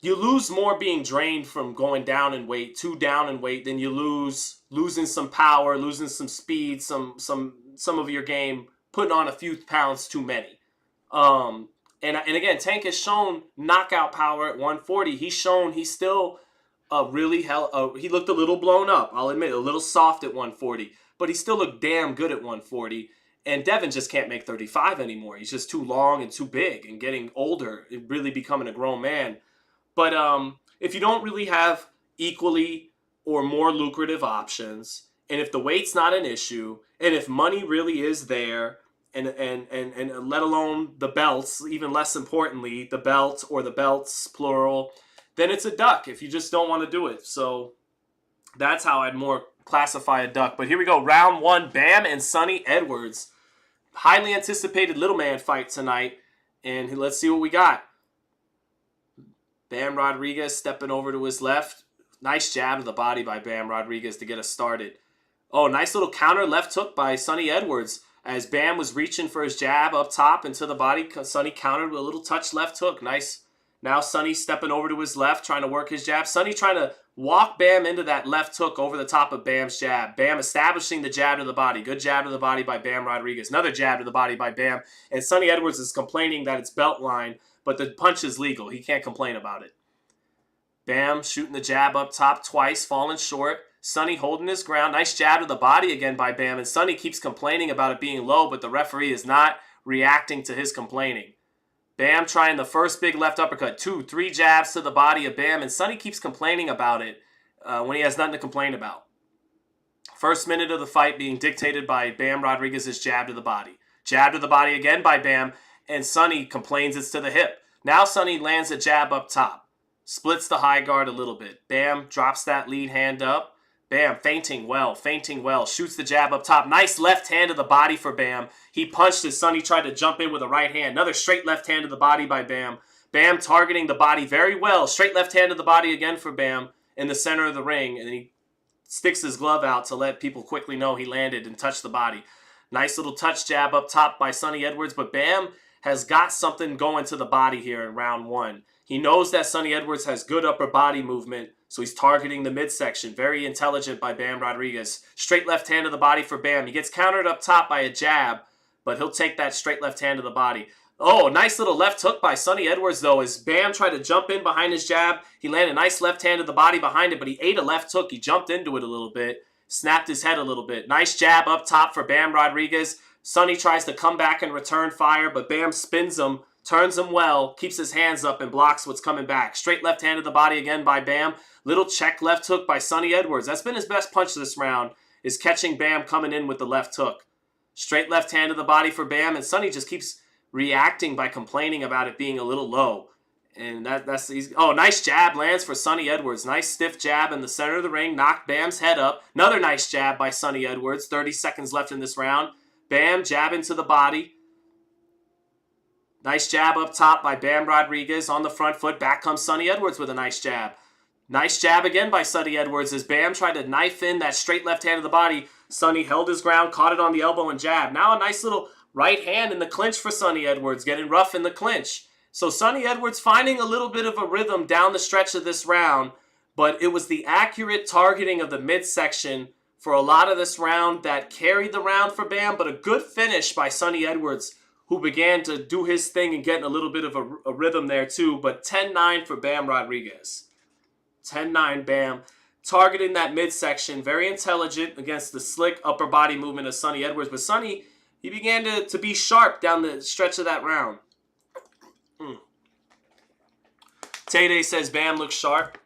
You lose more being drained from going down in weight, too down in weight, than you losing some power, losing some speed, some of your game, putting on a few pounds too many. And again, Tank has shown knockout power at 140. He's shown he's still he looked a little blown up. I'll admit, a little soft at 140, but he still looked damn good at 140. And Devin just can't make 35 anymore. He's just too long and too big and getting older, really becoming a grown man. But if you don't really have equally or more lucrative options, and if the weight's not an issue, and if money really is there, and let alone the belts, even less importantly, the belt or the belts, plural, then it's a duck if you just don't want to do it. So that's how I'd more classify a duck. But here we go. Round one, Bam and Sonny Edwards. Highly anticipated little man fight tonight. And let's see what we got. Bam Rodriguez stepping over to his left. Nice jab to the body by Bam Rodriguez to get us started. Oh, nice little counter left hook by Sonny Edwards. As Bam was reaching for his jab up top into the body, Sonny countered with a little touch left hook. Nice Now Sonny stepping over to his left, trying to work his jab. Sonny trying to walk Bam into that left hook over the top of Bam's jab. Bam establishing the jab to the body. Good jab to the body by Bam Rodriguez. Another jab to the body by Bam. And Sonny Edwards is complaining that it's belt line, but the punch is legal. He can't complain about it. Bam shooting the jab up top twice, falling short. Sonny holding his ground. Nice jab to the body again by Bam. And Sonny keeps complaining about it being low, but the referee is not reacting to his complaining. Bam trying the first big left uppercut. 2, 3 jabs to the body of Bam. And Sonny keeps complaining about it when he has nothing to complain about. First minute of the fight being dictated by Bam Rodriguez's jab to the body. Jab to the body again by Bam. And Sonny complains it's to the hip. Now Sonny lands a jab up top. Splits the high guard a little bit. Bam drops that lead hand up. Bam feinting well. Shoots the jab up top. Nice left hand to the body for Bam. He punched as Sonny tried to jump in with a right hand. Another straight left hand to the body by Bam. Bam targeting the body very well. Straight left hand to the body again for Bam in the center of the ring. And then he sticks his glove out to let people quickly know he landed and touched the body. Nice little touch jab up top by Sonny Edwards. But Bam has got something going to the body here in round 1. He knows that Sonny Edwards has good upper body movement, so he's targeting the midsection. Very intelligent by Bam Rodriguez. Straight left hand to the body for Bam. He gets countered up top by a jab, but he'll take that straight left hand to the body. Oh, nice little left hook by Sonny Edwards, though, as Bam tried to jump in behind his jab. He landed a nice left hand to the body behind it, but he ate a left hook. He jumped into it a little bit, snapped his head a little bit. Nice jab up top for Bam Rodriguez. Sonny tries to come back and return fire, but Bam spins him, turns him well, keeps his hands up, and blocks what's coming back. Straight left hand to the body again by Bam. Little check left hook by Sonny Edwards. That's been his best punch this round, is catching Bam coming in with the left hook. Straight left hand to the body for Bam, and Sonny just keeps reacting by complaining about it being a little low. And that's easy. Oh, nice jab lands for Sonny Edwards. Nice stiff jab in the center of the ring. Knocked Bam's head up. Another nice jab by Sonny Edwards. 30 seconds left in this round. Bam jabbing to the body. Nice jab up top by Bam Rodriguez on the front foot. Back comes Sonny Edwards with a nice jab. Nice jab again by Sonny Edwards as Bam tried to knife in that straight left hand to the body. Sonny held his ground, caught it on the elbow and jab. Now a nice little right hand in the clinch for Sonny Edwards, getting rough in the clinch. So Sonny Edwards finding a little bit of a rhythm down the stretch of this round, but it was the accurate targeting of the midsection for a lot of this round that carried the round for Bam, but a good finish by Sonny Edwards, who began to do his thing and getting a little bit of a rhythm there too. But 10-9 for Bam Rodriguez. 10-9 Bam. Targeting that midsection. Very intelligent against the slick upper body movement of Sonny Edwards. But Sonny, he began to be sharp down the stretch of that round. Tay-Day says Bam looks sharp.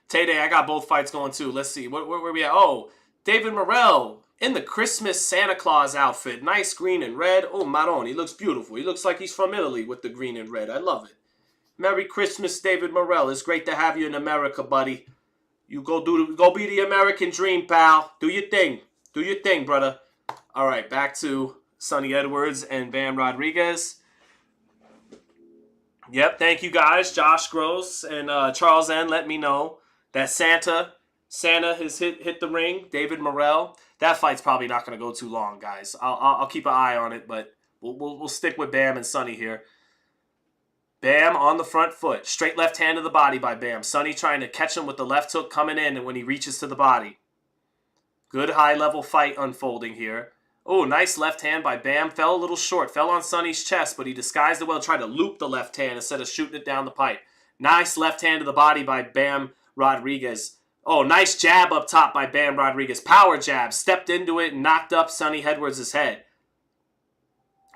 Tay-Day, I got both fights going too. Let's see. Where we at? Oh, David Morrell in the Christmas Santa Claus outfit. Nice green and red. Oh, Maron, he looks beautiful. He looks like he's from Italy with the green and red. I love it. Merry Christmas, David Morrell. It's great to have you in America, buddy. You go be the American dream, pal. Do your thing. Do your thing, brother. All right, back to Sonny Edwards and Bam Rodriguez. Yep, thank you guys. Josh Gross and Charles N. let me know that Santa has hit the ring. David Morrell. That fight's probably not going to go too long, guys. I'll keep an eye on it, but we'll stick with Bam and Sonny here. Bam on the front foot. Straight left hand to the body by Bam. Sonny trying to catch him with the left hook coming in and when he reaches to the body. Good high-level fight unfolding here. Oh, nice left hand by Bam. Fell a little short. Fell on Sonny's chest, but he disguised it well. Tried to loop the left hand instead of shooting it down the pipe. Nice left hand to the body by Bam Rodriguez. Oh, nice jab up top by Bam Rodriguez. Power jab. Stepped into it and knocked up Sonny Edwards' head.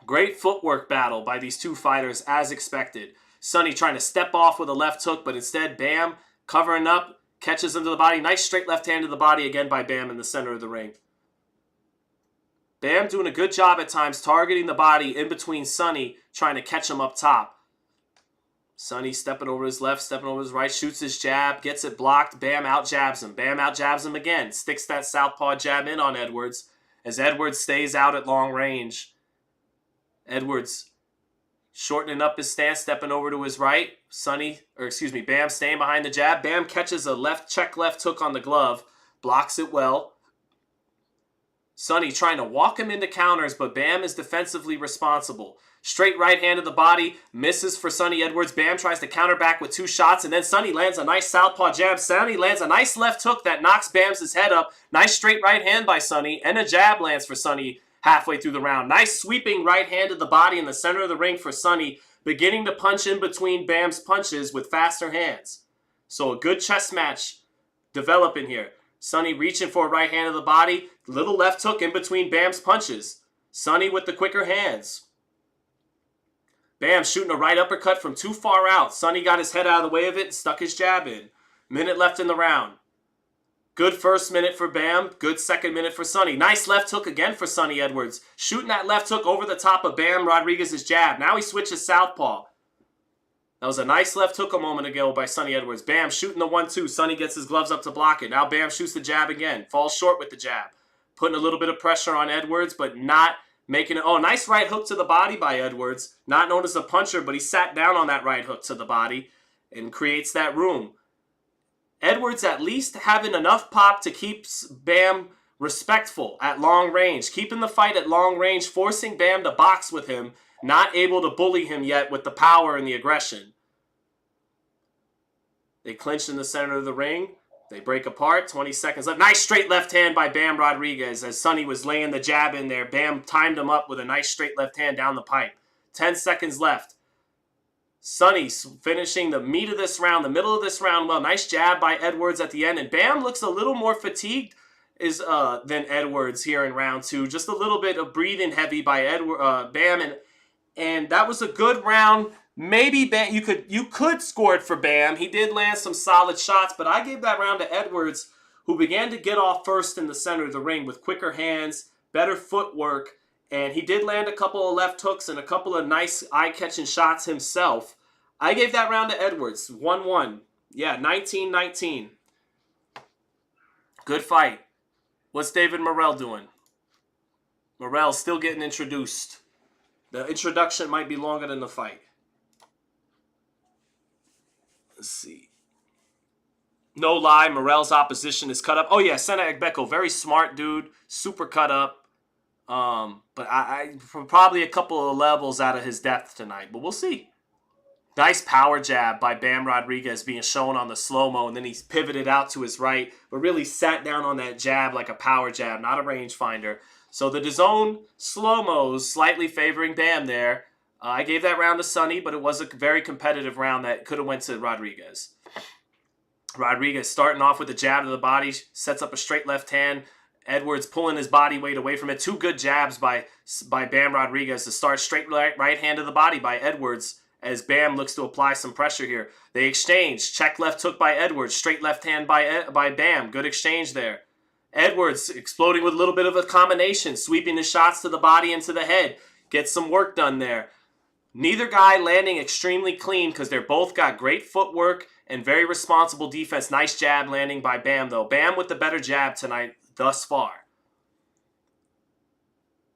Great footwork battle by these two fighters as expected. Sonny trying to step off with a left hook, but instead Bam covering up, catches him to the body. Nice straight left hand to the body again by Bam in the center of the ring. Bam doing a good job at times targeting the body in between Sonny, trying to catch him up top. Sonny stepping over his left, stepping over his right, shoots his jab, gets it blocked. Bam out jabs him. Bam out jabs him again. Sticks that southpaw jab in on Edwards as Edwards stays out at long range. Edwards shortening up his stance, stepping over to his right. Bam staying behind the jab. Bam catches a check left hook on the glove, blocks it well. Sonny trying to walk him into counters, but Bam is defensively responsible. Straight right hand to the body, misses for Sonny Edwards. Bam tries to counter back with 2 shots, and then Sonny lands a nice southpaw jab. Sonny lands a nice left hook that knocks Bam's head up. Nice straight right hand by Sonny, and a jab lands for Sonny halfway through the round. Nice sweeping right hand to the body in the center of the ring for Sonny, beginning to punch in between Bam's punches with faster hands. So a good chess match developing here. Sonny reaching for a right hand to the body, little left hook in between Bam's punches. Sonny with the quicker hands. Bam shooting a right uppercut from too far out. Sonny got his head out of the way of it and stuck his jab in. Minute left in the round. Good first minute for Bam. Good second minute for Sonny. Nice left hook again for Sonny Edwards. Shooting that left hook over the top of Bam Rodriguez's jab. Now he switches southpaw. That was a nice left hook a moment ago by Sonny Edwards. Bam shooting the 1-2. Sonny gets his gloves up to block it. Now Bam shoots the jab again. Falls short with the jab. Putting a little bit of pressure on Edwards, but not making it. Oh, nice right hook to the body by Edwards. Not known as a puncher, but he sat down on that right hook to the body and creates that room. Edwards at least having enough pop to keep Bam respectful at long range. Keeping the fight at long range, forcing Bam to box with him. Not able to bully him yet with the power and the aggression. They clinch in the center of the ring. They break apart. 20 seconds left. Nice straight left hand by Bam Rodriguez as Sonny was laying the jab in there. Bam timed him up with a nice straight left hand down the pipe. 10 seconds left. Sonny finishing the meat of this round, the middle of this round well. Nice jab by Edwards at the end. And Bam looks a little more fatigued than Edwards here in round 2. Just a little bit of breathing heavy by Bam. And that was a good round. Maybe Bam, you could score it for Bam. He did land some solid shots, but I gave that round to Edwards, who began to get off first in the center of the ring with quicker hands, better footwork, and he did land a couple of left hooks and a couple of nice eye-catching shots himself. I gave that round to Edwards, 1-1. Yeah, 19-19. Good fight. What's David Morrell doing? Morrell's still getting introduced. The introduction might be longer than the fight. Let's see. No lie, Morrell's opposition is cut up. Oh yeah, Sena Agbeko, very smart dude, super cut up. But I probably a couple of levels out of his depth tonight, but we'll see. Nice power jab by Bam Rodriguez being shown on the slow-mo, and then he's pivoted out to his right, but really sat down on that jab like a power jab, not a rangefinder. So the DAZN slow-mos slightly favoring Bam there. I gave that round to Sonny, but it was a very competitive round that could have went to Rodriguez. Rodriguez starting off with a jab to the body, sets up a straight left hand. Edwards pulling his body weight away from it. 2 good jabs by Bam Rodriguez to start. Straight right hand to the body by Edwards as Bam looks to apply some pressure here. They exchange. Check left hook by Edwards. Straight left hand by Bam. Good exchange there. Edwards exploding with a little bit of a combination. Sweeping the shots to the body and to the head. Gets some work done there. Neither guy landing extremely clean because they're both got great footwork and very responsible defense. Nice jab landing by Bam, though. Bam with the better jab tonight thus far.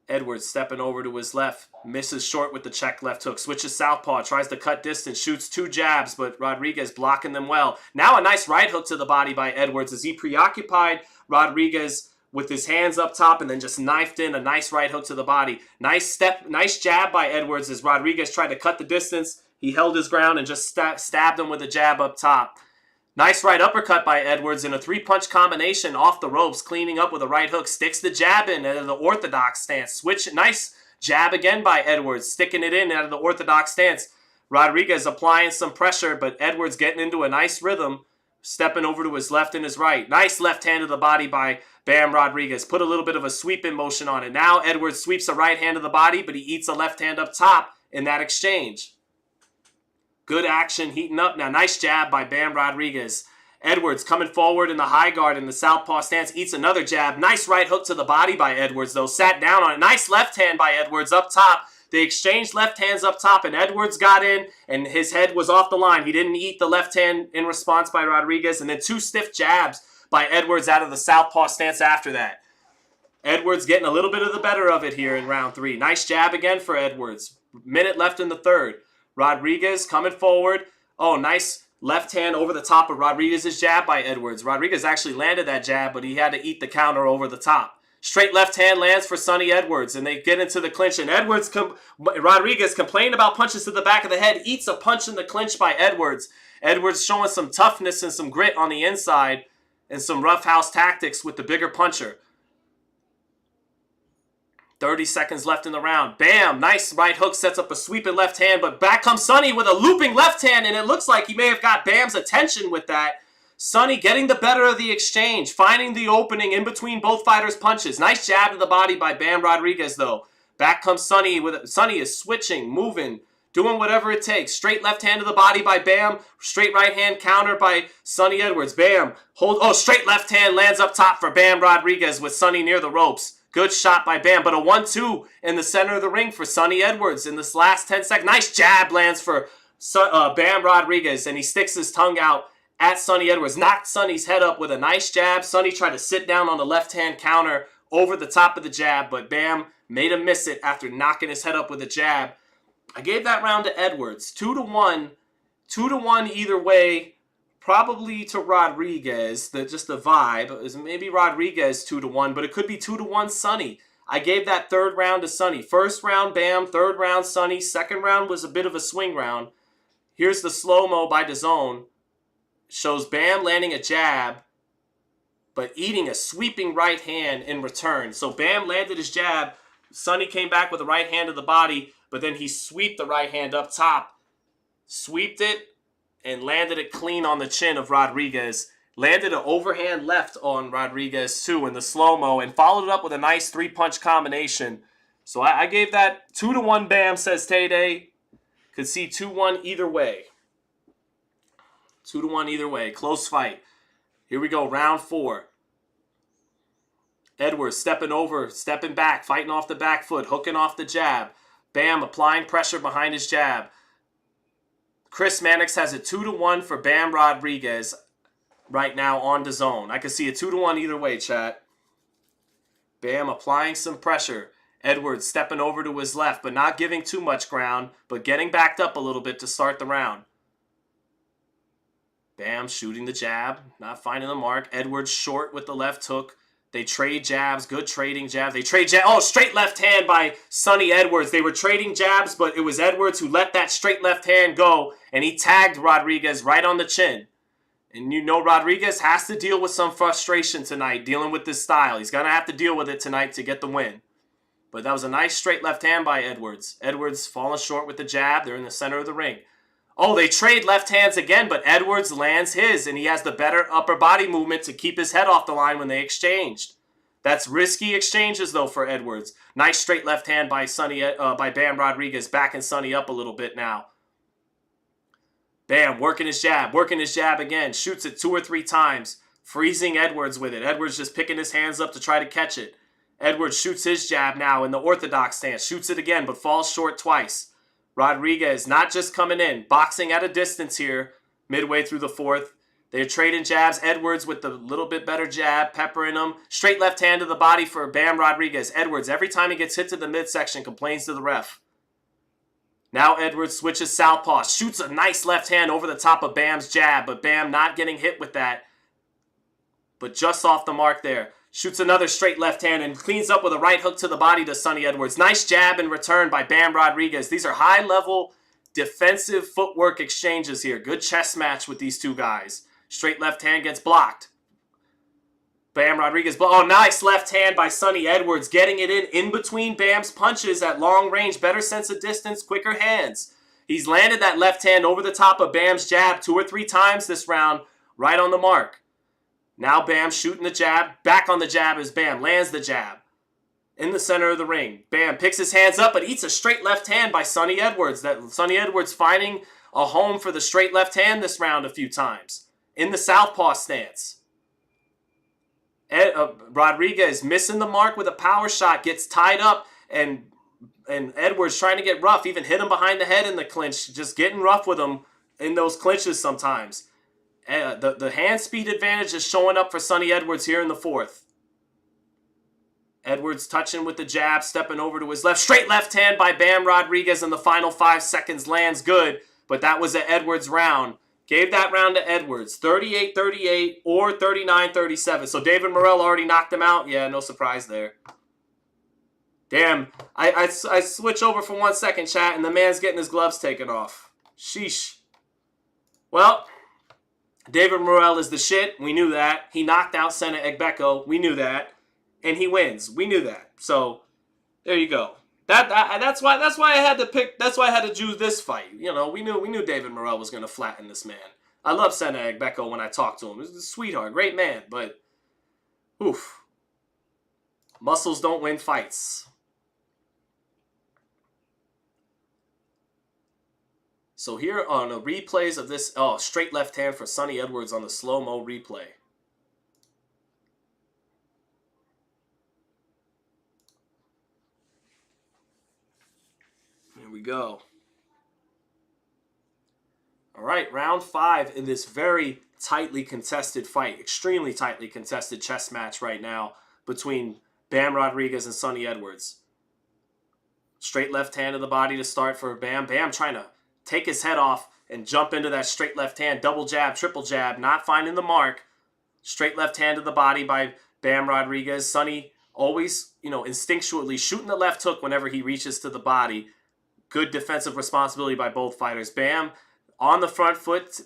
Edwards stepping over to his left. Misses short with the check left hook. Switches southpaw. Tries to cut distance. Shoots 2 jabs, but Rodriguez blocking them well. Now a nice right hook to the body by Edwards as he preoccupied Rodriguez with his hands up top and then just knifed in a nice right hook to the body. Nice jab by Edwards as Rodriguez tried to cut the distance. He held his ground and just stabbed him with a jab up top. Nice right uppercut by Edwards in a 3-punch combination off the ropes, cleaning up with a right hook. Sticks the jab in out of the orthodox stance. Switch, nice jab again by Edwards, sticking it in out of the orthodox stance. Rodriguez applying some pressure, but Edwards getting into a nice rhythm, stepping over to his left and his right. Nice left hand to the body by Bam Rodriguez. Put a little bit of a sweep in motion on it. Now Edwards sweeps a right hand to the body, but he eats a left hand up top in that exchange. Good action, heating up now. Nice jab by Bam Rodriguez. Edwards coming forward in the high guard in the southpaw stance. Eats another jab. Nice right hook to the body by Edwards, though. Sat down on it. Nice left hand by Edwards up top. They exchanged left hands up top, and Edwards got in, and his head was off the line. He didn't eat the left hand in response by Rodriguez, and then 2 stiff jabs by Edwards out of the southpaw stance after that. Edwards getting a little bit of the better of it here in round 3. Nice jab again for Edwards. Minute left in the third. Rodriguez coming forward. Oh, nice left hand over the top of Rodriguez's jab by Edwards. Rodriguez actually landed that jab, but he had to eat the counter over the top. Straight left hand lands for Sonny Edwards, and they get into the clinch. And Rodriguez complained about punches to the back of the head, eats a punch in the clinch by Edwards. Edwards showing some toughness and some grit on the inside and some roughhouse tactics with the bigger puncher. 30 seconds left in the round. Bam! Nice right hook, sets up a sweeping left hand, but back comes Sonny with a looping left hand, and it looks like he may have got Bam's attention with that. Sonny getting the better of the exchange, finding the opening in between both fighters' punches. Nice jab to the body by Bam Rodriguez, though. Back comes Sonny. Sonny is switching, moving, doing whatever it takes. Straight left hand to the body by Bam. Straight right hand counter by Sonny Edwards. Bam. Straight left hand lands up top for Bam Rodriguez with Sonny near the ropes. Good shot by Bam, but a 1-2 in the center of the ring for Sonny Edwards in this last 10 seconds. Nice jab lands for Bam Rodriguez, and he sticks his tongue out at Sonny Edwards. Knocked Sonny's head up with a nice jab. Sonny tried to sit down on the left-hand counter over the top of the jab, but Bam made him miss it after knocking his head up with a jab. I gave that round to Edwards. 2-1. 2-1 either way. Probably to Rodriguez. Just the vibe is maybe Rodriguez 2-1, but it could be 2-1 Sonny. I gave that third round to Sonny. First round, Bam. Third round, Sonny. Second round was a bit of a swing round. Here's the slow-mo by DAZN. Shows Bam landing a jab, but eating a sweeping right hand in return. So Bam landed his jab. Sonny came back with a right hand to the body, but then he sweeped the right hand up top. Sweeped it and landed it clean on the chin of Rodriguez. Landed an overhand left on Rodriguez too in the slow-mo and followed it up with a nice three-punch combination. So I gave that 2-1 Bam, says Tay-Day. Could see 2-1 either way. 2-1 either way. Close fight. Here we go. Round 4. Edwards stepping over, stepping back, fighting off the back foot, hooking off the jab. Bam applying pressure behind his jab. Chris Mannix has a 2-1 for Bam Rodriguez right now on DAZN. I can see a 2-1 either way, chat. Bam applying some pressure. Edwards stepping over to his left, but not giving too much ground, but getting backed up a little bit to start the round. Bam shooting the jab, not finding the mark. Edwards short with the left hook. They trade jabs, good trading jabs. They trade jabs. Oh, straight left hand by Sonny Edwards. They were trading jabs, but it was Edwards who let that straight left hand go, and he tagged Rodriguez right on the chin. And you know Rodriguez has to deal with some frustration tonight, dealing with this style. He's going to have to deal with it tonight to get the win. But that was a nice straight left hand by Edwards. Edwards falling short with the jab. They're in the center of the ring. Oh, they trade left hands again, but Edwards lands his, and he has the better upper body movement to keep his head off the line when they exchanged. That's risky exchanges, though, for Edwards. Nice straight left hand by Bam Rodriguez, backing Sonny up a little bit now. Bam, working his jab again. Shoots it 2 or 3 times, freezing Edwards with it. Edwards just picking his hands up to try to catch it. Edwards shoots his jab now in the orthodox stance. Shoots it again, but falls short twice. Rodriguez not just coming in, boxing at a distance here, midway through the 4th. They're trading jabs. Edwards with the little bit better jab, peppering them. Straight left hand to the body for Bam Rodriguez. Edwards, every time he gets hit to the midsection, complains to the ref. Now Edwards switches southpaw, shoots a nice left hand over the top of Bam's jab, but Bam not getting hit with that, but just off the mark there. Shoots another straight left hand and cleans up with a right hook to the body to Sonny Edwards. Nice jab in return by Bam Rodriguez. These are high-level defensive footwork exchanges here. Good chess match with these two guys. Straight left hand gets blocked. Bam Rodriguez. Oh, nice left hand by Sonny Edwards. Getting it in between Bam's punches at long range. Better sense of distance, quicker hands. He's landed that left hand over the top of Bam's jab 2 or 3 times this round, right on the mark. Now Bam shooting the jab. Back on the jab as Bam lands the jab. In the center of the ring. Bam picks his hands up, but eats a straight left hand by Sonny Edwards. Sonny Edwards finding a home for the straight left hand this round a few times. In the southpaw stance. Rodriguez missing the mark with a power shot. Gets tied up, and Edwards trying to get rough. Even hit him behind the head in the clinch. Just getting rough with him in those clinches sometimes. The hand speed advantage is showing up for Sonny Edwards here in the 4th. Edwards touching with the jab, stepping over to his left. Straight left hand by Bam Rodriguez in the final 5 seconds lands good, but that was an Edwards round. Gave that round to Edwards. 38-38 or 39-37. So David Morrell already knocked him out. Yeah, no surprise there. Damn. I switch over for 1 second, chat, and the man's getting his gloves taken off. Sheesh. Well, David Morrell is the shit. We knew that. He knocked out Sena Agbeko. We knew that. And he wins. We knew that. So, there you go. That's why I had to pick. That's why I had to choose this fight. You know, we knew David Morrell was going to flatten this man. I love Sena Agbeko when I talk to him. He's a sweetheart, great man, but oof. Muscles don't win fights. So here on the replays of this, straight left hand for Sonny Edwards on the slow-mo replay. Here we go. All right, round 5 in this very tightly contested fight. Extremely tightly contested chess match right now between Bam Rodriguez and Sonny Edwards. Straight left hand to the body to start for Bam. Bam trying to take his head off and jump into that straight left hand. Double jab, triple jab, not finding the mark. Straight left hand to the body by Bam Rodriguez. Sonny always, instinctually shooting the left hook whenever he reaches to the body. Good defensive responsibility by both fighters. Bam on the front foot,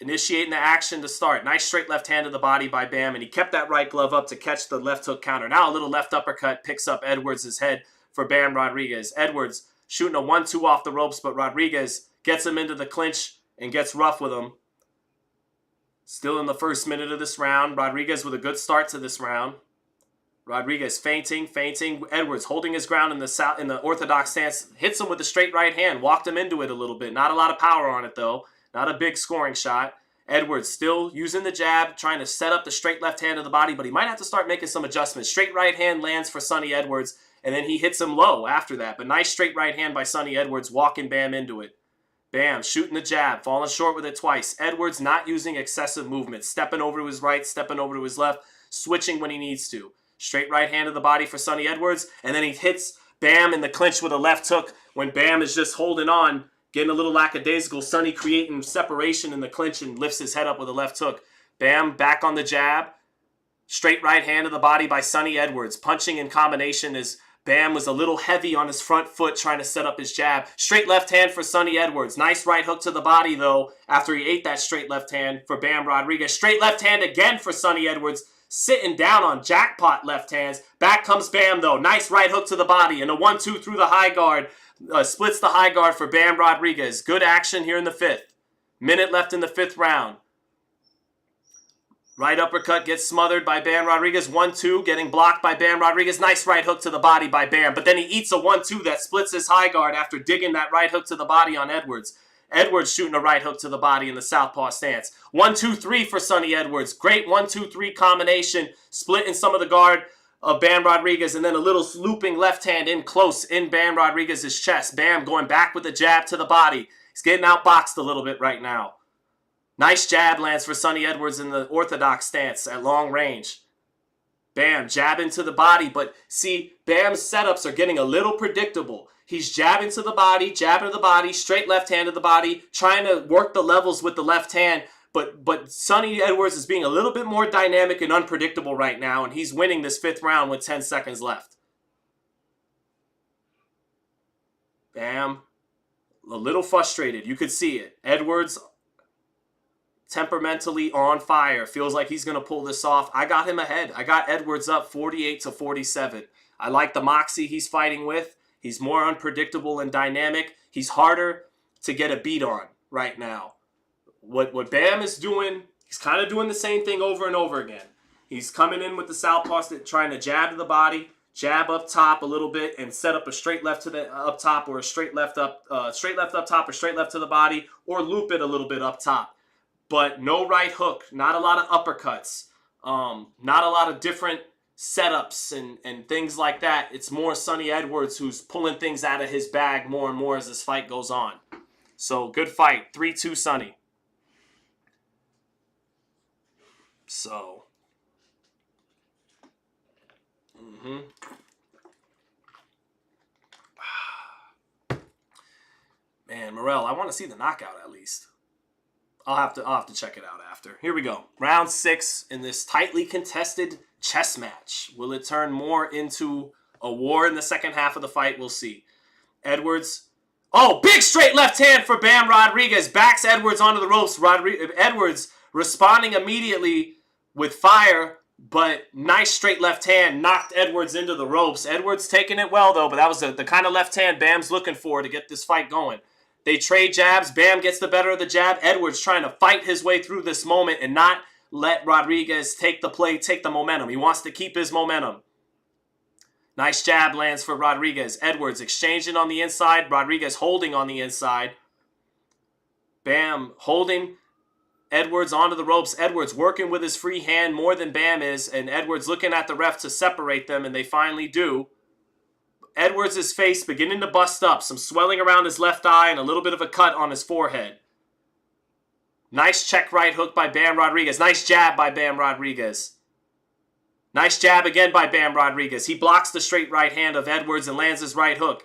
initiating the action to start. Nice straight left hand to the body by Bam, and he kept that right glove up to catch the left hook counter. Now a little left uppercut picks up Edwards' head for Bam Rodriguez. Edwards shooting a 1-2 off the ropes, but Rodriguez gets him into the clinch and gets rough with him. Still in the first minute of this round. Rodriguez with a good start to this round. Rodriguez feinting. Edwards holding his ground in the orthodox stance. Hits him with the straight right hand. Walked him into it a little bit. Not a lot of power on it, though. Not a big scoring shot. Edwards still using the jab, trying to set up the straight left hand of the body, but he might have to start making some adjustments. Straight right hand lands for Sonny Edwards, and then he hits him low after that. But nice straight right hand by Sonny Edwards, walking Bam into it. Bam, shooting the jab, falling short with it twice. Edwards not using excessive movement, stepping over to his right, stepping over to his left, switching when he needs to. Straight right hand to the body for Sonny Edwards, and then he hits Bam in the clinch with a left hook when Bam is just holding on, getting a little lackadaisical. Sonny creating separation in the clinch and lifts his head up with a left hook. Bam back on the jab. Straight right hand to the body by Sonny Edwards. Punching in combination as Bam was a little heavy on his front foot trying to set up his jab. Straight left hand for Sonny Edwards. Nice right hook to the body, though, after he ate that straight left hand for Bam Rodriguez. Straight left hand again for Sonny Edwards. Sitting down on jackpot left hands. Back comes Bam, though. Nice right hook to the body and a 1-2 through the high guard. Splits the high guard for Bam Rodriguez. Good action here in the 5th. Minute left in the 5th round. Right uppercut gets smothered by Bam Rodriguez. 1-2 getting blocked by Bam Rodriguez. Nice right hook to the body by Bam. But then he eats a 1-2 that splits his high guard after digging that right hook to the body on Edwards. Edwards shooting a right hook to the body in the southpaw stance. 1-2-3 for Sonny Edwards. Great 1-2-3 combination. Splitting some of the guard of Bam Rodriguez, and then a little looping left hand in close in Bam Rodriguez's chest. Bam going back with the jab to the body. He's getting outboxed a little bit right now. Nice jab lands for Sonny Edwards in the orthodox stance at long range. Bam jabbing to the body, but see, Bam's setups are getting a little predictable. He's jabbing to the body, straight left hand to the body, trying to work the levels with the left hand. But Sonny Edwards is being a little bit more dynamic and unpredictable right now, and he's winning this 5th round with 10 seconds left. Bam. A little frustrated. You could see it. Edwards temperamentally on fire. Feels like he's going to pull this off. I got him ahead. I got Edwards up 48-47. I like the moxie he's fighting with. He's more unpredictable and dynamic. He's harder to get a beat on right now. What Bam is doing, he's kind of doing the same thing over and over again. He's coming in with the southpaw, trying to jab to the body, jab up top a little bit, and set up a straight left to the up top, or a straight left up top, or straight left to the body, or loop it a little bit up top. But no right hook, not a lot of uppercuts, not a lot of different setups and things like that. It's more Sonny Edwards who's pulling things out of his bag more and more as this fight goes on. So good fight, 3-2 Sonny. So, man, Morrell, I want to see the knockout at least. I'll have to check it out after. Here we go. Round 6 in this tightly contested chess match. Will it turn more into a war in the second half of the fight? We'll see. Edwards. Oh, big straight left hand for Bam Rodriguez. Backs Edwards onto the ropes. Edwards responding immediately with fire, but nice straight left hand knocked Edwards into the ropes. Edwards taking it well, though, but that was the kind of left hand Bam's looking for to get this fight going. They trade jabs. Bam gets the better of the jab. Edwards trying to fight his way through this moment and not let Rodriguez take the play, take the momentum. He wants to keep his momentum. Nice jab lands for Rodriguez. Edwards exchanging on the inside. Rodriguez holding on the inside. Bam holding Edwards onto the ropes. Edwards working with his free hand more than Bam is, and Edwards looking at the ref to separate them, and they finally do. Edwards' face beginning to bust up. Some swelling around his left eye and a little bit of a cut on his forehead. Nice check right hook by Bam Rodriguez. Nice jab by Bam Rodriguez. Nice jab again by Bam Rodriguez. He blocks the straight right hand of Edwards and lands his right hook.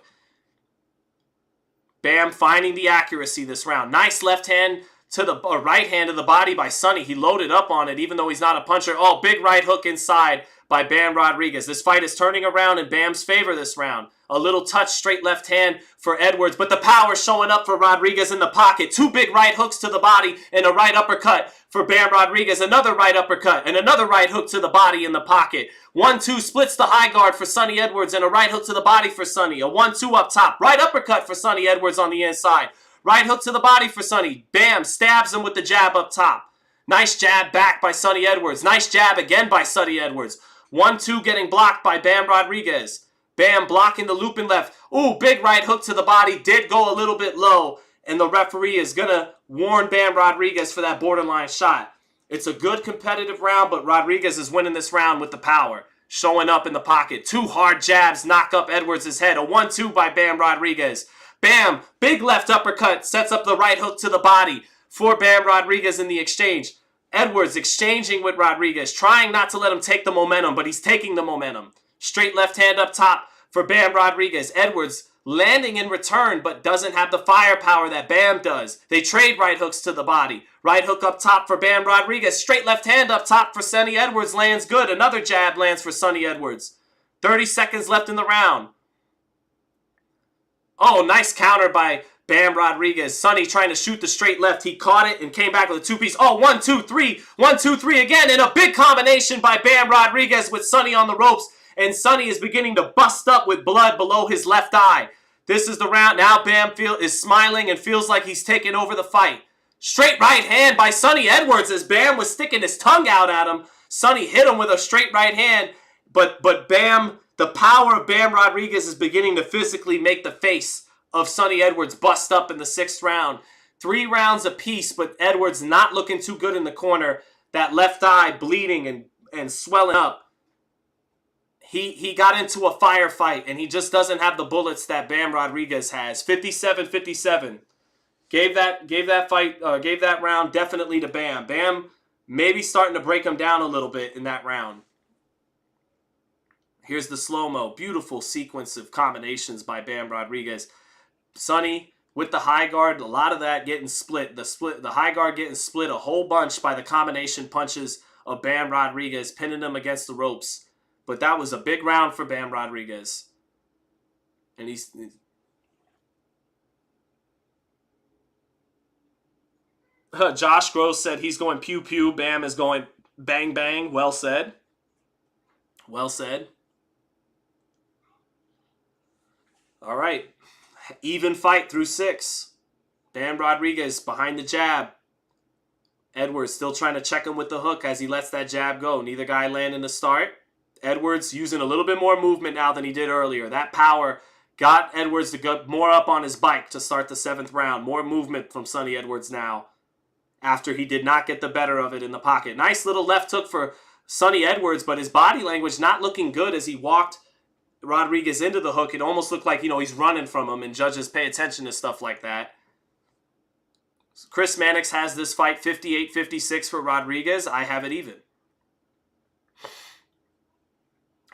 Bam finding the accuracy this round. Nice left hand to the right hand of the body by Sonny. He loaded up on it even though he's not a puncher. Oh, big right hook inside by Bam Rodriguez. This fight is turning around in Bam's favor this round. A little touch, straight left hand for Edwards, but the power showing up for Rodriguez in the pocket. 2 big right hooks to the body and a right uppercut for Bam Rodriguez. Another right uppercut and another right hook to the body in the pocket. 1-2 splits the high guard for Sonny Edwards and a right hook to the body for Sonny. A 1-2 up top. Right uppercut for Sonny Edwards on the inside. Right hook to the body for Sonny. Bam stabs him with the jab up top. Nice jab back by Sonny Edwards. Nice jab again by Sonny Edwards. 1-2 getting blocked by Bam Rodriguez. Bam blocking the looping left. Ooh, big right hook to the body. Did go a little bit low. And the referee is going to warn Bam Rodriguez for that borderline shot. It's a good competitive round, but Rodriguez is winning this round with the power. Showing up in the pocket. 2 hard jabs knock up Edwards' head. A 1-2 by Bam Rodriguez. Bam, big left uppercut. Sets up the right hook to the body for Bam Rodriguez in the exchange. Edwards exchanging with Rodriguez, trying not to let him take the momentum, but he's taking the momentum. Straight left hand up top for Bam Rodriguez. Edwards landing in return, but doesn't have the firepower that Bam does. They trade right hooks to the body. Right hook up top for Bam Rodriguez. Straight left hand up top for Sonny Edwards lands good. Another jab lands for Sonny Edwards. 30 seconds left in the round. Oh, nice counter by Bam Rodriguez. Sonny trying to shoot the straight left. He caught it and came back with a 2-piece. Oh, 1-2-3. 1-2-3 again. And a big combination by Bam Rodriguez with Sonny on the ropes. And Sonny is beginning to bust up with blood below his left eye. This is the round. Now Bam is smiling and feels like he's taking over the fight. Straight right hand by Sonny Edwards as Bam was sticking his tongue out at him. Sonny hit him with a straight right hand. But Bam, the power of Bam Rodriguez is beginning to physically make the face of Sonny Edwards bust up in the 6th round. 3 rounds apiece, but Edwards not looking too good in the corner. That left eye bleeding and swelling up. He got into a firefight, and he just doesn't have the bullets that Bam Rodriguez has. 57-57. Gave that round definitely to Bam. Bam maybe starting to break him down a little bit in that round. Here's the slow-mo. Beautiful sequence of combinations by Bam Rodriguez. Sonny with the high guard, a lot of that getting split. The high guard getting split a whole bunch by the combination punches of Bam Rodriguez, pinning him against the ropes. But that was a big round for Bam Rodriguez. And Josh Gross said he's going pew pew. Bam is going bang bang. Well said. Well said. All right. Even fight through 6. Bam Rodriguez behind the jab. Edwards still trying to check him with the hook as he lets that jab go. Neither guy landing the start. Edwards using a little bit more movement now than he did earlier. That power got Edwards to go more up on his bike to start the 7th round. More movement from Sonny Edwards now after he did not get the better of it in the pocket. Nice little left hook for Sonny Edwards, but his body language not looking good as he walked Rodriguez into the hook. It almost looked like, he's running from him, and judges pay attention to stuff like that. Chris Mannix has this fight 58-56 for Rodriguez. I have it even.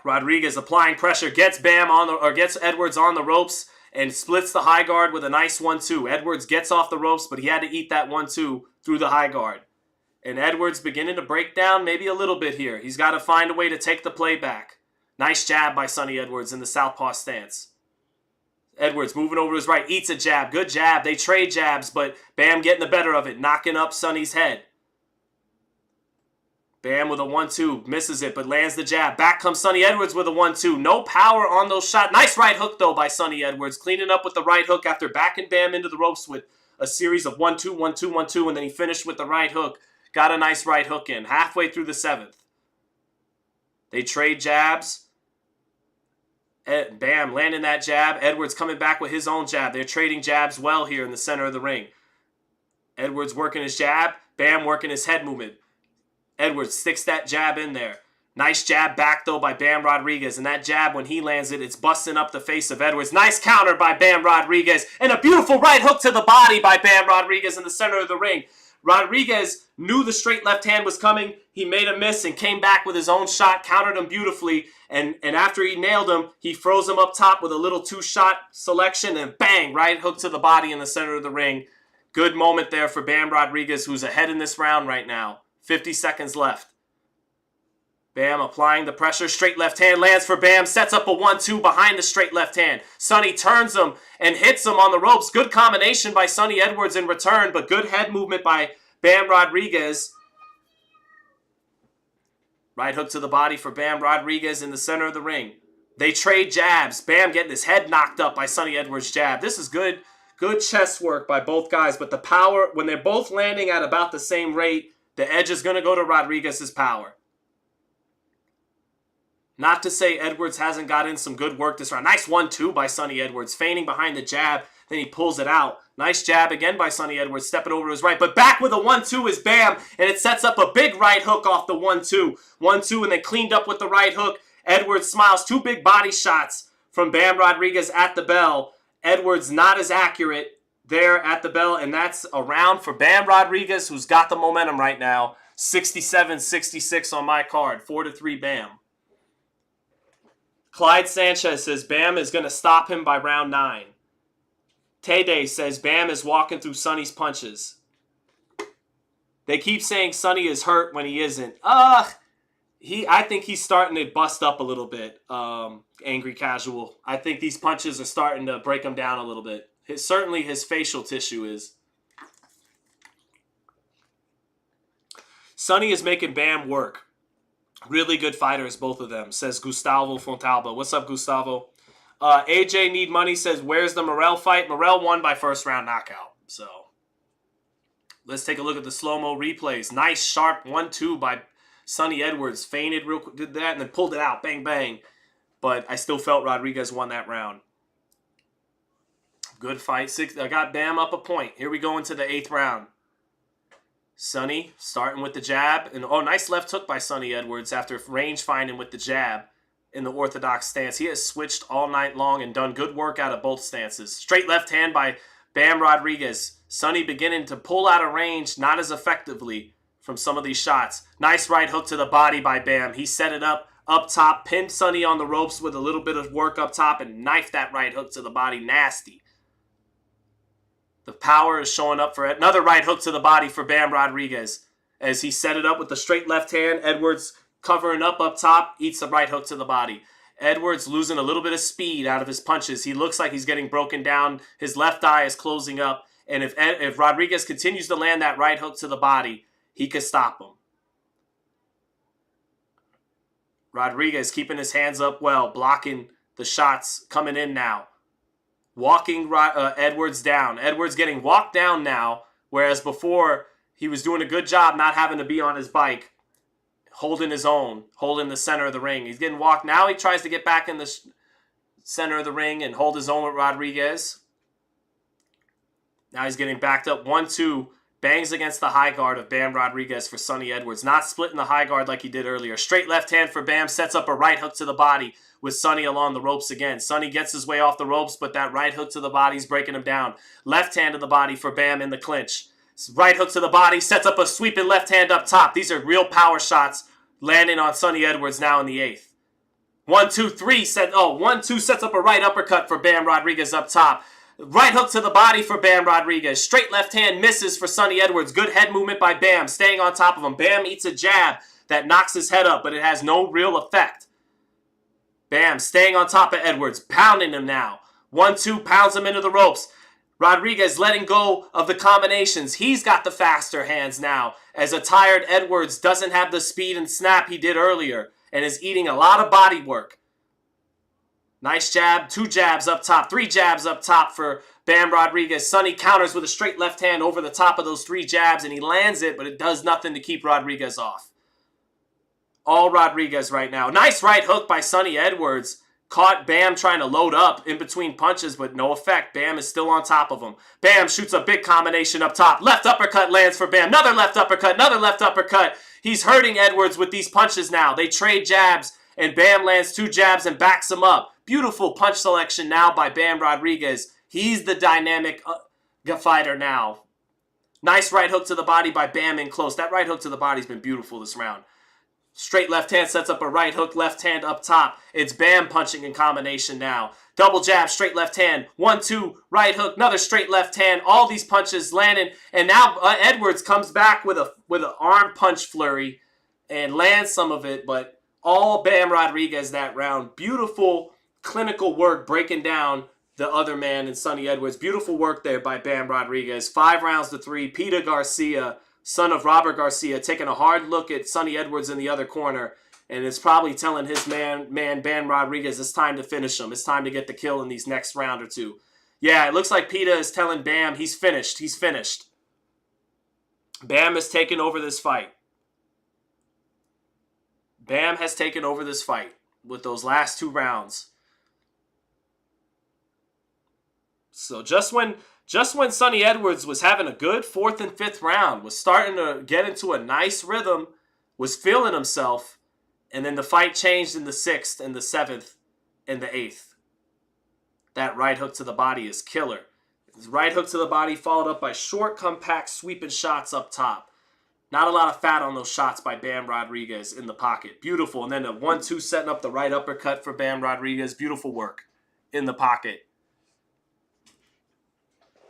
Rodriguez applying pressure, gets Edwards on the ropes and splits the high guard with a nice 1-2. Edwards gets off the ropes, but he had to eat that 1-2 through the high guard. And Edwards beginning to break down maybe a little bit here. He's got to find a way to take the play back. Nice jab by Sonny Edwards in the southpaw stance. Edwards moving over to his right, eats a jab. Good jab. They trade jabs, but Bam getting the better of it, knocking up Sonny's head. Bam with a 1-2, misses it, but lands the jab. Back comes Sonny Edwards with a 1-2. No power on those shots. Nice right hook, though, by Sonny Edwards. Cleaning up with the right hook after backing Bam into the ropes with a series of 1-2, 1-2, 1-2, and then he finished with the right hook. Got a nice right hook in, halfway through the 7th. They trade jabs. Bam, landing that jab. Edwards coming back with his own jab. They're trading jabs well here in the center of the ring. Edwards working his jab. Bam working his head movement. Edwards sticks that jab in there. Nice jab back, though, by Bam Rodriguez. And that jab, when he lands it, it's busting up the face of Edwards. Nice counter by Bam Rodriguez. And a beautiful right hook to the body by Bam Rodriguez in the center of the ring. Rodriguez knew the straight left hand was coming. He made a miss and came back with his own shot, countered him beautifully. And after he nailed him, he froze him up top with a little 2-shot selection. And bang, right hook to the body in the center of the ring. Good moment there for Bam Rodriguez, who's ahead in this round right now. 50 seconds left. Bam applying the pressure. Straight left hand lands for Bam. Sets up a 1-2 behind the straight left hand. Sonny turns him and hits him on the ropes. Good combination by Sonny Edwards in return, but good head movement by Bam Rodriguez. Right hook to the body for Bam Rodriguez in the center of the ring. They trade jabs. Bam getting his head knocked up by Sonny Edwards' jab. This is good chest work by both guys, but the power, when they're both landing at about the same rate, the edge is going to go to Rodriguez's power. Not to say Edwards hasn't got in some good work this round. Nice 1-2 by Sonny Edwards, feigning behind the jab. Then he pulls it out. Nice jab again by Sonny Edwards, stepping over to his right. But back with a 1-2 is Bam, and it sets up a big right hook off the 1-2. 1-2, and then cleaned up with the right hook. Edwards smiles. 2 big body shots from Bam Rodriguez at the bell. Edwards not as accurate there at the bell, and that's a round for Bam Rodriguez, who's got the momentum right now. 67-66 on my card. 4-3 Bam. Clyde Sanchez says Bam is going to stop him by round 9. Tay says Bam is walking through Sonny's punches. They keep saying Sonny is hurt when he isn't. I think he's starting to bust up a little bit, Angry Casual. I think these punches are starting to break him down a little bit. Certainly his facial tissue is. Sonny is making Bam work. Really good fighters, both of them, says Gustavo Fontalba. What's up, Gustavo? AJ Need Money says, where's the Morrell fight? Morrell won by first round knockout. So let's take a look at the slow-mo replays. Nice, sharp 1-2 by Sonny Edwards. Feinted real quick, did that, and then pulled it out. Bang, bang. But I still felt Rodriguez won that round. Good fight. I got Bam up a point. Here we go into the 8th round. Sonny starting with the jab. And nice left hook by Sonny Edwards after range finding with the jab in the orthodox stance. He has switched all night long and done good work out of both stances. Straight left hand by Bam Rodriguez. Sonny beginning to pull out of range, not as effectively from some of these shots. Nice right hook to the body by Bam. He set it up top, pinned Sonny on the ropes with a little bit of work up top, and knifed that right hook to the body. Nasty. The power is showing up for it. Another right hook to the body for Bam Rodriguez. As he set it up with the straight left hand, Edwards covering up top, eats the right hook to the body. Edwards losing a little bit of speed out of his punches. He looks like he's getting broken down. His left eye is closing up. And if Rodriguez continues to land that right hook to the body, he could stop him. Rodriguez keeping his hands up well, blocking the shots coming in now. Walking Edwards down. Edwards getting walked down now, whereas before he was doing a good job not having to be on his bike, holding his own, holding the center of the ring. He's getting walked. Now he tries to get back in the center of the ring and hold his own with Rodriguez. Now he's getting backed up. 1-2. Bangs against the high guard of Bam Rodriguez for Sonny Edwards. Not splitting the high guard like he did earlier. Straight left hand for Bam. Sets up a right hook to the body with Sonny along the ropes again. Sonny gets his way off the ropes, but that right hook to the body is breaking him down. Left hand to the body for Bam in the clinch. Right hook to the body. Sets up a sweeping left hand up top. These are real power shots landing on Sonny Edwards now in the 8th. 1-2-3. 1-2 sets up a right uppercut for Bam Rodriguez up top. Right hook to the body for Bam Rodriguez. Straight left hand misses for Sonny Edwards. Good head movement by Bam, staying on top of him. Bam eats a jab that knocks his head up, but it has no real effect. Bam staying on top of Edwards, pounding him now. 1-2, pounds him into the ropes. Rodriguez letting go of the combinations. He's got the faster hands now, as a tired Edwards doesn't have the speed and snap he did earlier and is eating a lot of body work. Nice jab, 2 jabs up top, 3 jabs up top for Bam Rodriguez. Sonny counters with a straight left hand over the top of those 3 jabs, and he lands it, but it does nothing to keep Rodriguez off. All Rodriguez right now. Nice right hook by Sonny Edwards. Caught Bam trying to load up in between punches, but no effect. Bam is still on top of him. Bam shoots a big combination up top. Left uppercut lands for Bam. Another left uppercut, another left uppercut. He's hurting Edwards with these punches now. They trade jabs, and Bam lands 2 jabs and backs him up. Beautiful punch selection now by Bam Rodriguez. He's the dynamic fighter now. Nice right hook to the body by Bam in close. That right hook to the body's been beautiful this round. Straight left hand sets up a right hook, left hand up top. It's Bam punching in combination now. Double jab, straight left hand. 1-2, right hook, another straight left hand. All these punches landing. And now Edwards comes back with an arm punch flurry and lands some of it. But all Bam Rodriguez that round. Beautiful clinical work breaking down the other man in Sonny Edwards. Beautiful work there by Bam Rodriguez. 5 rounds to 3. Peter Garcia, son of Robert Garcia, taking a hard look at Sonny Edwards in the other corner, and is probably telling his man Bam Rodriguez, it's time to finish him. It's time to get the kill in these next round or 2. Yeah, it looks like Peter is telling Bam he's finished. He's finished. Bam has taken over this fight. Bam has taken over this fight with those last 2 rounds. So just when Sonny Edwards was having a good 4th and 5th round, was starting to get into a nice rhythm, was feeling himself, and then the fight changed in the 6th and the 7th and the 8th. That right hook to the body is killer. His right hook to the body followed up by short, compact, sweeping shots up top. Not a lot of fat on those shots by Bam Rodriguez in the pocket. Beautiful. And then a 1-2 setting up the right uppercut for Bam Rodriguez. Beautiful work in the pocket.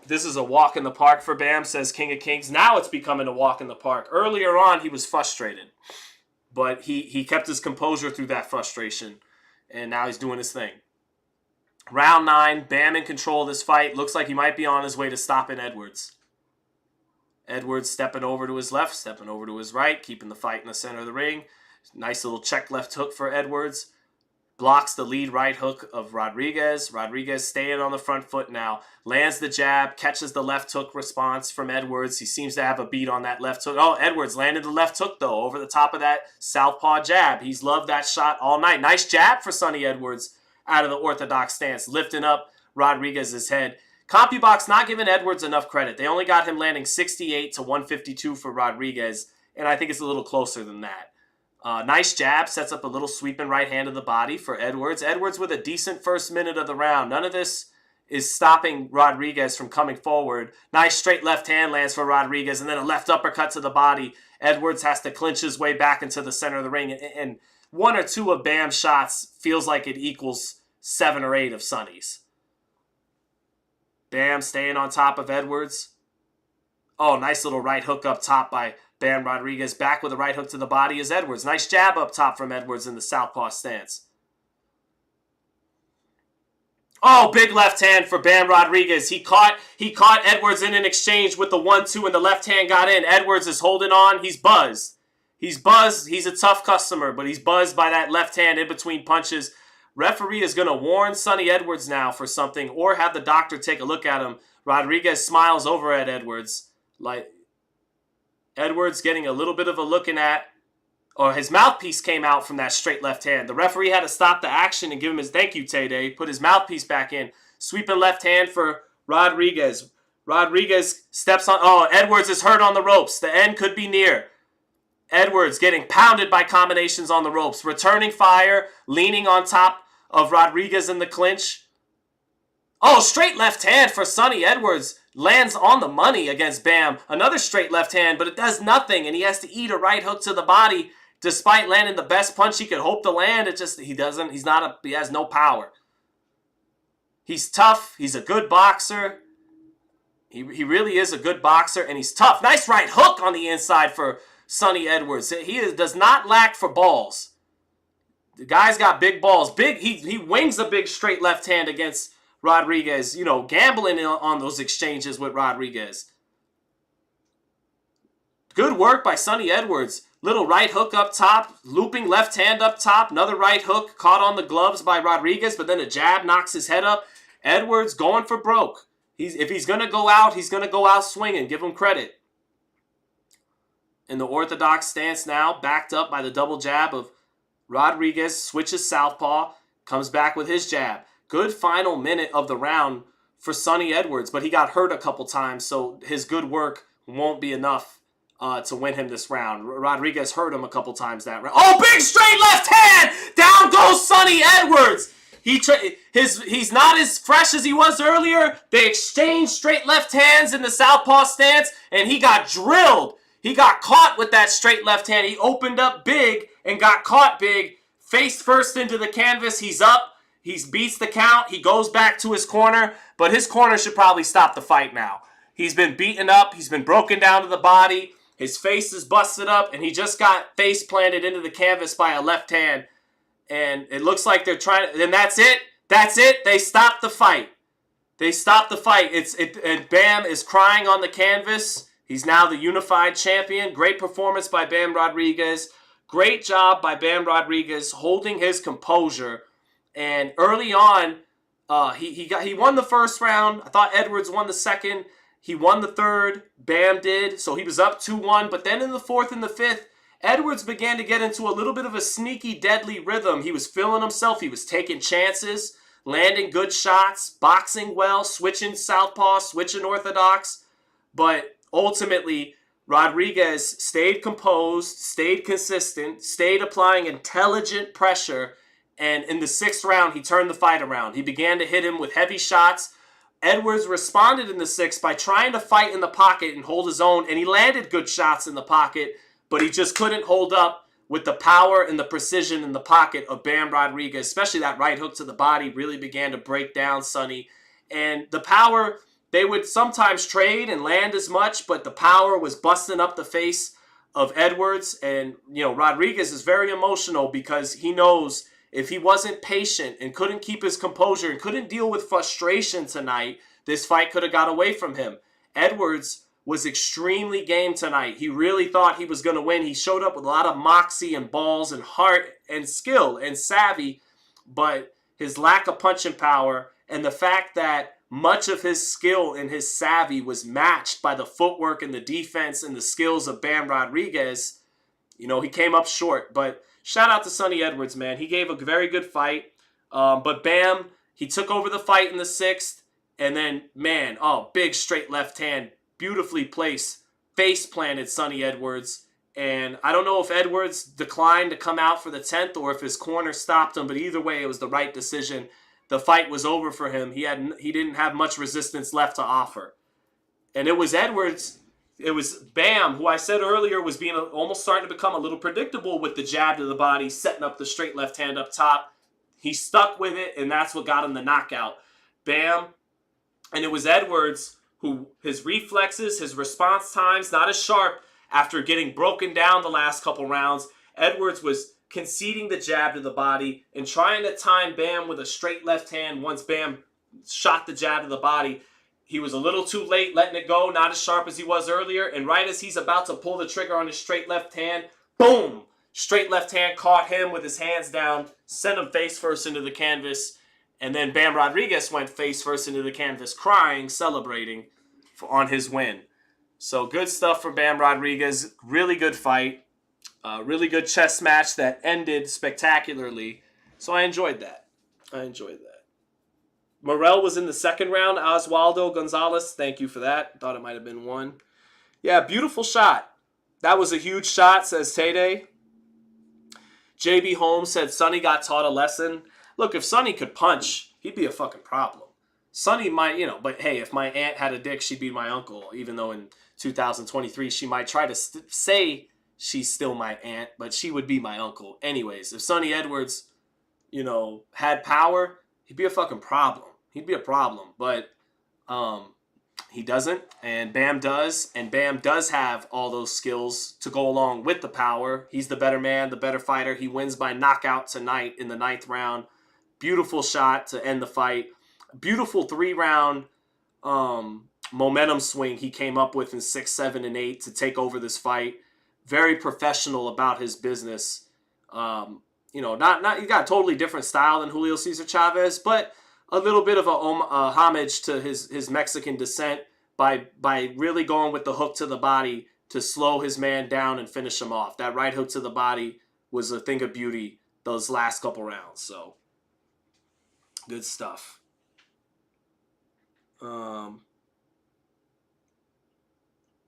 This is a walk in the park for Bam, says King of Kings. Now it's becoming a walk in the park. Earlier on, he was frustrated. But he kept his composure through that frustration. And now he's doing his thing. Round 9, Bam in control of this fight. Looks like he might be on his way to stopping Edwards. Edwards stepping over to his left, stepping over to his right, keeping the fight in the center of the ring. Nice little check left hook for Edwards. Blocks the lead right hook of Rodriguez. Rodriguez staying on the front foot now. Lands the jab, catches the left hook response from Edwards. He seems to have a beat on that left hook. Oh, Edwards landed the left hook, though, over the top of that southpaw jab. He's loved that shot all night. Nice jab for Sonny Edwards out of the orthodox stance, lifting up Rodriguez's head. CompuBox not giving Edwards enough credit. They only got him landing 68 to 152 for Rodriguez, and I think it's a little closer than that. Nice jab, sets up a little sweeping right hand of the body for Edwards. Edwards with a decent first minute of the round. None of this is stopping Rodriguez from coming forward. Nice straight left hand lands for Rodriguez, and then a left uppercut to the body. Edwards has to clinch his way back into the center of the ring, and 1 or 2 of Bam's shots feels like it equals 7 or 8 of Sonny's. Bam staying on top of Edwards. Oh, nice little right hook up top by Bam Rodriguez. Back with a right hook to the body is Edwards. Nice jab up top from Edwards in the southpaw stance. Oh, big left hand for Bam Rodriguez. He caught Edwards in an exchange with the 1-2 and the left hand got in. Edwards is holding on. He's buzzed. He's buzzed. He's a tough customer, but he's buzzed by that left hand in between punches. Referee is going to warn Sonny Edwards now for something or have the doctor take a look at him. Rodriguez smiles over at Edwards. Like Edwards getting a little bit of a looking at, or his mouthpiece came out from that straight left hand. The referee had to stop the action and give him his thank you, Tay-Day. Put his mouthpiece back in. Sweeping left hand for Rodriguez. Rodriguez steps on. Oh, Edwards is hurt on the ropes. The end could be near. Edwards getting pounded by combinations on the ropes. Returning fire, leaning on top of Rodriguez in the clinch. Oh, straight left hand for Sonny Edwards. Lands on the money against Bam. Another straight left hand, but it does nothing, and he has to eat a right hook to the body. Despite landing the best punch he could hope to land, he has no power. He's tough. He's a good boxer. He really is a good boxer, and he's tough. Nice right hook on the inside for Sonny Edwards. Does not lack for balls. The guy's got big balls. He wings a big straight left hand against Rodriguez. You know, gambling on those exchanges with Rodriguez. Good work by Sonny Edwards. Little right hook up top, looping left hand up top. Another right hook caught on the gloves by Rodriguez, but then a jab knocks his head up. Edwards going for broke. If he's going to go out, he's going to go out swinging. Give him credit. In the orthodox stance now, backed up by the double jab of Rodriguez, switches southpaw, comes back with his jab. Good final minute of the round for Sonny Edwards, but he got hurt a couple times, so his good work won't be enough to win him this round. Rodriguez hurt him a couple times that round. Oh, big straight left hand! Down goes Sonny Edwards! He's not as fresh as he was earlier. They exchanged straight left hands in the southpaw stance, and he got drilled. He got caught with that straight left hand. He opened up big and got caught big. Face first into the canvas. He's up. He beats the count. He goes back to his corner, but his corner should probably stop the fight now. He's been beaten up. He's been broken down to the body. His face is busted up, and he just got face planted into the canvas by a left hand. And it looks like they're trying to, and that's it. That's it. They stopped the fight. They stopped the fight. And Bam is crying on the canvas. He's now the unified champion. Great performance by Bam Rodriguez. Great job by Bam Rodriguez holding his composure. And early on, he won the first round. I thought Edwards won the second. He won the third. Bam did. So he was up 2-1. But then in the fourth and the fifth, Edwards began to get into a little bit of a sneaky, deadly rhythm. He was feeling himself. He was taking chances, landing good shots, boxing well, switching southpaw, switching orthodox. But ultimately, Rodriguez stayed composed, stayed consistent, stayed applying intelligent pressure. And in the sixth round, he turned the fight around. He began to hit him with heavy shots. Edwards responded in the sixth by trying to fight in the pocket and hold his own. And he landed good shots in the pocket, but he just couldn't hold up with the power and the precision in the pocket of Bam Rodriguez, especially that right hook to the body really began to break down Sonny. And the power, they would sometimes trade and land as much, but the power was busting up the face of Edwards. And, you know, Rodriguez is very emotional because he knows if he wasn't patient and couldn't keep his composure and couldn't deal with frustration tonight, this fight could have got away from him. Edwards was extremely game tonight. He really thought he was going to win. He showed up with a lot of moxie and balls and heart and skill and savvy, but his lack of punching power and the fact that much of his skill and his savvy was matched by the footwork and the defense and the skills of Bam Rodriguez, you know, he came up short. But shout out to Sonny Edwards, man. He gave a very good fight. But Bam, he took over the fight in the sixth, and then, man, big straight left hand, beautifully placed, face planted Sonny Edwards. And I don't know if Edwards declined to come out for the 10th or if his corner stopped him, but either way, it was the right decision. The fight was over for him. He didn't have much resistance left to offer. And it was Edwards, it was Bam, who I said earlier was being almost starting to become a little predictable with the jab to the body, setting up the straight left hand up top. He stuck with it, and that's what got him the knockout. Bam. And it was Edwards who, his reflexes, his response times, not as sharp after getting broken down the last couple rounds. Edwards was conceding the jab to the body and trying to time Bam with a straight left hand once Bam shot the jab to the body. He was a little too late letting it go, not as sharp as he was earlier. And right as he's about to pull the trigger on his straight left hand, boom! Straight left hand caught him with his hands down, sent him face first into the canvas. And then Bam Rodriguez went face first into the canvas, crying, celebrating on his win. So good stuff for Bam Rodriguez. Really good fight. Really good chess match that ended spectacularly. So I enjoyed that. Morrell was in the second round. Oswaldo Gonzalez, thank you for that. Thought it might have been one. Yeah, beautiful shot. That was a huge shot, says Tede. JB Holmes said Sonny got taught a lesson. Look, if Sonny could punch, he'd be a fucking problem. Sonny might, but hey, if my aunt had a dick, she'd be my uncle. Even though in 2023, she might try to say she's still my aunt, but she would be my uncle. Anyways, if Sonny Edwards, had power, he'd be a fucking problem. He'd be a problem, but he doesn't, and Bam does, and Bam does have all those skills to go along with the power. He's the better man, the better fighter. He wins by knockout tonight in the 9th round. Beautiful shot to end the fight. Beautiful 3-round momentum swing he came up with in 6, 7, and 8 to take over this fight. Very professional about his business. Not he got a totally different style than Julio Cesar Chavez, but a little bit of a homage to his Mexican descent by really going with the hook to the body to slow his man down and finish him off. That right hook to the body was a thing of beauty those last couple rounds. So good stuff.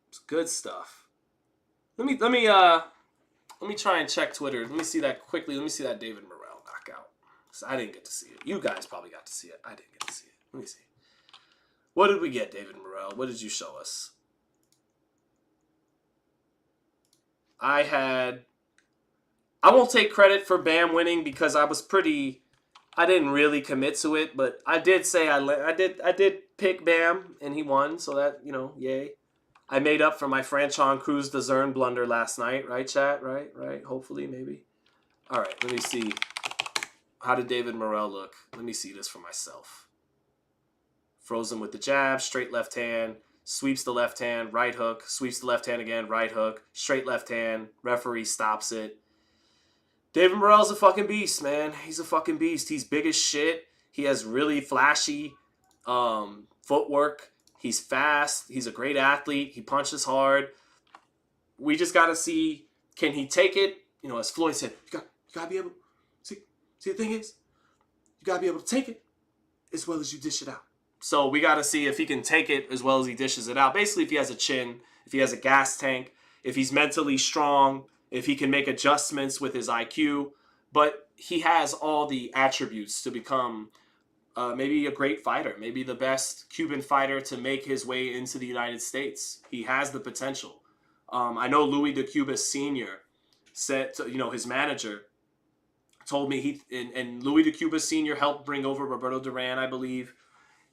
It's good stuff. Let me try and check Twitter. Let me see that quickly. Let me see that David Morrell knockout. So I didn't get to see it. You guys probably got to see it. I didn't get to see it. Let me see. What did we get, David Morrell? What did you show us? I won't take credit for Bam winning because I didn't really commit to it, but I did say I did pick Bam and he won, so that, yay. I made up for my Franchon Cruz DAZN blunder last night, right, chat? Right? Hopefully, maybe. All right, let me see. How did David Morrell look? Let me see this for myself. Frozen with the jab, straight left hand, sweeps the left hand, right hook, sweeps the left hand again, right hook, straight left hand, referee stops it. David Morrell's a fucking beast, man. He's a fucking beast. He's big as shit. He has really flashy footwork. He's fast. He's a great athlete. He punches hard. We just got to see, can he take it? As Floyd said, you got to be able, see the thing is, you got to be able to take it as well as you dish it out. So we got to see if he can take it as well as he dishes it out. Basically, if he has a chin, if he has a gas tank, if he's mentally strong, if he can make adjustments with his IQ. But he has all the attributes to become maybe a great fighter, maybe the best Cuban fighter to make his way into the United States. He has the potential. I know Louis de Cuba Sr. said, his manager told me and Louis de Cuba Sr. helped bring over Roberto Duran, I believe.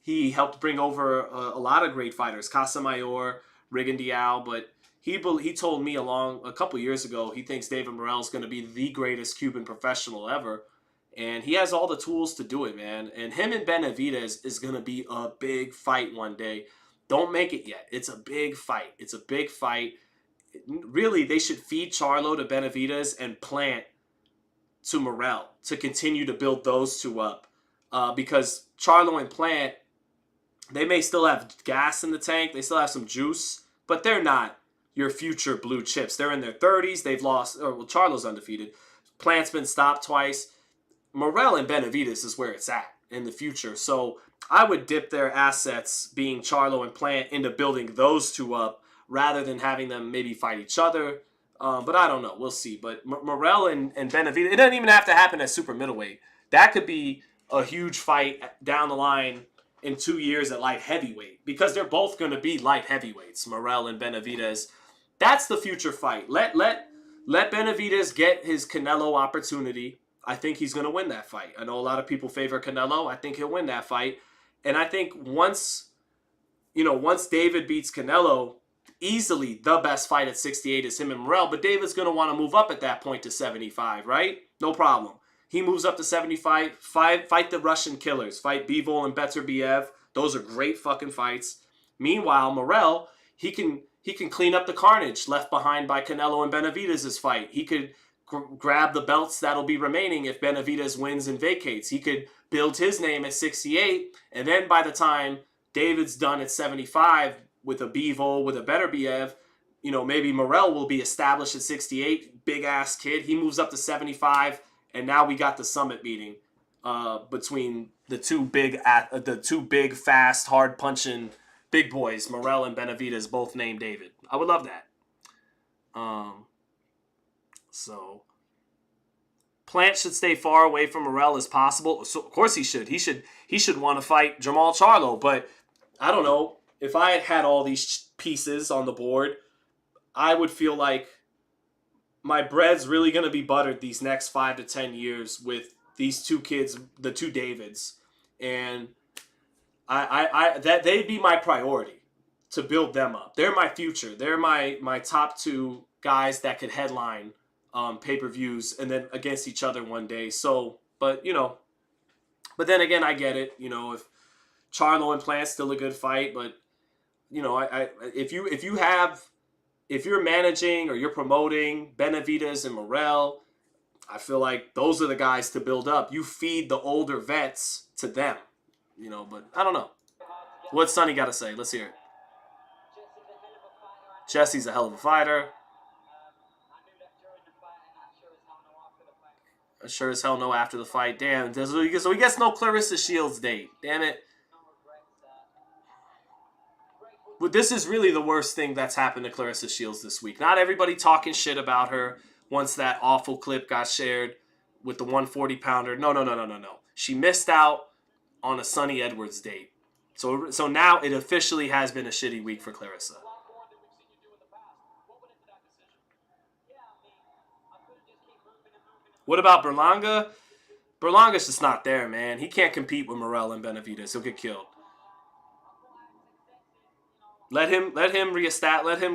He helped bring over a lot of great fighters, Casamayor, Rigondeaux, but he told me a couple years ago he thinks David Morrell is going to be the greatest Cuban professional ever. And he has all the tools to do it, man. And him and Benavidez is going to be a big fight one day. Don't make it yet. It's a big fight. It's a big fight. Really, they should feed Charlo to Benavidez and Plant to Morrell to continue to build those two up. Because Charlo and Plant, they may still have gas in the tank. They still have some juice. But they're not your future blue chips. They're in their 30s. They've lost. Charlo's undefeated. Plant's been stopped twice. Morrell and Benavidez is where it's at in the future. So I would dip their assets, being Charlo and Plant, into building those two up rather than having them maybe fight each other. But I don't know. We'll see. But Morrell and Benavidez, it doesn't even have to happen at super middleweight. That could be a huge fight down the line in 2 years at light heavyweight because they're both going to be light heavyweights, Morrell and Benavidez. That's the future fight. Let Benavidez get his Canelo opportunity. I think he's going to win that fight. I know a lot of people favor Canelo. I think he'll win that fight. And I think once David beats Canelo, easily the best fight at 68 is him and Morrell. But David's going to want to move up at that point to 75, right? No problem. He moves up to 75. Fight the Russian killers. Fight Bivol and Beterbiev. Those are great fucking fights. Meanwhile, Morrell, he can clean up the carnage left behind by Canelo and Benavidez's fight. He could grab the belts that'll be remaining if Benavidez wins and vacates. He could build his name at 68, and then by the time David's done at 75 with a Bivol, with a Beterbiev, maybe Morrell will be established at 68, big-ass kid. He moves up to 75, and now we got the summit meeting between the two big, fast, hard-punching big boys, Morrell and Benavidez, both named David. I would love that. So Plant should stay far away from Morrell as possible. So of course he should. He should want to fight Jermall Charlo. But I don't know. If I had all these pieces on the board, I would feel like my bread's really going to be buttered these next 5 to 10 years with these two kids, the two Davids. And That they'd be my priority to build them up. They're my future. They're my top two guys that could headline pay-per-views and then against each other one day. So, but but then again, I get it. If Charlo and Plant's still a good fight, but if you're managing or you're promoting Benavidez and Morrell, I feel like those are the guys to build up. You feed the older vets to them, but I don't know. What's Sonny got to say? Let's hear it. Jesse's a hell of a fighter. Sure as hell no after the fight. Damn. So he gets no Clarissa Shields date. Damn it. But this is really the worst thing that's happened to Clarissa Shields this week. Not everybody talking shit about her once that awful clip got shared with the 140-pounder. No. She missed out on a Sonny Edwards date. So now it officially has been a shitty week for Clarissa. What about Berlanga? Berlanga's just not there, man. He can't compete with Morrell and Benavidez. He'll get killed. Let him let him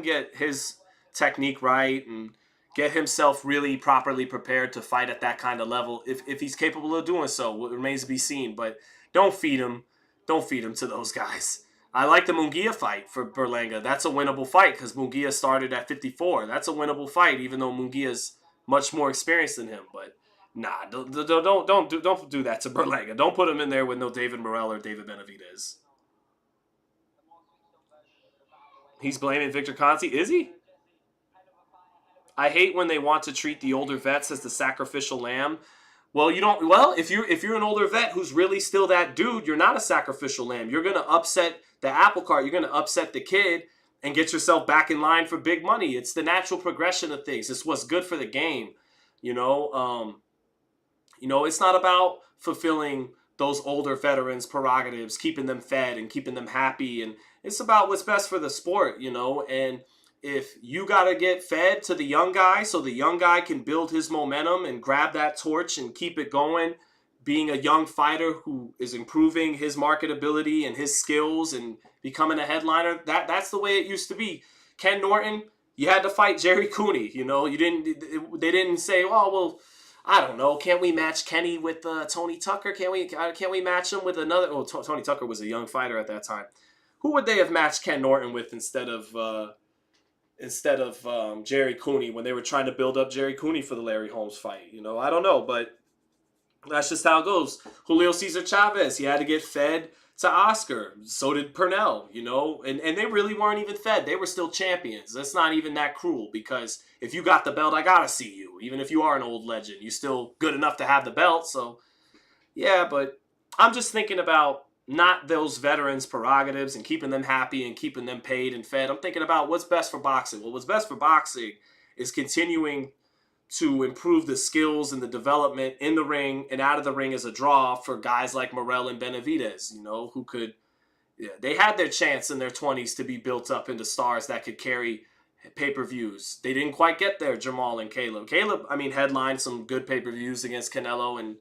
get his technique right and get himself really properly prepared to fight at that kind of level. If he's capable of doing so, it remains to be seen. But don't feed him to those guys. I like the Munguia fight for Berlanga. That's a winnable fight because Munguia started at 54. That's a winnable fight, even though Munguia's much more experienced than him. But nah, don't do that to Berlanga. Don't put him in there with no David Morrell or David Benavidez. He's blaming Victor Conti. Is he? I hate when they want to treat the older vets as the sacrificial lamb. Well, you don't. Well, if you're an older vet who's really still that dude, you're not a sacrificial lamb. You're gonna upset the apple cart. You're gonna upset the kid and get yourself back in line for big money. It's the natural progression of things. It's what's good for the game. It's not about fulfilling those older veterans' prerogatives, keeping them fed and keeping them happy, and it's about what's best for the sport. And if you got to get fed to the young guy so the young guy can build his momentum and grab that torch and keep it going, being a young fighter who is improving his marketability and his skills and becoming a headliner, that's the way it used to be. Ken Norton, you had to fight Jerry Cooney. They didn't say, oh, well, I don't know, can't we match Kenny with Tony Tucker? Can't we match him with another? Oh, Tony Tucker was a young fighter at that time. Who would they have matched Ken Norton with instead of Jerry Cooney when they were trying to build up Jerry Cooney for the Larry Holmes fight? I don't know, but that's just how it goes. Julio Cesar Chavez, he had to get fed to Oscar. So did Purnell, and they really weren't even fed. They were still champions. That's not even that cruel because if you got the belt, I gotta see you. Even if you are an old legend, you're still good enough to have the belt. So, yeah, but I'm just thinking about not those veterans' prerogatives and keeping them happy and keeping them paid and fed. I'm thinking about what's best for boxing. Well, what's best for boxing is continuing to improve the skills and the development in the ring and out of the ring as a draw for guys like Morrell and Benavidez, who could, they had their chance in their 20s to be built up into stars that could carry pay-per-views. They didn't quite get there, Jamal and Caleb. Caleb, headlined some good pay-per-views against Canelo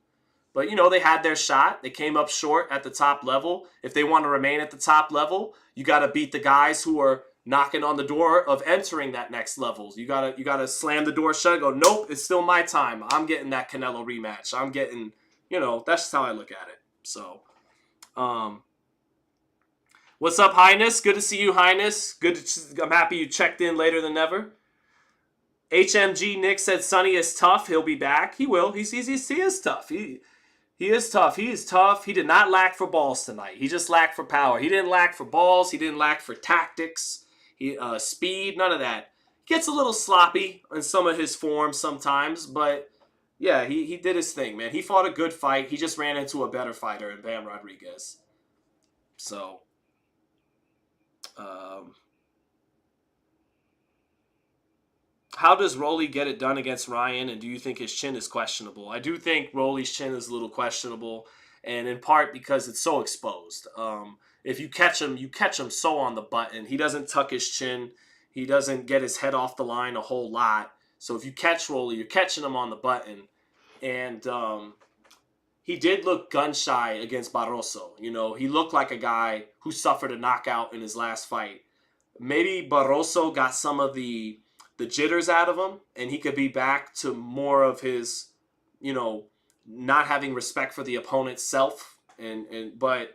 but, they had their shot. They came up short at the top level. If they want to remain at the top level, you got to beat the guys who are knocking on the door of entering that next level. You gotta slam the door shut and go, nope, it's still my time. I'm getting that Canelo rematch. I'm getting, that's just how I look at it. So, what's up, Highness? Good to see you, Highness. I'm happy you checked in later than ever. HMG Nick said Sonny is tough. He'll be back. He will. He is tough. He is tough. He is tough. He did not lack for balls tonight. He just lacked for power. He didn't lack for balls. He didn't lack for tactics. Speed, none of that. He gets a little sloppy in some of his forms sometimes, but yeah, he did his thing, man. He fought a good fight. He just ran into a better fighter in Bam Rodriguez. So, how does Rolly get it done against Ryan, and do you think his chin is questionable? I do think Rolly's chin is a little questionable, and in part because it's so exposed. If you catch him so on the button. He doesn't tuck his chin. He doesn't get his head off the line a whole lot. So if you catch Rolly, you're catching him on the button. And, he did look gun-shy against Barroso. You know, he looked like a guy who suffered a knockout in his last fight. Maybe Barroso got some of the jitters out of him, and he could be back to more of his, you know, not having respect for the opponent's self. But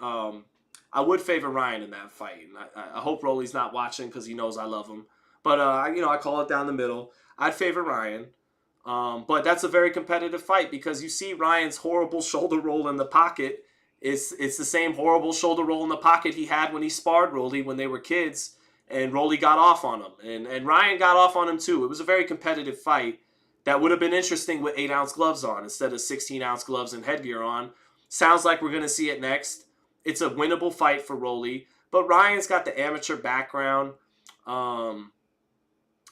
I would favor Ryan in that fight. And I hope Rolly's not watching because he knows I love him. But, you know, I call it down the middle. I'd favor Ryan. But that's a very competitive fight because you see Ryan's horrible shoulder roll in the pocket. It's the same horrible shoulder roll in the pocket he had when he sparred Rolly when they were kids. And Rolly got off on him. And Ryan got off on him too. It was a very competitive fight that would have been interesting with 8-ounce gloves on instead of 16-ounce gloves and headgear on. Sounds like we're going to see it next. It's a winnable fight for Rolly. But Ryan's got the amateur background.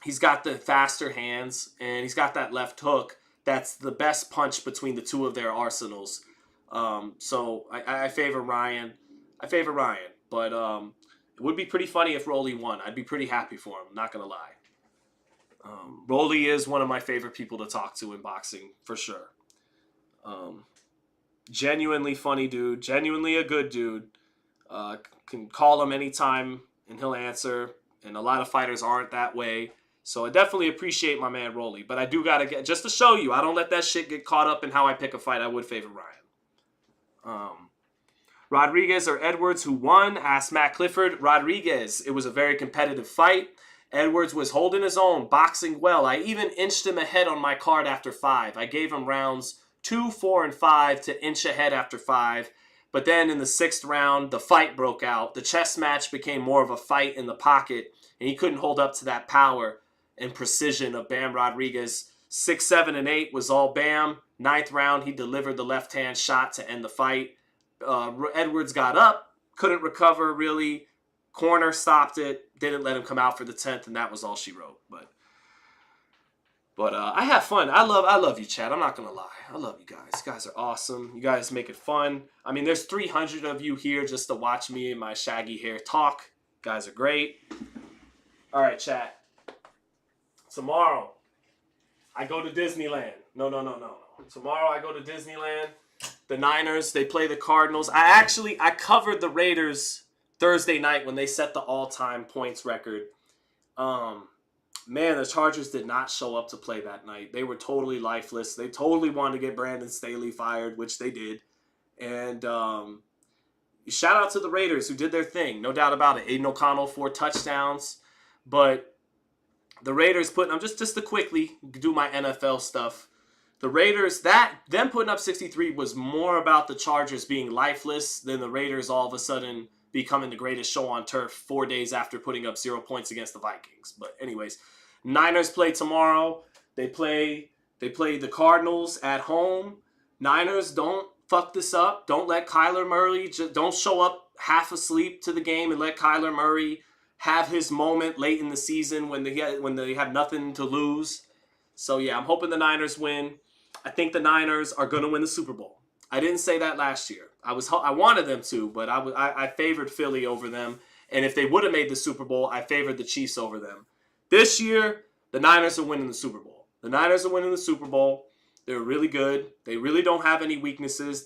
He's got the faster hands. And he's got that left hook. That's the best punch between the two of their arsenals. So I favor Ryan. But it would be pretty funny if Rolly won. I'd be pretty happy for him, not going to lie. Rolly is one of my favorite people to talk to in boxing, for sure. Genuinely funny dude. Genuinely a good dude. Can call him anytime, and he'll answer. And a lot of fighters aren't that way. So I definitely appreciate my man Rolly. But I do got to get, just to show you, I don't let that shit get caught up in how I pick a fight. I would favor Ryan. Rodriguez or Edwards, who won? Asked Matt Clifford. Rodriguez. It was a very competitive fight. Edwards was holding his own, boxing well. I even inched him ahead on my card after 5. I gave him rounds 2, 4, and 5 to inch ahead after 5. But then in the 6th round, the fight broke out. The chess match became more of a fight in the pocket, and he couldn't hold up to that power and precision of Bam Rodriguez. 6, 7, and 8 was all Bam. 9th round, he delivered the left-hand shot to end the fight. Edwards got up, couldn't recover really. Corner stopped it, didn't let him come out for the 10th, and that was all she wrote. But I have fun. I love you, Chad. I'm not gonna lie. I love you guys. You guys are awesome. You guys make it fun. I mean, there's 300 of you here just to watch me and my shaggy hair talk. You guys are great. All right, chat. Tomorrow, I go to Disneyland. No. Tomorrow I go to Disneyland. The Niners, they play the Cardinals. I covered the Raiders Thursday night when they set the all-time points record. Man, the Chargers did not show up to play that night. They were totally lifeless. They totally wanted to get Brandon Staley fired, which they did. And shout out to the Raiders who did their thing. No doubt about it. Aiden O'Connell, 4 touchdowns. But the Raiders just to quickly do my NFL stuff. The Raiders, them putting up 63 was more about the Chargers being lifeless than the Raiders all of a sudden becoming the greatest show on turf 4 days after putting up 0 points against the Vikings. But anyways, Niners play tomorrow. They play the Cardinals at home. Niners, don't fuck this up. Don't let Kyler Murray, don't show up half asleep to the game and let Kyler Murray have his moment late in the season when they have nothing to lose. So yeah, I'm hoping the Niners win. I think the Niners are going to win the Super Bowl. I didn't say that last year. I wanted them to, but I favored Philly over them. And if they would have made the Super Bowl, I favored the Chiefs over them. This year, the Niners are winning the Super Bowl. The Niners are winning the Super Bowl. They're really good. They really don't have any weaknesses.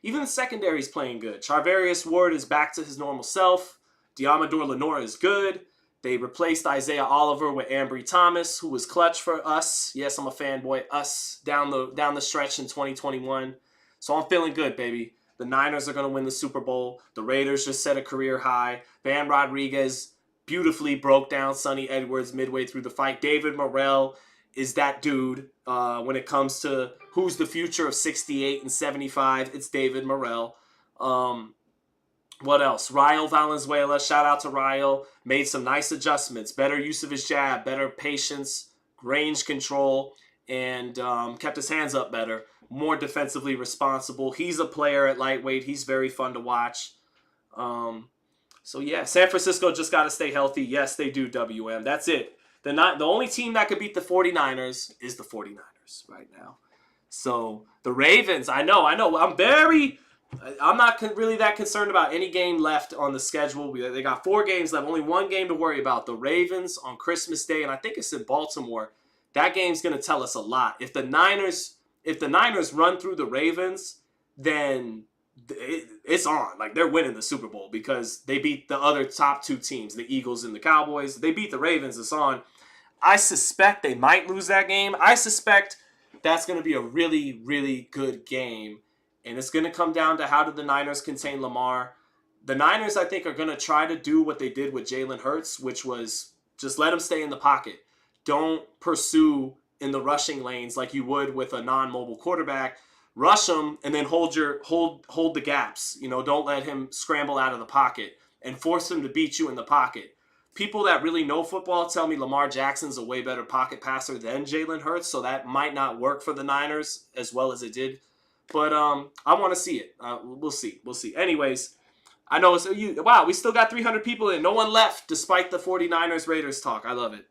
Even the secondary is playing good. Charvarius Ward is back to his normal self. Diamador Lenore is good. They replaced Isaiah Oliver with Ambry Thomas, who was clutch for us. Yes, I'm a fanboy. Us down the stretch in 2021. So I'm feeling good, baby. The Niners are going to win the Super Bowl. The Raiders just set a career high. Bam Rodriguez beautifully broke down Sonny Edwards midway through the fight. David Morrell is that dude when it comes to who's the future of 68 and 75. It's David Morrell. What else? Ryle Valenzuela, shout out to Ryle, made some nice adjustments, better use of his jab, better patience, range control, and kept his hands up better, more defensively responsible. He's a player at lightweight. He's very fun to watch. So yeah, San Francisco just got to stay healthy. Yes, they do, WM. That's it. The only team that could beat the 49ers is the 49ers right now. So the Ravens, I know. I'm not really that concerned about any game left on the schedule. They got 4 games left, only 1 game to worry about. The Ravens on Christmas Day, and I think it's in Baltimore. That game's going to tell us a lot. If the Niners if the Niners run through the Ravens, then it's on. Like, they're winning the Super Bowl because they beat the other top two teams, the Eagles and the Cowboys. They beat the Ravens. It's on. I suspect they might lose that game. I suspect that's going to be a really, really good game. And it's going to come down to how do the Niners contain Lamar. The Niners, I think, are going to try to do what they did with Jalen Hurts, which was just let him stay in the pocket. Don't pursue in the rushing lanes like you would with a non-mobile quarterback. Rush him and then hold the gaps. You know, don't let him scramble out of the pocket and force him to beat you in the pocket. People that really know football tell me Lamar Jackson's a way better pocket passer than Jalen Hurts, so that might not work for the Niners as well as it did. But I want to see it. We'll see. Anyways, I know wow, we still got 300 people in. No one left despite the 49ers Raiders talk. I love it.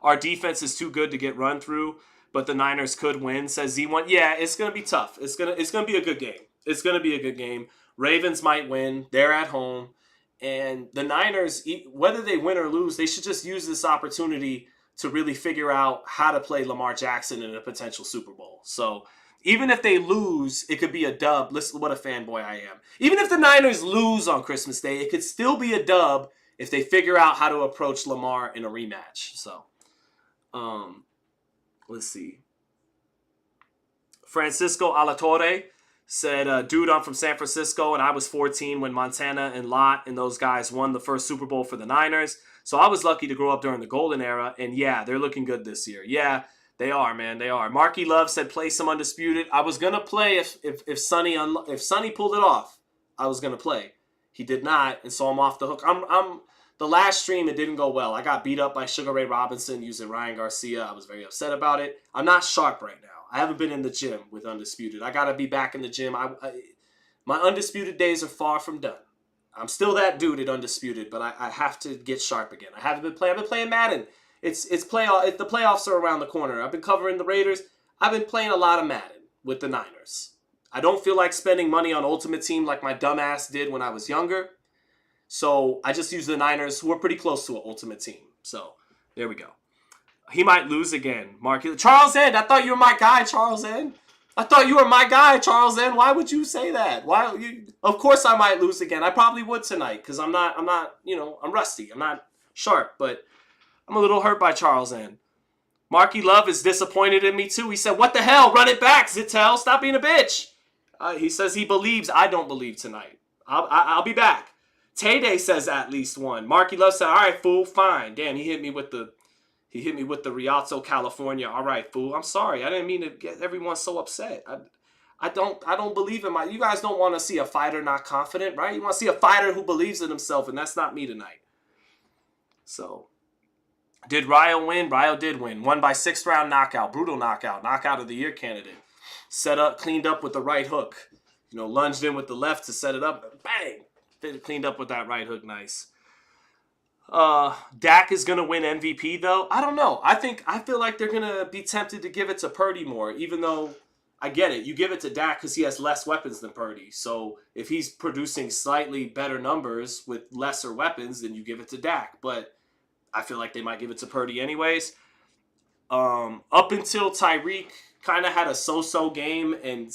Our defense is too good to get run through, but the Niners could win, says Z1. Yeah, it's going to be tough. It's going to be a good game. It's going to be a good game. Ravens might win. They're at home. And the Niners, whether they win or lose, they should just use this opportunity to really figure out how to play Lamar Jackson in a potential Super Bowl. So even if they lose, it could be a dub. Listen, what a fanboy I am. Even if the Niners lose on Christmas Day, it could still be a dub if they figure out how to approach Lamar in a rematch. So, let's see. Francisco Alatorre said, dude, I'm from San Francisco, and I was 14 when Montana and Lott and those guys won the first Super Bowl for the Niners. So I was lucky to grow up during the golden era, and yeah, they're looking good this year. Yeah, they are, man, they are. Marky Love said, play some Undisputed. I was going to play if Sonny pulled it off. I was going to play. He did not, and so I'm off the hook. The last stream, it didn't go well. I got beat up by Sugar Ray Robinson using Ryan Garcia. I was very upset about it. I'm not sharp right now. I haven't been in the gym with Undisputed. I got to be back in the gym. My Undisputed days are far from done. I'm still that dude at Undisputed, but I have to get sharp again. I've been playing Madden. The playoffs are around the corner. I've been covering the Raiders. I've been playing a lot of Madden with the Niners. I don't feel like spending money on Ultimate Team like my dumbass did when I was younger. So I just use the Niners, who are pretty close to an Ultimate Team. So there we go. He might lose again. Charles N. I thought you were my guy, Charles N. Why would you say that? Of course I might lose again. I probably would tonight because I'm rusty. I'm not sharp, but I'm a little hurt by Charles N. Marky Love is disappointed in me too. He said, what the hell? Run it back, Zittel. Stop being a bitch. He says he believes. I don't believe tonight. I'll be back. Tay-Day says at least one. Marky Love said, all right, fool, fine. Damn, he hit me with the Rialto, California. All right, fool. I'm sorry. I didn't mean to get everyone so upset. I don't believe in you guys don't want to see a fighter not confident, right? You want to see a fighter who believes in himself, and that's not me tonight. So, did Ryo win? Ryo did win. Won by 6th round knockout. Brutal knockout. Knockout of the year candidate. Set up, cleaned up with the right hook. Lunged in with the left to set it up. Bang! Cleaned up with that right hook. Nice. Dak is going to win MVP, though. I don't know. I feel like they're going to be tempted to give it to Purdy more, even though I get it. You give it to Dak because he has less weapons than Purdy. So if he's producing slightly better numbers with lesser weapons, then you give it to Dak. But I feel like they might give it to Purdy anyways. Up until Tyreek kind of had a so-so game and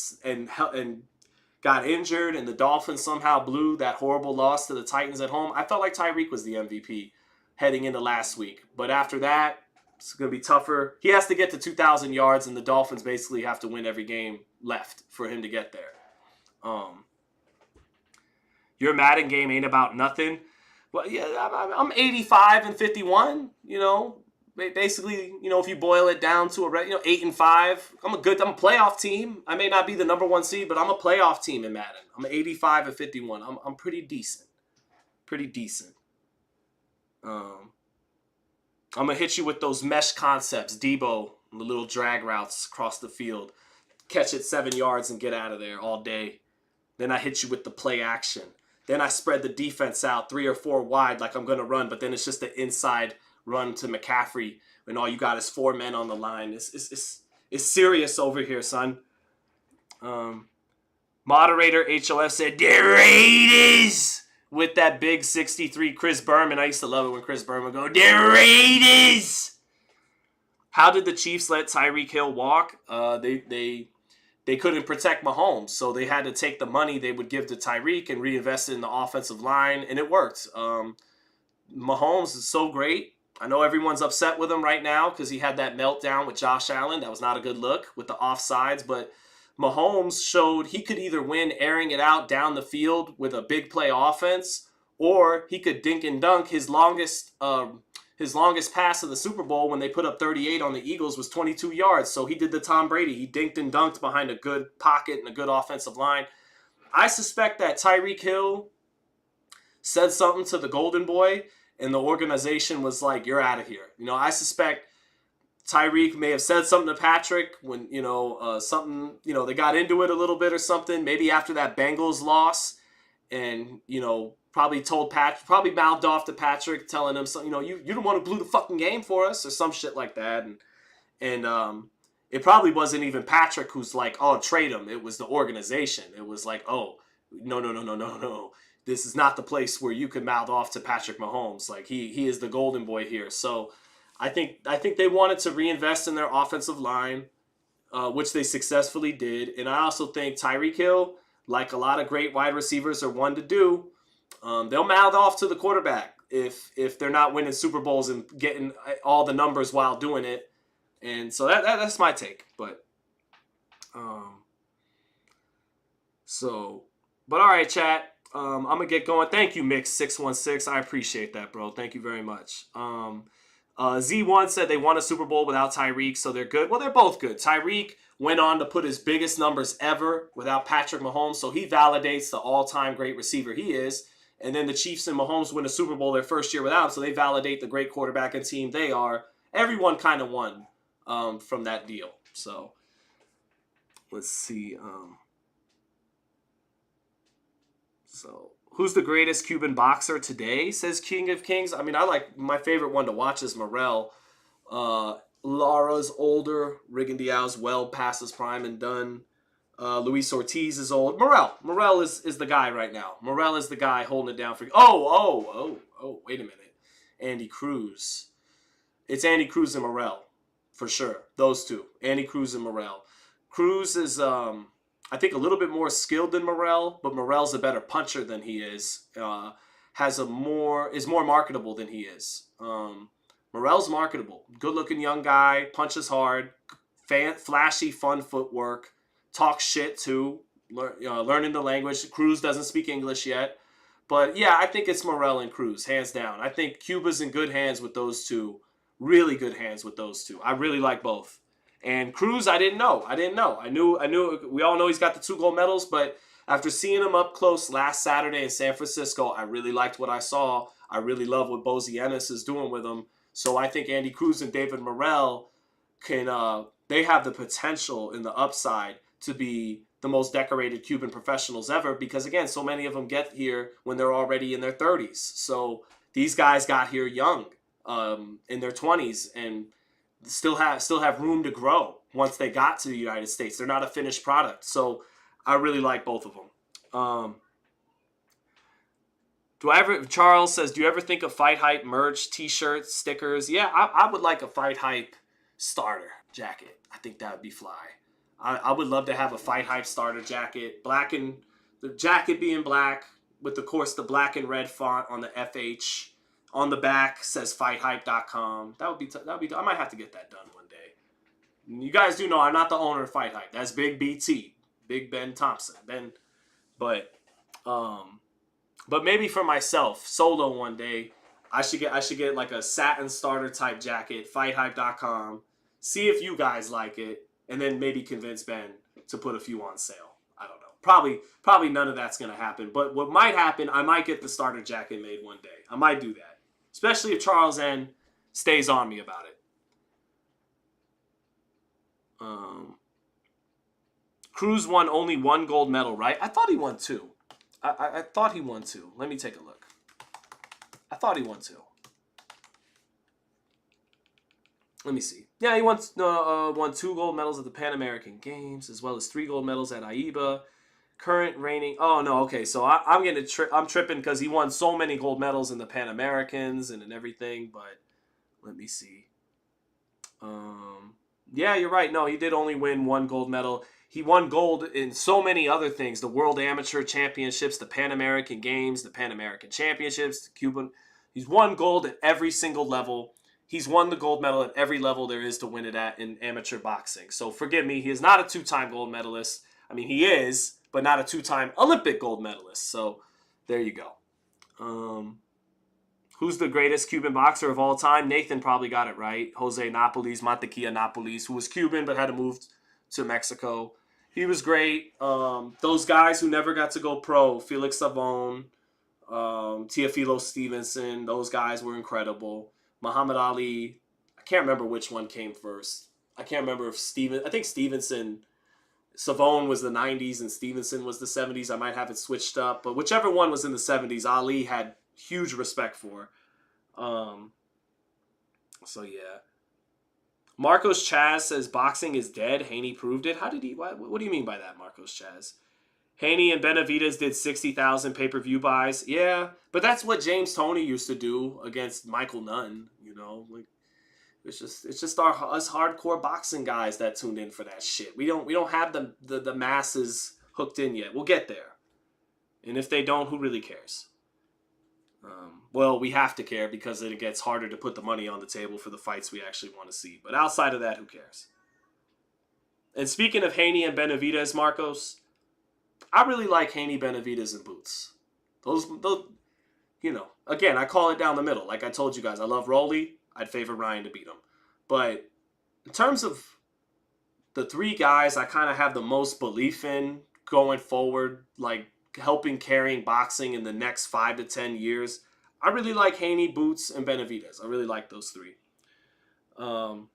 got injured, and the Dolphins somehow blew that horrible loss to the Titans at home, I felt like Tyreek was the MVP heading into last week. But after that, it's going to be tougher. He has to get to 2,000 yards, and the Dolphins basically have to win every game left for him to get there. Your Madden game ain't about nothing. Well, yeah, I'm 85-51, Basically, if you boil it down to 8-5, I'm a playoff team. I may not be the number one seed, but I'm a playoff team in Madden. I'm 85-51. I'm pretty decent. I'm gonna hit you with those mesh concepts, Debo, the little drag routes across the field, catch it 7 yards and get out of there all day. Then I hit you with the play action. Then I spread the defense out 3 or 4 wide like I'm gonna run, but then it's just the inside run to McCaffrey when all you got is 4 men on the line. It's serious over here, son. Moderator HOF said, the Raiders! With that big 63 Chris Berman. I used to love it when Chris Berman would go, the Raiders! How did the Chiefs let Tyreek Hill walk? They couldn't protect Mahomes, so they had to take the money they would give to Tyreek and reinvest it in the offensive line, and it worked. Mahomes is so great. I know everyone's upset with him right now because he had that meltdown with Josh Allen. That was not a good look with the offsides, but Mahomes showed he could either win airing it out down the field with a big play offense, or he could dink and dunk. His longest pass of the Super Bowl when they put up 38 on the Eagles was 22 yards. So he did the Tom Brady. He dinked and dunked behind a good pocket and a good offensive line. I suspect that Tyreek Hill said something to the Golden Boy, and the organization was like, "You're out of here." I suspect Tyreek may have said something to Patrick when, something, they got into it a little bit or something. Maybe after that Bengals loss, and, probably mouthed off to Patrick, telling him something, you don't want to blew the fucking game for us or some shit like that. And it probably wasn't even Patrick who's like, "Oh, trade him." It was the organization. It was like, "Oh, no. This is not the place where you can mouth off to Patrick Mahomes. Like he is the golden boy here." So I think they wanted to reinvest in their offensive line, which they successfully did. And I also think Tyreek Hill, like a lot of great wide receivers are one to do, they'll mouth off to the quarterback if they're not winning Super Bowls and getting all the numbers while doing it. And so that's my take. But but all right, chat. I'm gonna get going. Thank you, Mix616. I appreciate that, bro. Thank you very much. Z1 said they won a Super Bowl without Tyreek, so they're good. Well, they're both good. Tyreek went on to put his biggest numbers ever without Patrick Mahomes, so he validates the all-time great receiver he is. And then the Chiefs and Mahomes win a Super Bowl their first year without him, so they validate the great quarterback and team they are. Everyone kind of won from that deal. So let's see. So who's the greatest Cuban boxer today, says King of Kings. I mean, my favorite one to watch is Morrell. Lara's older. Rigon Diaw's well past his prime and done. Luis Ortiz is old. Morrell is the guy right now. Morrell is the guy holding it down for... Oh, wait a minute. Andy Cruz. It's Andy Cruz and Morrell, for sure. Those two. Andy Cruz and Morrell. Cruz is... I think a little bit more skilled than Morrell, but Morrell's a better puncher than he is. Is more marketable than he is. Morrell's marketable. Good-looking young guy, punches hard, flashy, fun footwork, talks shit too, learning the language. Cruz doesn't speak English yet. But yeah, I think it's Morrell and Cruz, hands down. I think Cuba's in good hands with those two. Really good hands with those two. I really like both. And Cruz, I didn't know. I knew. We all know he's got the 2 gold medals, but after seeing him up close last Saturday in San Francisco, I really liked what I saw. I really love what Bozy Ennis is doing with him. So I think Andy Cruz and David Morrell they have the potential and the upside to be the most decorated Cuban professionals ever because, again, so many of them get here when they're already in their 30s. So these guys got here young, in their 20s, and still have room to grow once they got to the United States. They're not a finished product. So I really like both of them. Charles says, do you ever think of FightHype merch, t-shirts, stickers? Yeah, I would like a FightHype starter jacket. I think that would be fly. I would love to have a FightHype starter jacket. The jacket being black with, of course, the black and red font on the FH. On the back says FightHype.com. That would be. I might have to get that done one day. You guys do know I'm not the owner of FightHype. That's Big BT, Big Ben Thompson. But maybe for myself, solo one day, I should get like a satin starter type jacket. FightHype.com. See if you guys like it, and then maybe convince Ben to put a few on sale. I don't know. Probably none of that's gonna happen. But what might happen, I might get the starter jacket made one day. I might do that. Especially if Charles N stays on me about it. Cruz won only 1 gold medal, right? I thought he won 2. I thought he won 2. Let me take a look. I thought he won 2. Let me see. Yeah, he won 2 gold medals at the Pan American Games, as well as 3 gold medals at AIBA. Current reigning. Oh no, okay. So I'm tripping because he won so many gold medals in the Pan Americans and everything. But let me see. Yeah, you're right. No, he did only win one gold medal. He won gold in so many other things: the World Amateur Championships, the Pan American Games, the Pan American Championships, the Cuban. He's won gold at every single level. He's won the gold medal at every level there is to win it at in amateur boxing. So forgive me, he is not a two-time gold medalist. I mean, he is, but not a two-time Olympic gold medalist. So there you go. Who's the greatest Cuban boxer of all time? Nathan probably got it right. Jose Napoles, Mantequilla Napoles, who was Cuban but had to move to Mexico. He was great. Those guys who never got to go pro, Felix Savon, Teofilo Stevenson, those guys were incredible. Muhammad Ali, I can't remember which one came first. I can't remember if I think Savon was the 90s and Stevenson was the 70s. I might have it switched up, but whichever one was in the 70s, Ali had huge respect for. So yeah. Marcos Chaz says boxing is dead. Haney proved it. How did he? What do you mean by that, Marcos Chaz? Haney and Benavidez did 60,000 pay-per-view buys. Yeah, but that's what James Toney used to do against Michael Nunn. You know, like it's just us hardcore boxing guys that tuned in for that shit. We don't have the masses hooked in yet. We'll get there. And if they don't, who really cares? Well, we have to care because it gets harder to put the money on the table for the fights we actually want to see. But outside of that, who cares? And speaking of Haney and Benavidez, Marcos, I really like Haney, Benavidez, and Boots. Those, you know, again, I call it down the middle. Like I told you guys, I love Rolly. I'd favor Ryan to beat him. But in terms of the three guys I kind of have the most belief in going forward, like helping carrying boxing in the next 5 to 10 years, I really like Haney, Boots, and Benavidez. I really like those three. So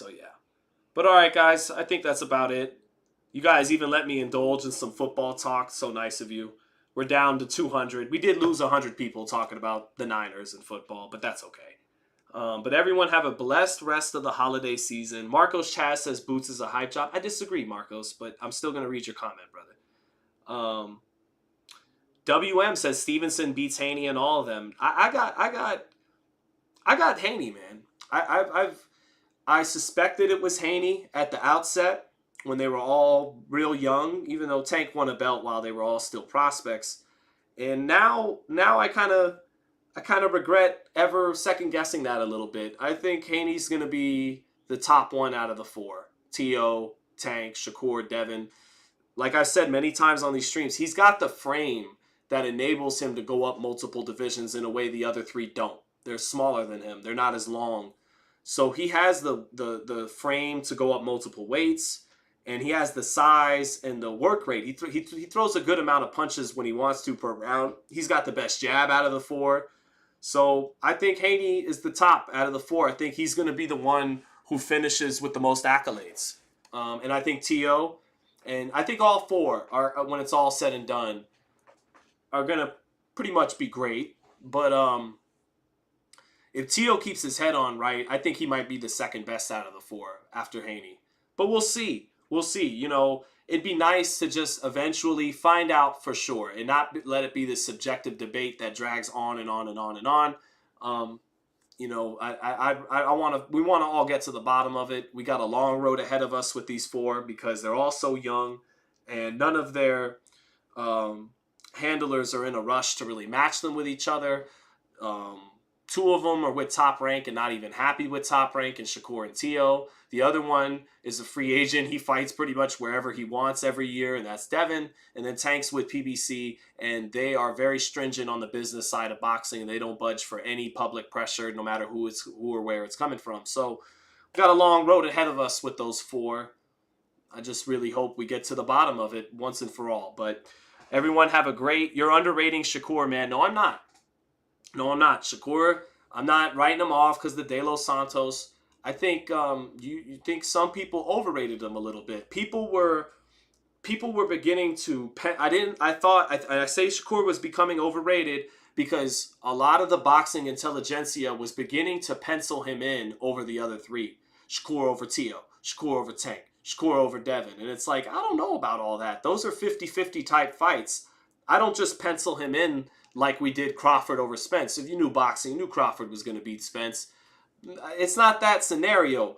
yeah. But all right, guys, I think that's about it. You guys even let me indulge in some football talk. So nice of you. We're down to 200. We did lose 100 people talking about the Niners and football, but that's okay. But everyone have a blessed rest of the holiday season. Marcos Chaz says Boots is a hype job. I disagree, Marcos, but I'm still going to read your comment, brother. WM says Stevenson beats Haney and all of them. I got Haney, man. I suspected it was Haney at the outset when they were all real young, even though Tank won a belt while they were all still prospects. And now I kind of regret ever second guessing that a little bit. I think Haney's going to be the top one out of the four. T.O., Tank, Shakur, Devin. Like I've said many times on these streams, he's got the frame that enables him to go up multiple divisions in a way the other three don't. They're smaller than him. They're not as long. So he has the frame to go up multiple weights, and he has the size and the work rate. He throws a good amount of punches when he wants to per round. He's got the best jab out of the four. So I think Haney is the top out of the four. I think he's going to be the one who finishes with the most accolades. And I think T.O., and I think all four are, when it's all said and done, are going to pretty much be great. But if T.O. keeps his head on right, I think he might be the second best out of the four after Haney. But we'll see. We'll see. You know, it'd be nice to just eventually find out for sure and not let it be this subjective debate that drags on and on and on and on. You know, we want to all get to the bottom of it. We got a long road ahead of us with these four because they're all so young and none of their handlers are in a rush to really match them with each other. Two of them are with Top Rank and not even happy with Top Rank, and Shakur and T.O. The other one is a free agent. He fights pretty much wherever he wants every year, and that's Devin. And then Tank's with PBC, and they are very stringent on the business side of boxing, and they don't budge for any public pressure, no matter who or where it's coming from. So we've got a long road ahead of us with those four. I just really hope we get to the bottom of it once and for all. But everyone have a great... You're underrating Shakur, man. No, I'm not. Shakur, I'm not writing him off because the De Los Santos. I think you think some people overrated him a little bit. People were beginning to. I say Shakur was becoming overrated because a lot of the boxing intelligentsia was beginning to pencil him in over the other three. Shakur over T.O., Shakur over Tank, Shakur over Devin. And it's like, I don't know about all that. Those are 50-50 type fights. I don't just pencil him in like we did Crawford over Spence. If you knew boxing, you knew Crawford was going to beat Spence. It's not that scenario.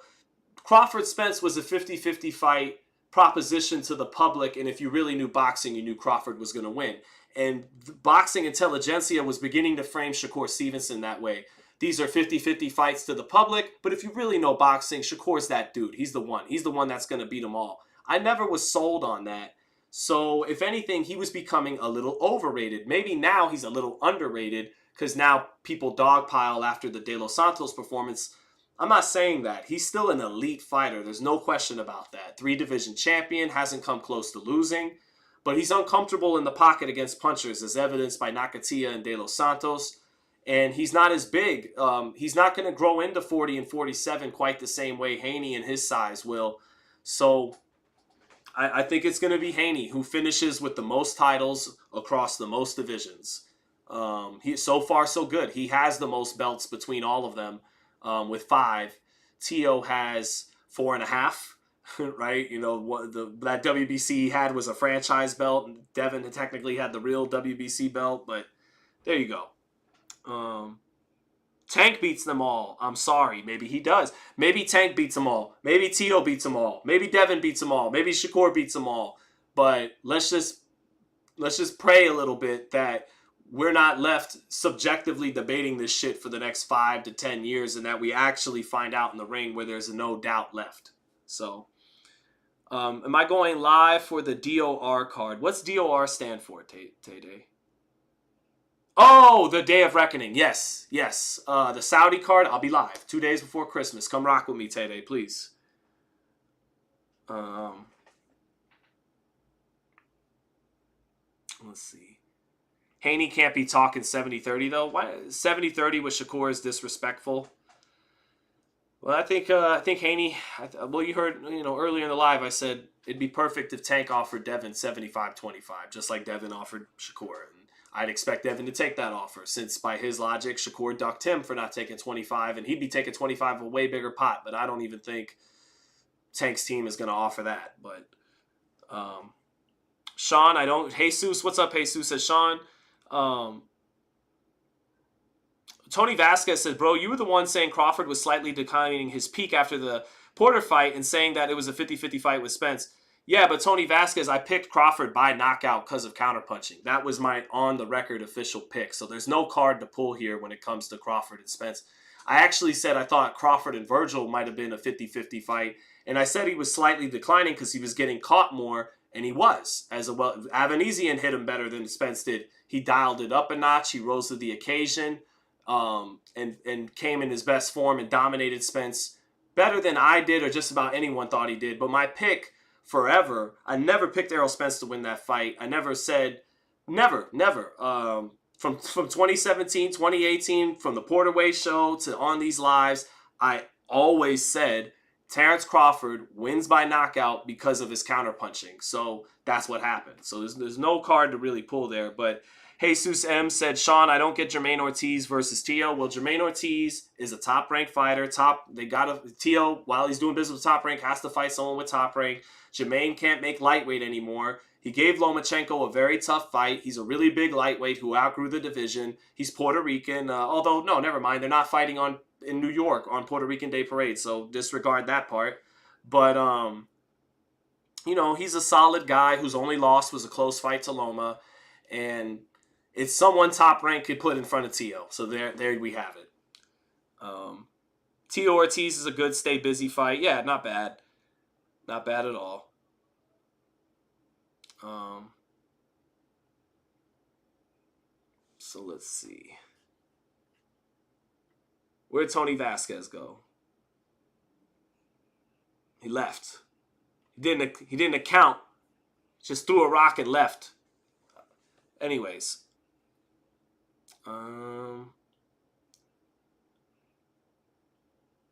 Crawford-Spence was a 50-50 fight proposition to the public, and if you really knew boxing, you knew Crawford was going to win. And boxing intelligentsia was beginning to frame Shakur Stevenson that way. These are 50-50 fights to the public, but if you really know boxing, Shakur's that dude. He's the one. He's the one that's going to beat them all. I never was sold on that. So, if anything, he was becoming a little overrated. Maybe now he's a little underrated because now people dogpile after the De Los Santos performance. I'm not saying that. He's still an elite fighter. There's no question about that. 3-division champion, hasn't come close to losing. But he's uncomfortable in the pocket against punchers, as evidenced by Nakatia and De Los Santos. And he's not as big. He's not going to grow into 40 and 47 quite the same way Haney and his size will. So I think it's going to be Haney who finishes with the most titles across the most divisions. So far, so good. He has the most belts between all of them with 5. Tio has 4.5, right? You know, that WBC he had was a franchise belt. And Devin technically had the real WBC belt, but there you go. Tank beats them all. I'm sorry. Maybe he does. Maybe Tank beats them all. Maybe Tito beats them all. Maybe Devin beats them all. Maybe Shakur beats them all. But let's just pray a little bit that we're not left subjectively debating this shit for the next 5 to 10 years, and that we actually find out in the ring where there's no doubt left. So, am I going live for the DOR card? What's DOR stand for, Tay-Day? Oh, the Day of Reckoning. Yes. The Saudi card, I'll be live 2 days before Christmas. Come rock with me, Tay-Day, please. Let's see. Haney can't be talking 70-30, though. Why 70-30 with Shakur is disrespectful? Well, I think Haney. Well, you heard earlier in the live I said it'd be perfect if Tank offered Devin 75-25, just like Devin offered Shakur. And I'd expect Devin to take that offer, since by his logic, Shakur ducked him for not taking 25, and he'd be taking 25 of a way bigger pot. But I don't even think Tank's team is going to offer that. But Sean, I don't. Jesus, what's up, Jesus? Says Sean. Tony Vasquez says, bro, you were the one saying Crawford was slightly declining his peak after the Porter fight and saying that it was a 50-50 fight with Spence. Yeah, but Tony Vasquez, I picked Crawford by knockout because of counterpunching. That was my on-the-record official pick. So there's no card to pull here when it comes to Crawford and Spence. I actually said I thought Crawford and Virgil might have been a 50-50 fight. And I said he was slightly declining because he was getting caught more. And he was. Avanesian hit him better than Spence did. He dialed it up a notch. He rose to the occasion and came in his best form and dominated Spence better than I did or just about anyone thought he did. But my pick forever, I never picked Errol Spence to win that fight. I never said, never. From 2017, 2018, from the Porterway show to on these lives, I always said Terrence Crawford wins by knockout because of his counterpunching. So that's what happened. So there's no card to really pull there. But Jesus M said, Sean, I don't get Jermaine Ortiz versus Tio. Well, Jermaine Ortiz is a top-ranked fighter. Tio, while he's doing business with Top Rank, has to fight someone with Top Rank. Jermaine can't make lightweight anymore. He gave Lomachenko a very tough fight. He's a really big lightweight who outgrew the division. He's Puerto Rican. Although, no, never mind. They're not fighting in New York on Puerto Rican Day Parade, so disregard that part. But, he's a solid guy whose only loss was a close fight to Loma. And it's someone Top Rank could put in front of Tio. So there we have it. Tio Ortiz is a good stay busy fight. Yeah, not bad. Not bad at all. So let's see. Where'd Tony Vasquez go? He left. He didn't account. Just threw a rock and left. Anyways. But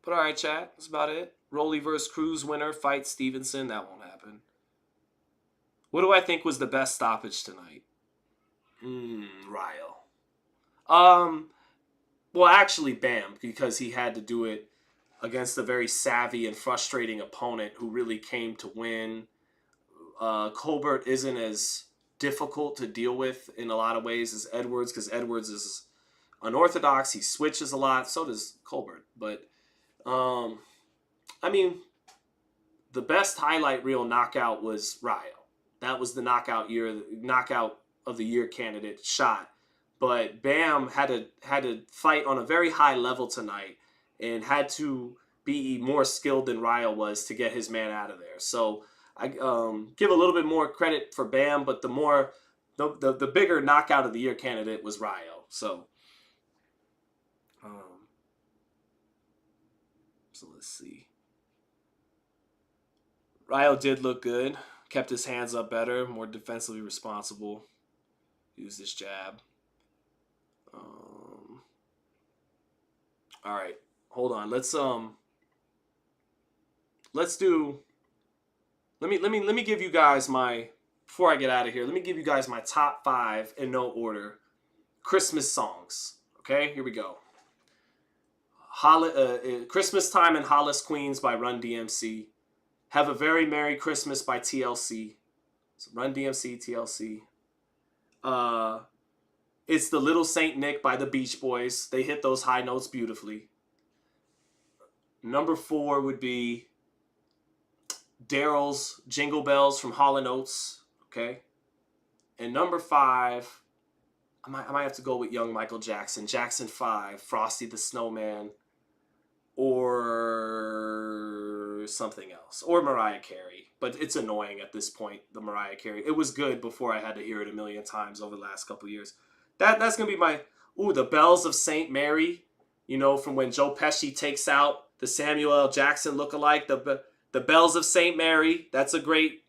all right, chat. That's about it. Rolly versus Cruz winner. Fight Stevenson. That won't happen. What do I think was the best stoppage tonight? Ryle. Well, actually, Bam, because he had to do it against a very savvy and frustrating opponent who really came to win. Colbert isn't as difficult to deal with in a lot of ways as Edwards, because Edwards is unorthodox. He switches a lot. So does Colbert. But I mean, the best highlight reel knockout was Ryo. That was the knockout of the year candidate shot. But Bam had to fight on a very high level tonight and had to be more skilled than Ryo was to get his man out of there. So I give a little bit more credit for Bam, but the bigger knockout of the year candidate was Ryo. So let's see. Ryo did look good. Kept his hands up better, more defensively responsible. Used his jab. All right, hold on. Let's do. Let me give you guys my, before I get out of here. Let me give you guys my top 5 in no order Christmas songs. Okay, here we go. Christmas Time in Hollis, Queens by Run DMC. Have a Very Merry Christmas by TLC. So Run DMC, TLC. It's the Little Saint Nick by the Beach Boys. They hit those high notes beautifully. Number 4 would be Daryl's Jingle Bells from Hall & Oates. Okay. And number 5, I might have to go with Young Michael Jackson. Jackson 5, Frosty the Snowman. Or something else. Or Mariah Carey. But it's annoying at this point, the Mariah Carey. It was good before I had to hear it a million times over the last couple of years. That's going to be my... Ooh, the Bells of St. Mary. You know, from when Joe Pesci takes out the Samuel L. Jackson lookalike. The Bells of St. Mary. That's a great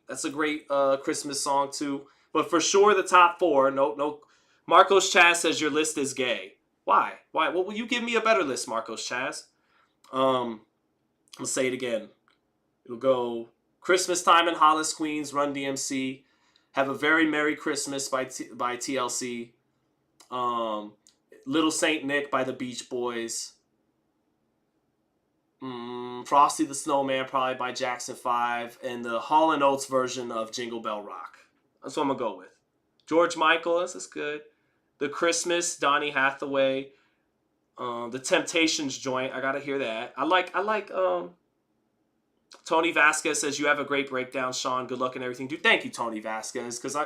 Christmas song, too. But for sure, the top 4. No. Marcos Chaz says your list is gay. Why? Well, will you give me a better list, Marcos Chaz? I'll say it again. It'll go Christmas Time in Hollis, Queens, Run DMC. Have a Very Merry Christmas by TLC. Little Saint Nick by the Beach Boys. Frosty the Snowman probably by Jackson 5. And the Hall & Oates version of Jingle Bell Rock. That's what I'm going to go with. George Michael, that's good. The Christmas, Donny Hathaway. The Temptations joint, I gotta hear that. I like Tony Vasquez says you have a great breakdown, Sean. Good luck and everything. Dude, thank you, Tony Vasquez, because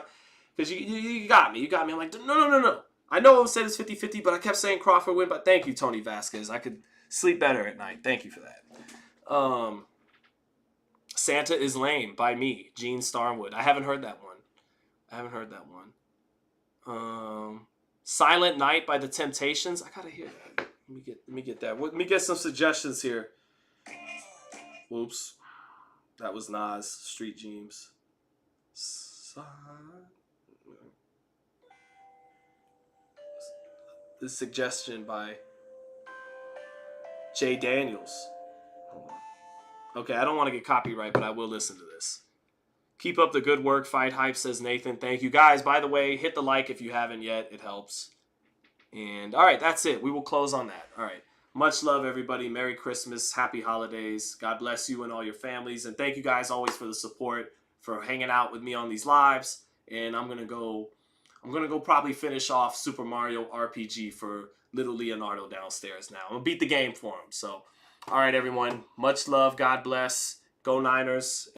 you got me. You got me. I'm like, no. I know I said it's 50-50, but I kept saying Crawford win. But thank you, Tony Vasquez. I could sleep better at night. Thank you for that. Santa is Lame by me, Gene Starwood. I haven't heard that one. Silent Night by the Temptations. I gotta hear that. Let me get that. Let me get some suggestions here. Whoops. That was Nas, Street Dreams. This suggestion by Jay Daniels. Okay, I don't want to get copyright, but I will listen to this. Keep up the good work, FightHype, says Nathan. Thank you. Guys, by the way, hit the like if you haven't yet. It helps. And, all right, that's it. We will close on that. All right. Much love, everybody. Merry Christmas. Happy holidays. God bless you and all your families. And thank you guys always for the support, for hanging out with me on these lives. And I'm gonna go probably finish off Super Mario RPG for little Leonardo downstairs now. I'm going to beat the game for him. So, all right, everyone. Much love. God bless. Go Niners.